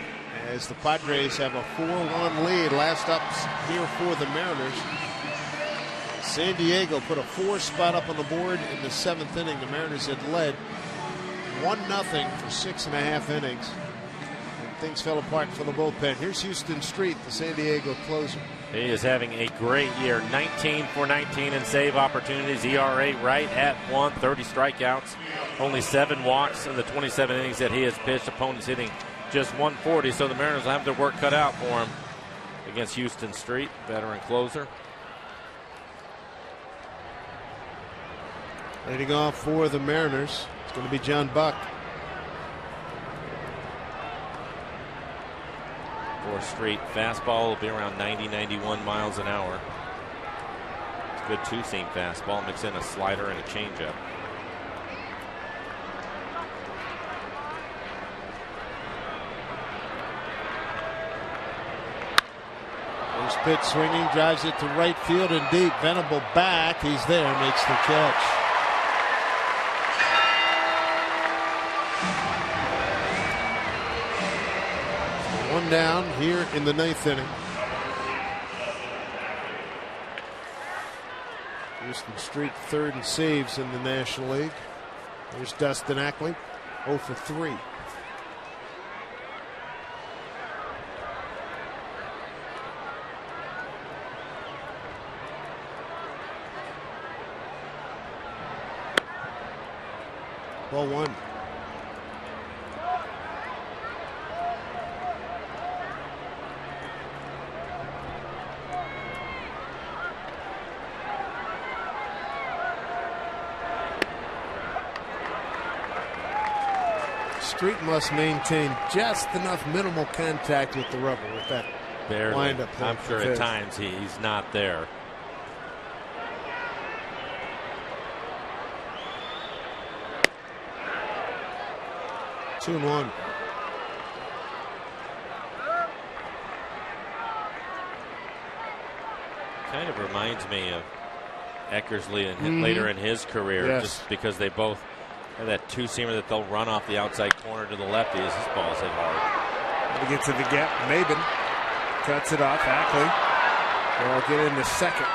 as the Padres have a 4-1 lead. Last up here for the Mariners. San Diego put a 4 spot up on the board in the 7th inning. The Mariners had led 1-0 for 6.5 innings. And things fell apart for the bullpen. Here's Houston Street, the San Diego closer. He is having a great year. 19 for 19 in save opportunities. ERA right at 1. 30 strikeouts. Only 7 walks in the 27 innings that he has pitched. Opponents hitting just 140. So the Mariners will have their work cut out for him against Houston Street, veteran closer. Leading off for the Mariners, it's going to be John Buck. 4 Street fastball will be around 90-91 miles an hour. It's a good 2-seam fastball. Mix in a slider and a changeup. First pitch swinging, drives it to right field and deep. Venable back, he's there, makes the catch. One down here in the 9th inning. Houston Street 3rd in saves in the National League. There's Dustin Ackley, 0 for 3. Ball 1. Street must maintain just enough minimal contact with the rubber with that windup. I'm sure at times he's not there. Two and one. Kind of reminds me of Eckersley and later in his career, just because they both have that 2-seamer that they'll run off the outside corner to the lefty as his ball's hit hard. He gets to the gap. Maben cuts it off. Ackley will get into second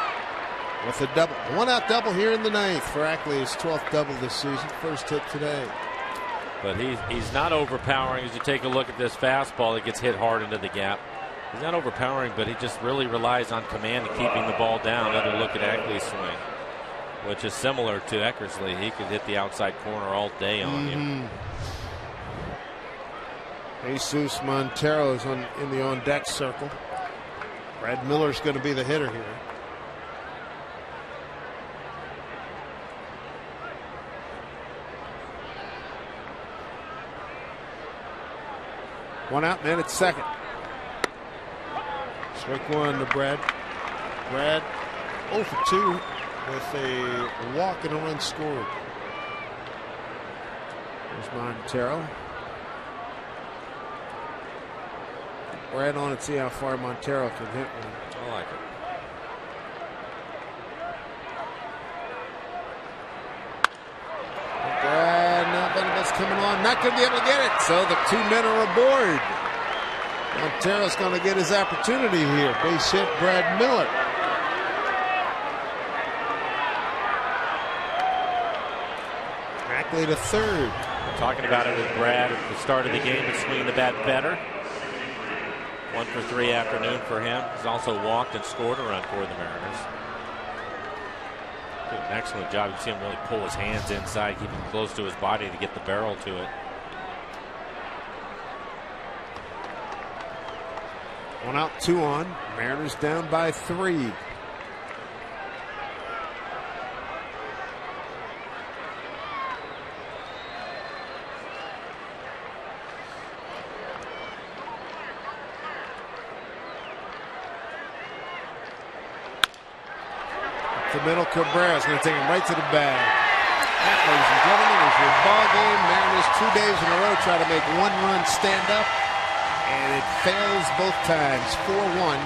with a double. 1-out double here in the 9th for Ackley, his 12th double this season. First hit today. But he's not overpowering. As you take a look at this fastball, that gets hit hard into the gap. He's not overpowering, but he just really relies on command and keeping the ball down. Another look at Ackley's swing, which is similar to Eckersley. He could hit the outside corner all day on you. Jesus Montero is in the on-deck circle. Brad Miller's going to be the hitter here. One out, man at second. Strike one to Brad. Brad 0 for 2 with a walk and a run scored. There's Montero. Brad on and see how far Montero can hit one. I like it. Brad, now Bennett's coming on, not going to be able to get it. So the 2 men are aboard. Montero's going to get his opportunity here. Base hit, Brad Miller. Ackley to third. We're talking about it with Brad at the start of the game, but swinging the bat better. 1 for 3 afternoon for him. He's also walked and scored a run for the Mariners. Did an excellent job. You see him really pull his hands inside, keep him close to his body to get the barrel to it. 1 out, 2 on. Mariners down by 3. The middle, Cabrera's going to take him right to the bag. That, ladies and gentlemen, is your ball game. Mariners 2 days in a row try to make 1 run stand up, and it fails both times. 4-1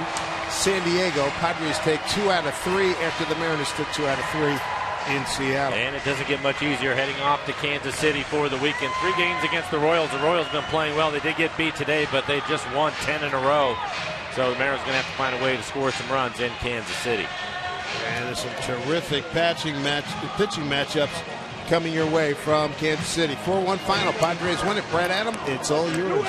San Diego. Padres take 2 out of 3 after the Mariners took 2 out of 3 in Seattle. And it doesn't get much easier heading off to Kansas City for the weekend. 3 games against the Royals. The Royals have been playing well. They did get beat today, but they just won 10 in a row. So the Mariners are going to have to find a way to score some runs in Kansas City. And there's some terrific pitching matchups coming your way from Kansas City. 4-1 final. Padres win it. Brad Adam, it's all yours.